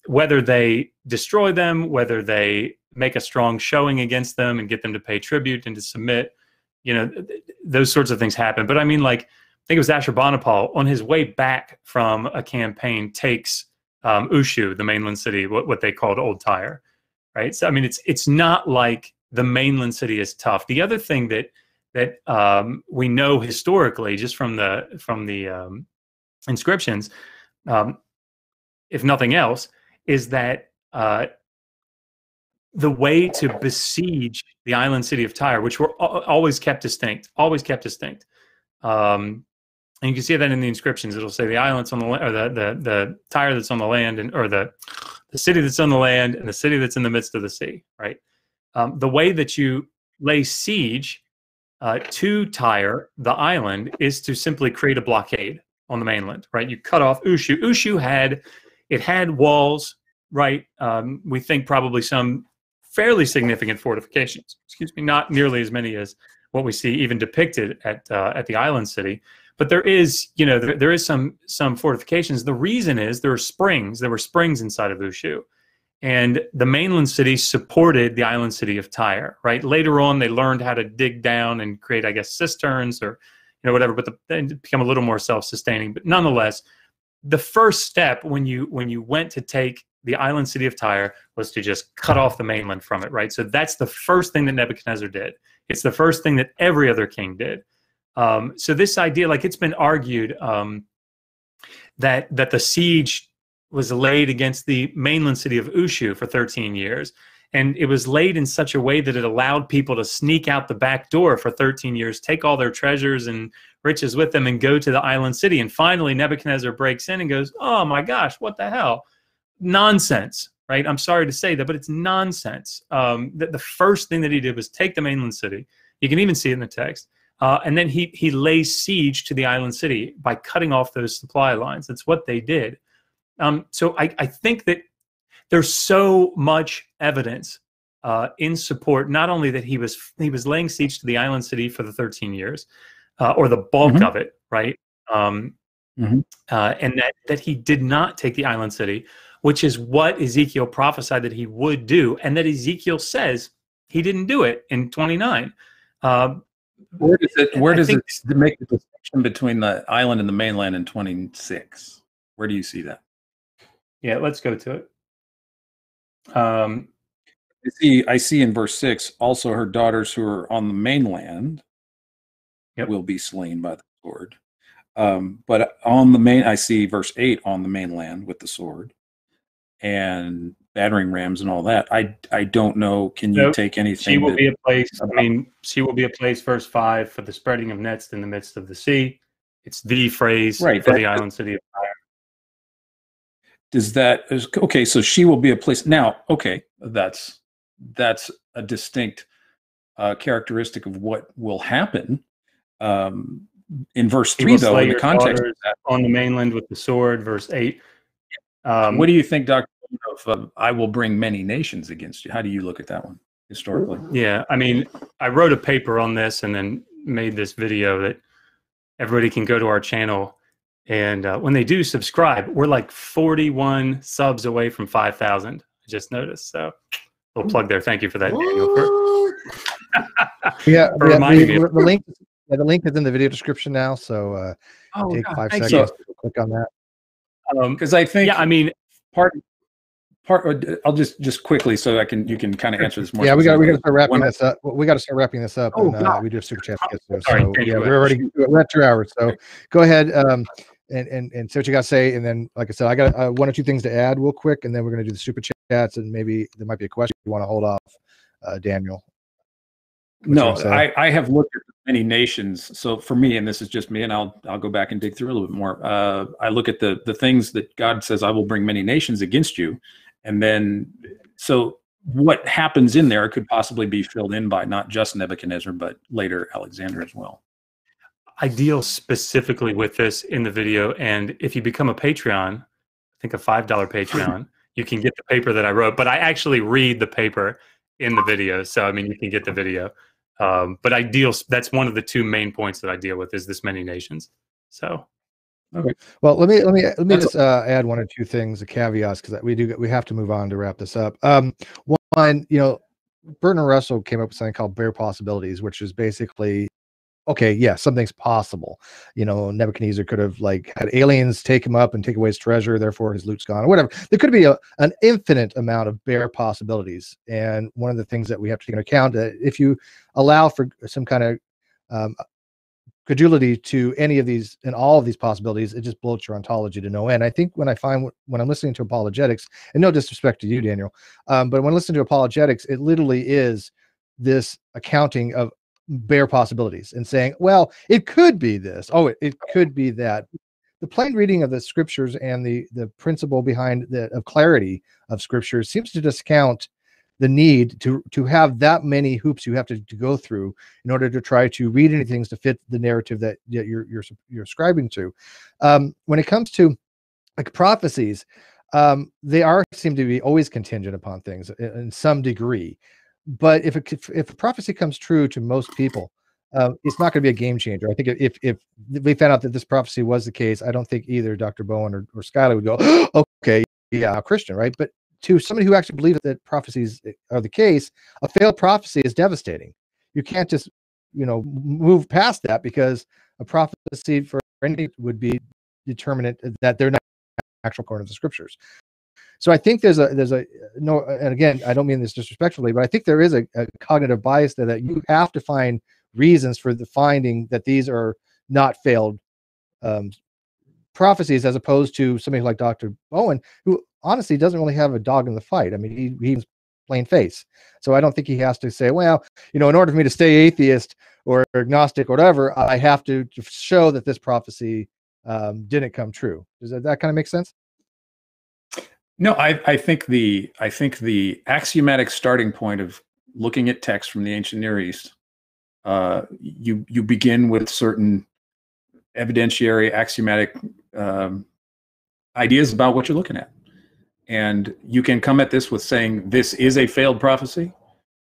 Whether they destroy them, whether they make a strong showing against them and get them to pay tribute and to submit, those sorts of things happen. But I mean, like, I think it was Ashurbanipal on his way back from a campaign takes Ushu, the mainland city, what they called Old Tyre, right? So I mean, it's not like the mainland city is tough. The other thing that we know historically, just from the inscriptions, if nothing else, is that the way to besiege the island city of Tyre, which were always kept distinct, and you can see that in the inscriptions. It'll say the islands on the land, or the Tyre that's on the land, or the city that's on the land, and the city that's in the midst of the sea. Right. The way that you lay siege to Tyre, the island, is to simply create a blockade on the mainland. Right. You cut off Ushu. Ushu had walls. Right. We think probably some fairly significant fortifications. Excuse me, not nearly as many as what we see even depicted at the island city. But there is, there is some fortifications. The reason is there were springs inside of Ushu, and the mainland city supported the island city of Tyre. Right. Later on, they learned how to dig down and create, I guess, cisterns or whatever. But they become a little more self-sustaining. But nonetheless, the first step when you went to take the island city of Tyre was to just cut off the mainland from it. Right. So that's the first thing that Nebuchadnezzar did. It's the first thing that every other king did. So this idea, like, it's been argued that the siege was laid against the mainland city of Ushu for 13 years. And it was laid in such a way that it allowed people to sneak out the back door for 13 years, take all their treasures and riches with them, and go to the island city. And finally, Nebuchadnezzar breaks in and goes, oh my gosh, what the hell? Nonsense, right? I'm sorry to say that, but it's nonsense. The first thing that he did was take the mainland city. You can even see it in the text. And then he lays siege to the island city by cutting off those supply lines. That's what they did. So I think that there's so much evidence in support, not only that he was laying siege to the island city for the 13 years, or the bulk of it, right? And that he did not take the island city, which is what Ezekiel prophesied that he would do, and that Ezekiel says he didn't do it in 29. Where does it make the distinction between the island and the mainland in 26? Where do you see that? Yeah, let's go to it. I see in verse 6, also her daughters who are on the mainland will be slain by the sword. But on the I see verse 8 on the mainland with the sword and battering rams and all that. I don't know. Can you take anything? She will be a place. She will be a place. Verse 5 for the spreading of nets in the midst of the sea. It's the phrase for the island city of Tyre. Okay? So she will be a place. Now, okay, that's a distinct characteristic of what will happen. In verse 3, though, in the context on the mainland with the sword. Verse 8. What do you think, Dr. Of I will bring many nations against you? How do you look at that one historically? Yeah, I mean, I wrote a paper on this and then made this video that everybody can go to our channel And when they do subscribe, we're like 41 subs away from 5,000. I just noticed. So we'll plug there. Thank you for that, Daniel, for reminding me. The link is in the video description now. So take 5 seconds to click on that. Because I think, yeah, I mean, part. I'll just quickly so you can kind of answer this more. Yeah, we got to start wrapping this up. We got to start wrapping this up. Oh, and, we do have super chat to get to. Sorry, so yeah, we're at 2 hours. So go ahead and say what you got to say, and then like I said, I got 1 or 2 things to add real quick, and then we're going to do the super chats, and maybe there might be a question you want to hold off, Daniel. No, I have looked at many nations. So for me, and this is just me, and I'll go back and dig through a little bit more. I look at the things that God says, I will bring many nations against you. And then, so what happens in there could possibly be filled in by not just Nebuchadnezzar, but later Alexander as well. I deal specifically with this in the video. And if you become a Patreon, I think a $5 Patreon, you can get the paper that I wrote, but I actually read the paper in the video. So, I mean, you can get the video. But that's one of the 2 main points that I deal with is this many nations. So. Okay. Well, let me just add 1 or 2 things, caveats, because we have to move on to wrap this up. One, Bertrand Russell came up with something called bare possibilities, which is basically, okay, yeah, something's possible. Nebuchadnezzar could have had aliens take him up and take away his treasure, therefore his loot's gone, or whatever. There could be an infinite amount of bare possibilities. And one of the things that we have to take into account, if you allow for some kind of credulity to any of these and all of these possibilities, it just bloats your ontology to no end. I think when I'm listening to apologetics, and no disrespect to you, Daniel, but when listening to apologetics, it literally is this accounting of bare possibilities and saying, well, it could be this. Oh, it could be that. The plain reading of the scriptures and the principle behind of clarity of scriptures seems to discount the need to have that many hoops you have to go through in order to try to read anything to fit the narrative that you're ascribing to. When it comes to prophecies, they seem to be always contingent upon things in some degree. But if a prophecy comes true to most people, it's not going to be a game changer. I think if we found out that this prophecy was the case, I don't think either Dr. Bowen or Skylar would go, oh, okay, yeah, Christian, right? But to somebody who actually believes that prophecies are the case, a failed prophecy is devastating. You can't just, move past that, because a prophecy for anything would be determinant that they're not actual according to the scriptures. So I think there's a no, and again, I don't mean this disrespectfully, but I think there is a cognitive bias there that you have to find reasons for the finding that these are not failed prophecies, as opposed to somebody like Dr. Bowen, who honestly doesn't really have a dog in the fight. I mean, he's plain face. So I don't think he has to say, well, in order for me to stay atheist or agnostic or whatever, I have to show that this prophecy didn't come true. Does that kind of make sense? No, I think the axiomatic starting point of looking at text from the ancient Near East, you begin with certain evidentiary axiomatic ideas about what you're looking at. And you can come at this with saying this is a failed prophecy,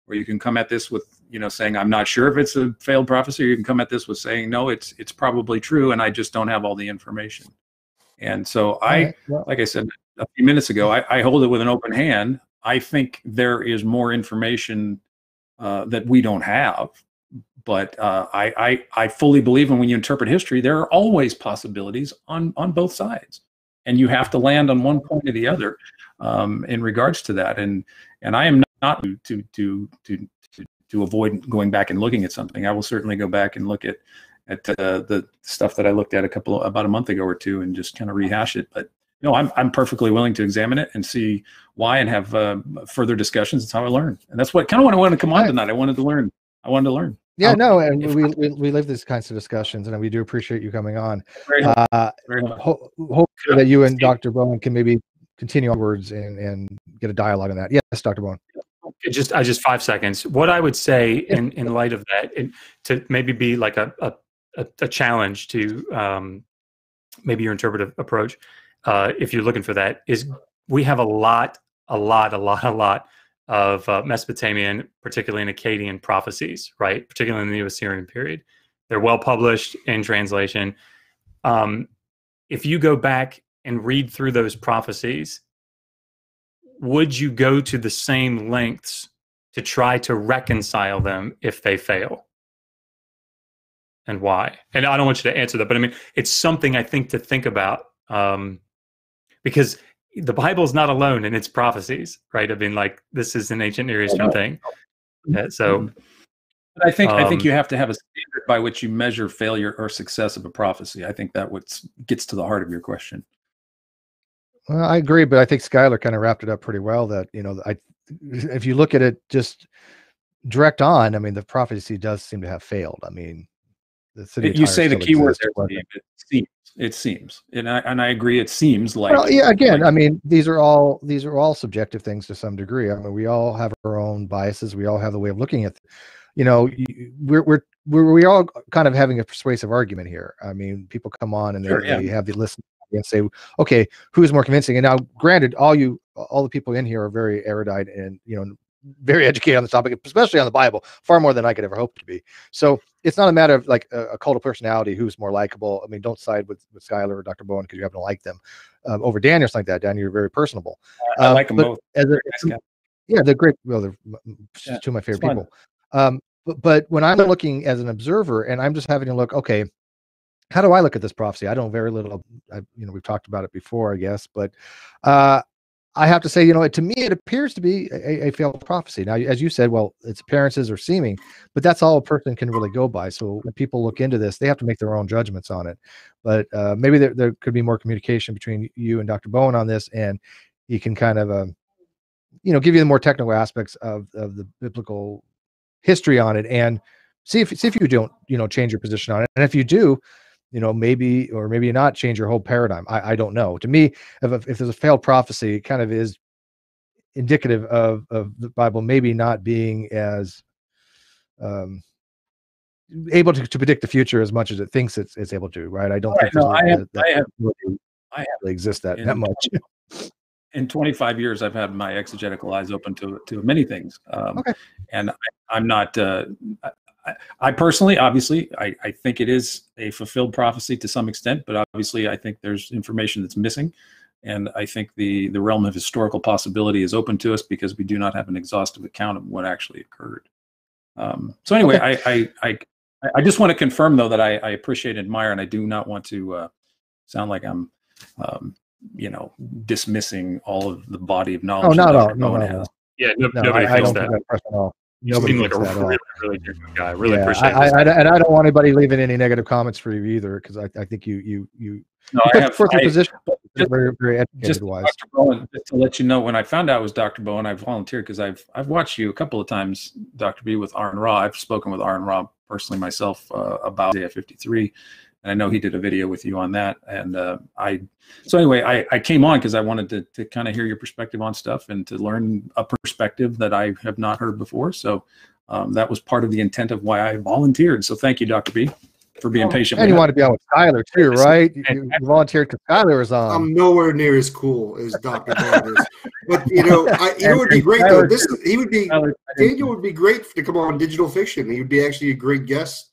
or you can come at this with saying I'm not sure if it's a failed prophecy, or you can come at this with saying no, it's probably true, and I just don't have all the information. And so like I said a few minutes ago, I hold it with an open hand. I think there is more information that we don't have, but I fully believe, and when you interpret history, there are always possibilities on both sides, and you have to land on one point or the other in regards to that. And I am not to avoid going back and looking at something. I will certainly go back and look at the stuff that I looked at about a month ago or 2 and just kind of rehash it. But I'm perfectly willing to examine it and see why and have further discussions. It's how I learn, and that's what I wanted to come on tonight. I wanted to learn. Yeah, no, and we live these kinds of discussions, and we do appreciate you coming on. Hopefully that you and Dr. Bowen can maybe continue onwards and get a dialogue on that. Yes, Dr. Bowen. Just 5 seconds. What I would say in light of that, to maybe be like a challenge to maybe your interpretive approach, if you're looking for that, is we have a lot of Mesopotamian, particularly in Akkadian prophecies, right? Particularly in the New Assyrian period. They're well published in translation. if you go back and read through those prophecies, would you go to the same lengths to try to reconcile them if they fail? And why? And I don't want you to answer that, but I mean, it's something I think to think about, because the Bible is not alone in its prophecies, right? I mean, like, this is an ancient Near Eastern thing. So but I think you have to have a standard by which you measure failure or success of a prophecy. I think that what gets to the heart of your question. Well, I agree, but I think Skylar kind of wrapped it up pretty well. That if you look at it just direct on, I mean, the prophecy does seem to have failed. I mean, the city. You say the key word there, Steve. It seems, and I agree. It seems like. Well, yeah. Again, I mean, these are all subjective things to some degree. I mean, we all have our own biases. We all have the way of looking at. We all kind of having a persuasive argument here. I mean, people come on and they have the listen and say, okay, who's more convincing? And now, granted, all the people in here are very erudite and very educated on the topic, especially on the Bible, far more than I could ever hope to be. So it's not a matter of like a cult of personality who's more likable. I mean, don't side with Skylar or Dr. Bowen because you happen to like them over Dan or something like that. Dan, you're very personable. I like them both. Yeah, they're great. Well, they're two of my favorite people. But when I'm looking as an observer and I'm just having to look, okay, how do I look at this prophecy? I don't very little. We've talked about it before, I guess, but I have to say, to me, it appears to be a failed prophecy. Now, as you said, well, its appearances are seeming, but that's all a person can really go by. So when people look into this, they have to make their own judgments on it. But maybe there could be more communication between you and Dr. Bowen on this, and he can kind of, give you the more technical aspects of the biblical history on it, and see if you don't, change your position on it. And if you do, maybe or maybe not change your whole paradigm. I don't know. To me, if there's a failed prophecy, it kind of is indicative of the Bible maybe not being as able to predict the future as much as it thinks it's able to. Right? I don't think that really exists that much. In 25 years, I've had my exegetical eyes open to many things, and I'm not. I personally, obviously, I think it is a fulfilled prophecy to some extent, but obviously I think there's information that's missing. And I think the realm of historical possibility is open to us because we do not have an exhaustive account of what actually occurred. So anyway, I just want to confirm, though, that I appreciate and admire, and I do not want to sound like I'm, dismissing all of the body of knowledge. Oh, not at all. No. Yeah, nobody feels that. At all. You seem like a really good guy. Really appreciate it. And I don't want anybody leaving any negative comments for you either, because I think you no, I have forth your position. Just, very, very educated wise. Dr. Bowen, just to let you know, when I found out it was Dr. Bowen, I volunteered because I've watched you a couple of times, Dr. B, with Aaron Ra. I've spoken with Aaron Ra personally myself about Isaiah 53. And I know he did a video with you on that. And so anyway, I came on because I wanted to kind of hear your perspective on stuff and to learn a perspective that I have not heard before. So that was part of the intent of why I volunteered. So thank you, Dr. B, for being patient. And you want to be on with Skylar too, right? You volunteered because Skylar was on. I'm nowhere near as cool as Dr. Bowen is. But it would be great though. Daniel would be great to come on Digital Fiction. He would be actually a great guest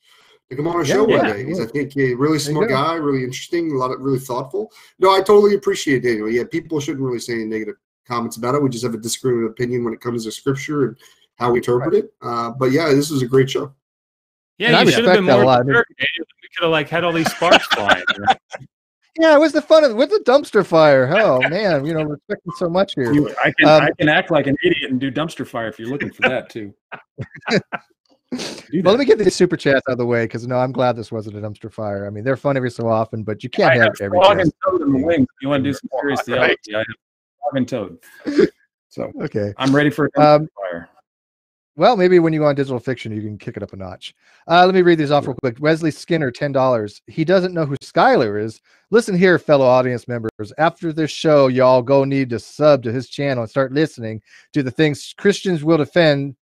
to come on a show one day. Because I think a really smart guy, really interesting, a lot of really thoughtful. No, I totally appreciate Daniel. Yeah, people shouldn't really say any negative comments about it. We just have a disagreement opinion when it comes to scripture and how we interpret it. But yeah, this was a great show. Yeah, you should have been more jerk, Daniel. We could have had all these sparks flying. Yeah, it was the fun of with the dumpster fire. Oh man, we're expecting so much here. I can act like an idiot and do dumpster fire if you're looking for that too. Well, let me get these super chats out of the way because I'm glad this wasn't a dumpster fire. I mean, they're fun every so often, but you can't have every. Frog and toad in the wings. You want to do some serious theology? I have frog and toad. So okay, I'm ready for a dumpster fire. Well, maybe when you go on Digital Fiction, you can kick it up a notch. Let me read these off real quick. Wesley Skinner, $10. He doesn't know who Skylar is. Listen here, fellow audience members. After this show, y'all need to sub to his channel and start listening to the things Christians will defend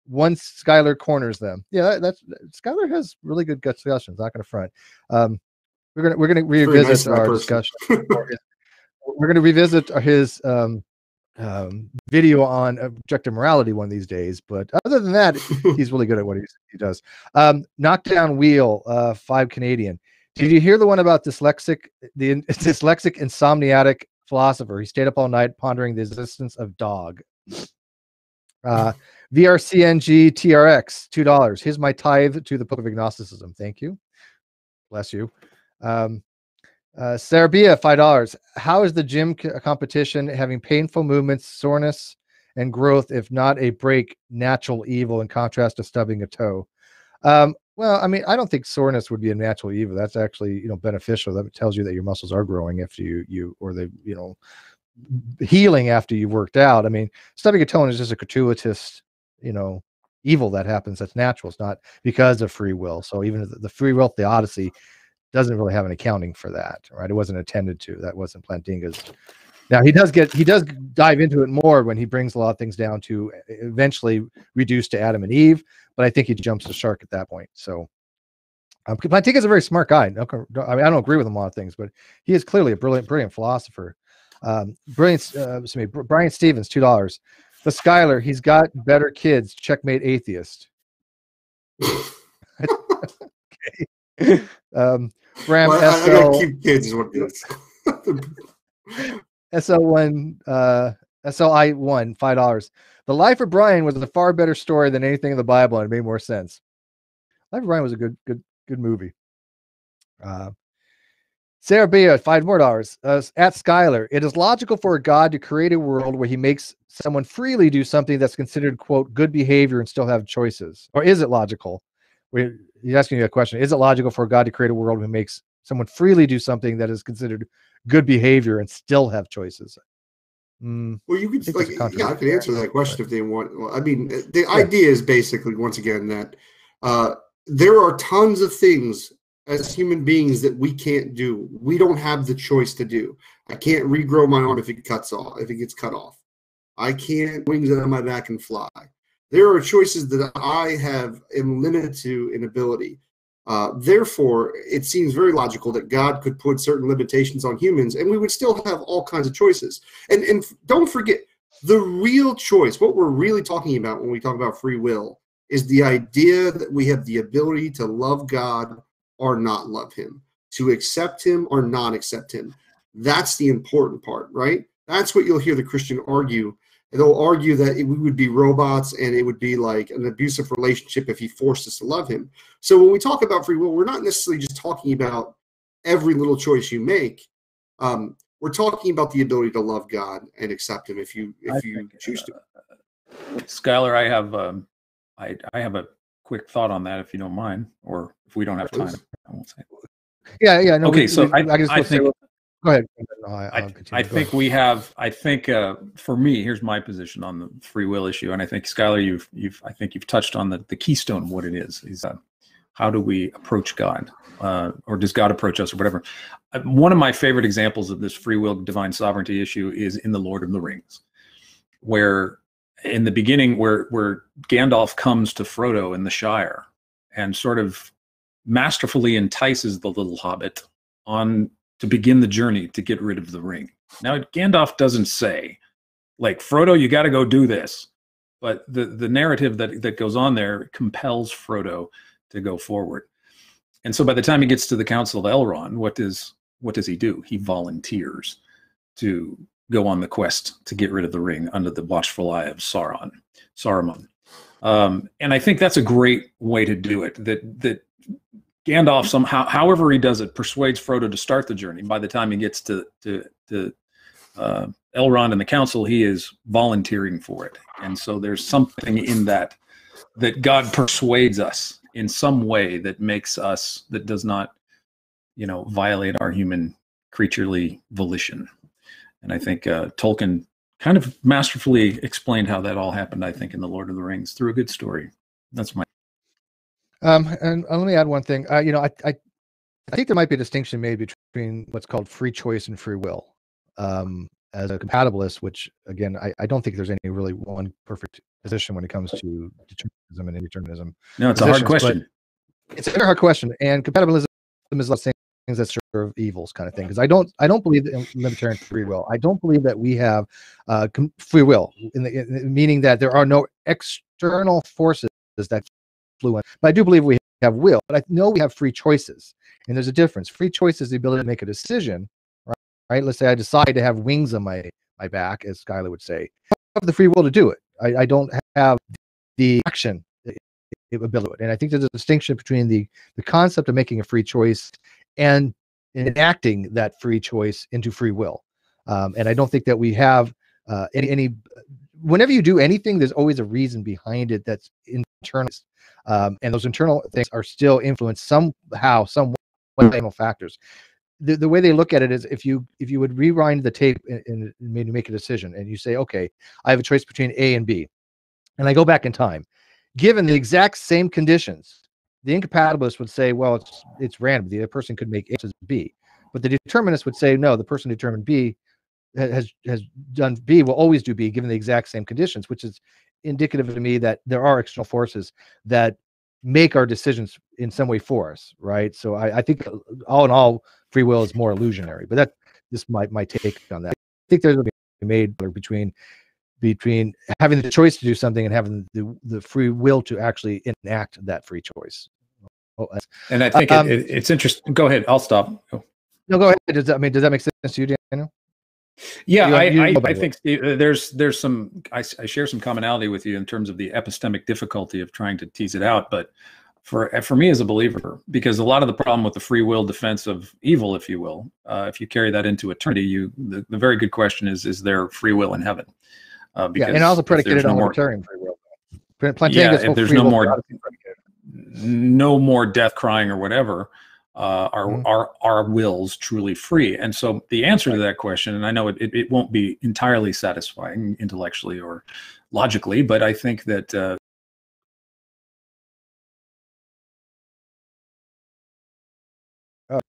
once Skylar corners them. Yeah, that's Skylar has really good discussions. Not going to front. We're gonna revisit our discussion. We're going to revisit his video on objective morality one of these days. But other than that, he's really good at what he does. Knockdown Wheel, 5 Canadian. Did you hear the one about the dyslexic insomniatic philosopher? He stayed up all night pondering the existence of dog. VRCNG TRX, $2. Here's my tithe to the Book of Agnosticism. Thank you. Bless you. Serbia, $5. How is the gym competition having painful movements, soreness, and growth, if not a break, natural evil in contrast to stubbing a toe? Well, I mean, I don't think soreness would be a natural evil. That's actually, beneficial. That tells you that your muscles are growing after or they, healing after you've worked out. I mean, stubbing a toe is just a gratuitous, evil that happens. That's natural. It's not because of free will. So even the free will theodicy doesn't really have an accounting for that, right? It wasn't intended to. That wasn't Plantinga's. Now he does dive into it more when he brings a lot of things down to eventually reduce to Adam and Eve, but I think he jumps the shark at that point. So Plantinga's a very smart guy. I mean, I don't agree with him on a lot of things, but he is clearly a brilliant philosopher. Brian Stevens, $2. The Skylar, he's got better kids. Checkmate atheist. Okay. Bram Well, I gotta keep kids is what it is. SL1 SLI1, $5. The Life of Brian was a far better story than anything in the Bible, and it made more sense. Life of Brian was a good movie. Sarah Bea, $5 more. At Skylar, it is logical for a God to create a world where he makes someone freely do something that's considered, quote, good behavior and still have choices. Or is it logical? He's asking you a question. Is it logical for God to create a world where he makes someone freely do something that is considered good behavior and still have choices? Well, you could I could answer that question if they want. Well, I mean, the idea is basically, once again, that there are tons of things as human beings that we can't do. We don't have the choice to do. I can't regrow my arm if it gets cut off. I can't wings out of my back and fly. There are choices that I am limited to in ability. Therefore, it seems very logical that God could put certain limitations on humans, and we would still have all kinds of choices. And don't forget, the real choice, what we're really talking about when we talk about free will, is the idea that we have the ability to love God or not love him, to accept him or not accept him. That's the important part, right? That's what you'll hear the Christian argue. They'll argue that we would be robots and it would be like an abusive relationship if he forced us to love him. So when we talk about free will, we're not necessarily just talking about every little choice you make. We're talking about the ability to love God and accept him if you choose to. Skylar, I have a quick thought on that, if you don't mind, or if we don't have time, I won't say. Yeah. No, okay, I think. Go ahead. I think we have. I think for me, here's my position on the free will issue, and I think Skylar, I think you've touched on the keystone of what it is. Is how do we approach God, or does God approach us, or whatever? One of my favorite examples of this free will divine sovereignty issue is in the Lord of the Rings, where in the beginning, where Gandalf comes to Frodo in the Shire and sort of masterfully entices the little hobbit on to begin the journey to get rid of the ring. Now, Gandalf doesn't say, like, Frodo, you got to go do this. But the narrative that goes on there compels Frodo to go forward. And so by the time he gets to the Council of Elrond, what does he do? He volunteers to go on the quest to get rid of the ring under the watchful eye of Saruman. And I think that's a great way to do it. That Gandalf somehow, however he does it, persuades Frodo to start the journey. By the time he gets to Elrond and the council, he is volunteering for it. And so there's something in that God persuades us in some way that makes us, that does not, violate our human creaturely volition. And I think Tolkien kind of masterfully explained how that all happened, I think, in The Lord of the Rings through a good story. That's my. And let me add one thing. I think there might be a distinction made between what's called free choice and free will. As a compatibilist, which again, I don't think there's any really one perfect position when it comes to determinism and indeterminism. No, it's a hard question. It's a very hard question, and compatibilism is like saying things that serve evils kind of thing. Because I don't believe in libertarian free will. I don't believe that we have free will meaning that there are no external forces that influence. But I do believe we have will, but I know we have free choices, and there's a difference. Free choice is the ability to make a decision, right? Let's say I decide to have wings on my back, as Skylar would say. I have the free will to do it. I don't have the action ability to it. And I think there's a distinction between the concept of making a free choice and enacting that free choice into free will. And I don't think that we have any. Whenever you do anything, there's always a reason behind it that's internal, and those internal things are still influenced somehow, some external factors. The way they look at it is, if you would rewind the tape and maybe make a decision, and you say, okay, I have a choice between A and B, and I go back in time, given the exact same conditions, the incompatibilist would say, well, it's random. The other person could make A to B, but the determinist would say, no, the person who determined B has done B will always do B given the exact same conditions, which is indicative to me that there are external forces that make our decisions in some way for us, right? So I think all in all, free will is more illusionary, but this my take on that. I think there's a be made between having the choice to do something and having the free will to actually enact that free choice. And I think it's interesting. Go ahead. I'll stop. No, go ahead. Does that make sense to you, Daniel? Yeah, I think there's some, I share some commonality with you in terms of the epistemic difficulty of trying to tease it out. But for me as a believer, because a lot of the problem with the free will defense of evil, if you will, if you carry that into eternity, the very good question is there free will in heaven? And also predicated on libertarian free will. If there's no more death, crying, or whatever, are wills truly free? And so the answer to that question, and I know it won't be entirely satisfying intellectually or logically, but I think that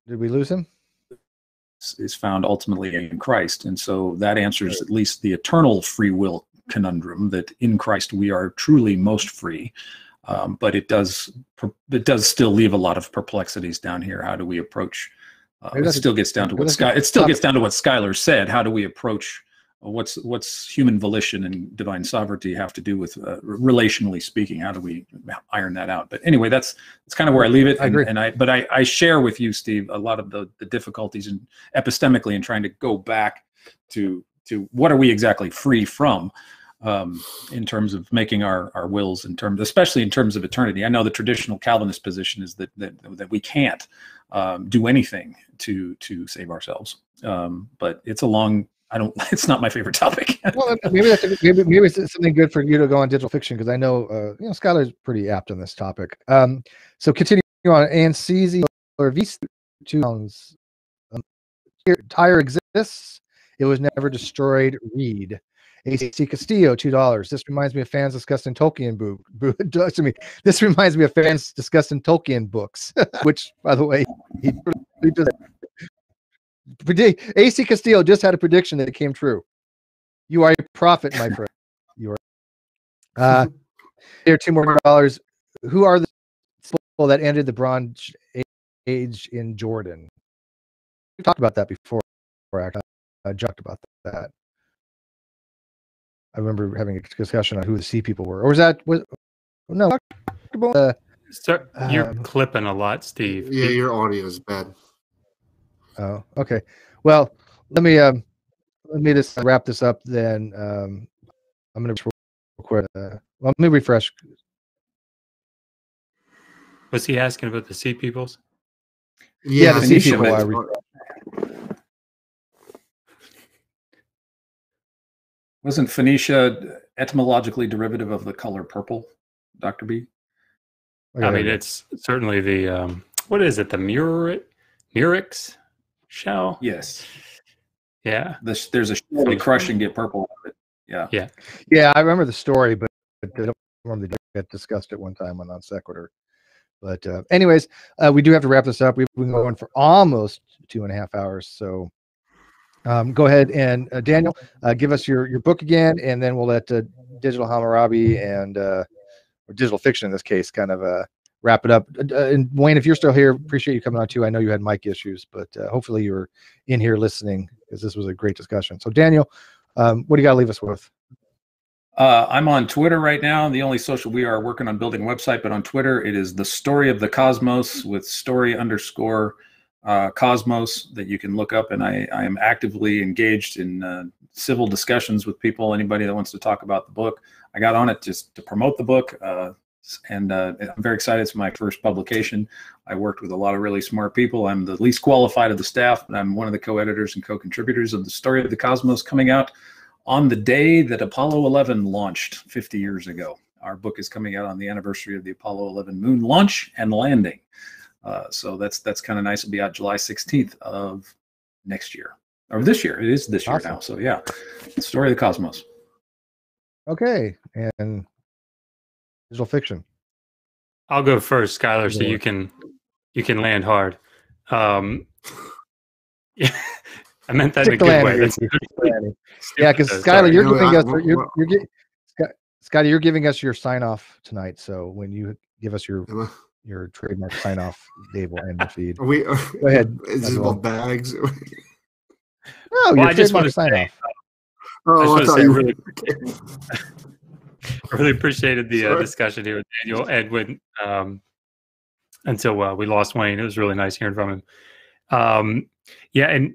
did we lose him? Is found ultimately in Christ. And so that answers at least the eternal free will conundrum, that in Christ we are truly most free. But it does still leave a lot of perplexities down here. How do we approach? It still gets down to what Skylar said. How do we approach what's human volition and divine sovereignty have to do with relationally speaking? How do we iron that out? But anyway, that's kind of where I leave it. I agree. But I share with you, Steve, a lot of the difficulties in epistemically in trying to go back to what are we exactly free from. In terms of making our wills, especially in terms of eternity. I know the traditional Calvinist position is that we can't do anything to save ourselves. But it's it's not my favorite topic. Well, maybe it's something good for you to go on digital fiction, because I know Skylar's pretty apt on this topic. So continue on. Ancesi or V2 tire exists. It was never destroyed. Read. AC Castillo, $2. This reminds me of fans discussing Tolkien to me. This reminds me of fans discussing Tolkien books, which, by the way, he does. AC Castillo just had a prediction that it came true. You are a prophet, my friend. You are. Here, $2 more. Who are the people that ended the Bronze Age in Jordan? We talked about that before. I joked about that. I remember having a discussion on who the sea people were, or no? You're clipping a lot, Steve. Yeah, your audio is bad. Oh, okay. Well, let me just wrap this up. Then I'm going to record. Let me refresh. Was he asking about the sea peoples? Yeah, the sea people. Wasn't Phoenicia etymologically derivative of the color purple, Dr. B? I mean, it's certainly the, what is it, the Murex shell? Yes. Yeah. There's a shell you crush and get purple out of it. Yeah. Yeah, I remember the story, but I don't remember the get discussed it one time on NonSequitur. But anyways, we do have to wrap this up. We've been going for almost 2.5 hours, so go ahead and Daniel, give us your book again, and then we'll let Digital Hammurabi and or Digital Fiction in this case kind of wrap it up. And Wayne, if you're still here, appreciate you coming on too. I know you had mic issues, but hopefully you were in here listening, because this was a great discussion. So Daniel, what do you got to leave us with? I'm on Twitter right now. The only social we are working on building a website, but on Twitter it is the Story of the Cosmos with story_cosmos that you can look up. And I am actively engaged in civil discussions with people. Anybody that wants to talk about the book, I got on it just to promote the book. And I'm very excited. It's my first publication. I worked with a lot of really smart people. I'm the least qualified of the staff, but I'm one of the co-editors and co-contributors of the Story of the Cosmos, coming out on the day that Apollo 11 launched 50 years ago. Our book is coming out on the anniversary of the Apollo 11 moon launch and landing. So that's kind of nice. It'll be out July 16th of next year, or this year. It is this year now. So yeah, Story of the Cosmos. Okay, and digital fiction. I'll go first, Skylar, so you can land hard. Yeah, I meant that in a good way. Yeah, because Skylar, you're giving us Scotty, you're giving us your sign off tonight. So when you give us your trademark sign off, Dave will end the feed. Go ahead. Is this about bags? No, your trademark sign off. Oh, I thought you were. I really appreciated the discussion here with Daniel Edwin until we lost Wayne. It was really nice hearing from him. Yeah, and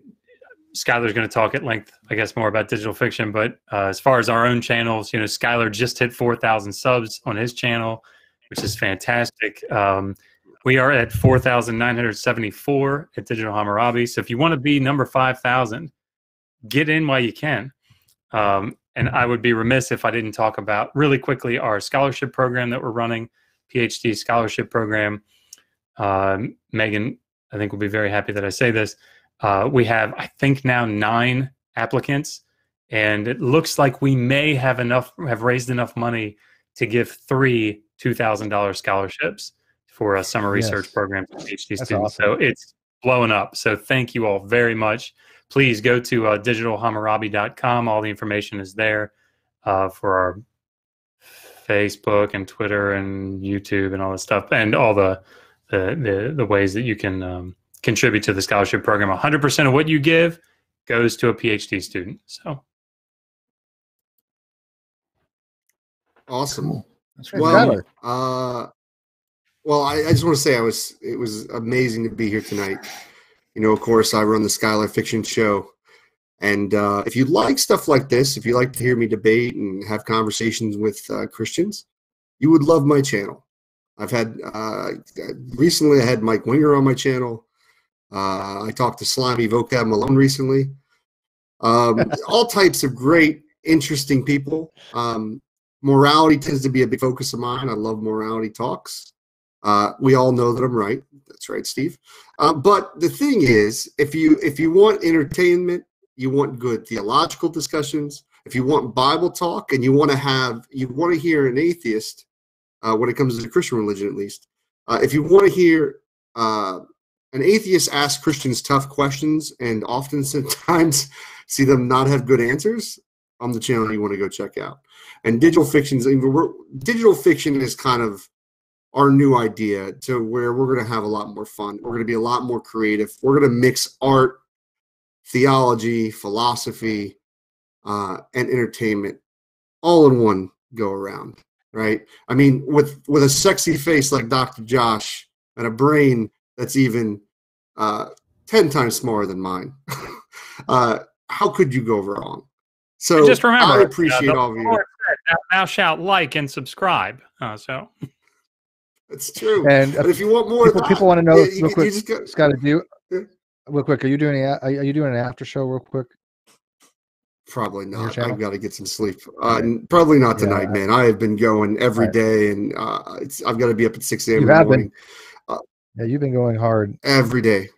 Skylar's going to talk at length, I guess, more about digital fiction. But as far as our own channels, Skylar just hit 4,000 subs on his channel, which is fantastic. We are at 4,974 at Digital Hammurabi. So if you want to be number 5,000, get in while you can. And I would be remiss if I didn't talk about really quickly our scholarship program that we're running, PhD scholarship program. Megan, I think, will be very happy that I say this. We have, I think, now 9 applicants, and it looks like we may have raised enough money to give 3 $2,000 scholarships for a summer research program for PhD students. Awesome. So it's blowing up. So thank you all very much. Please go to digitalhammurabi.com. All the information is there for our Facebook and Twitter and YouTube and all this stuff, and all the ways that you can contribute to the scholarship program. 100% of what you give goes to a PhD student. So awesome. That's well, I just want to say it was amazing to be here tonight. Of course, I run the Skylar Fiction Show. And if you like stuff like this, if you like to hear me debate and have conversations with Christians, you would love my channel. I've had recently I had Mike Winger on my channel. I talked to Slimy Vocab Malone recently. All types of great, interesting people. Morality tends to be a big focus of mine. I love morality talks. We all know that I'm right. That's right, Steve. But the thing is, if you want entertainment, you want good theological discussions, if you want Bible talk, and you want to hear an atheist when it comes to Christian religion, at least, if you want to hear an atheist ask Christians tough questions and often sometimes see them not have good answers, I'm the channel you want to go check out. And digital fiction is kind of our new idea, to where we're going to have a lot more fun. We're going to be a lot more creative. We're going to mix art, theology, philosophy, and entertainment all in one go around, right? I mean, with a sexy face like Dr. Josh and a brain that's even 10 times smaller than mine, how could you go wrong? So just remember, I appreciate all of you. Thou shalt like and subscribe. It's true. And but if you want more, people want to know real quick. Real quick, are you doing an after show real quick? Probably not. I've got to get some sleep. Probably not tonight, man. I have been going every day, and I've got to be up at 6 a.m. in the morning. Yeah, you've been going hard every day.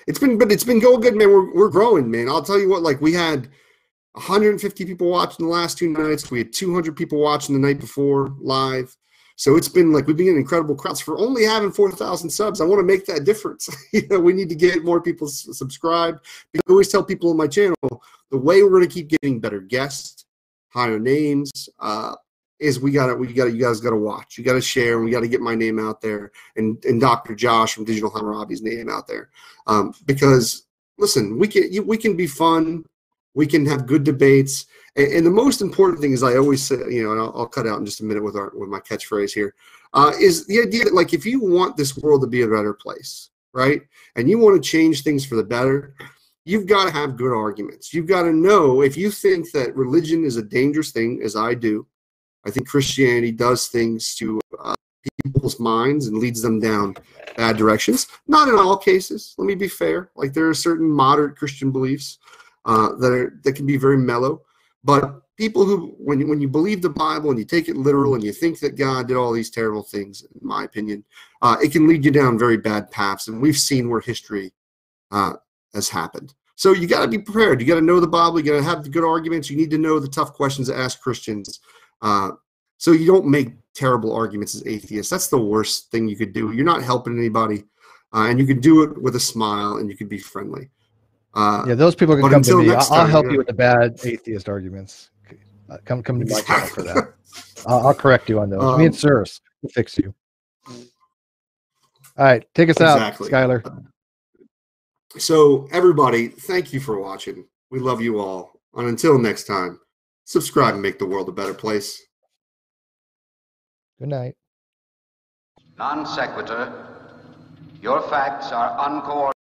It's been going good, man. We're growing, man. I'll tell you what. Like, we had 150 people watching the last 2 nights. We had 200 people watching the night before live. So it's been like, we've been getting incredible crowds for only having 4,000 subs. I want to make that difference. We need to get more people subscribed. I always tell people on my channel, the way we're going to keep getting better guests, higher names, is you guys got to watch. You got to share, and we got to get my name out there, and Dr. Josh from Digital Hammurabi's name out there. Because listen, we can be fun. We can have good debates. And the most important thing is, I always say, and I'll cut out in just a minute with my catchphrase here, is the idea that, like, if you want this world to be a better place, right, and you want to change things for the better, you've got to have good arguments. You've got to know, if you think that religion is a dangerous thing, as I do, I think Christianity does things to people's minds and leads them down bad directions. Not in all cases. Let me be fair. Like, there are certain moderate Christian beliefs that can be very mellow. But people who, when you believe the Bible and you take it literal and you think that God did all these terrible things, in my opinion, it can lead you down very bad paths. And we've seen where history has happened. So you got to be prepared. You got to know the Bible. You got to have the good arguments. You need to know the tough questions to ask Christians. So you don't make terrible arguments as atheists. That's the worst thing you could do. You're not helping anybody. And you can do it with a smile, and you can be friendly. Yeah, those people can but come to until me. next I'll time, help yeah. you with the bad atheist arguments. Come to my channel for that. I'll correct you on those. Me and Cyrus will fix you. All right, take us out, Skylar. So, everybody, thank you for watching. We love you all. And until next time, subscribe and make the world a better place. Good night. Non sequitur. Your facts are uncoordinated.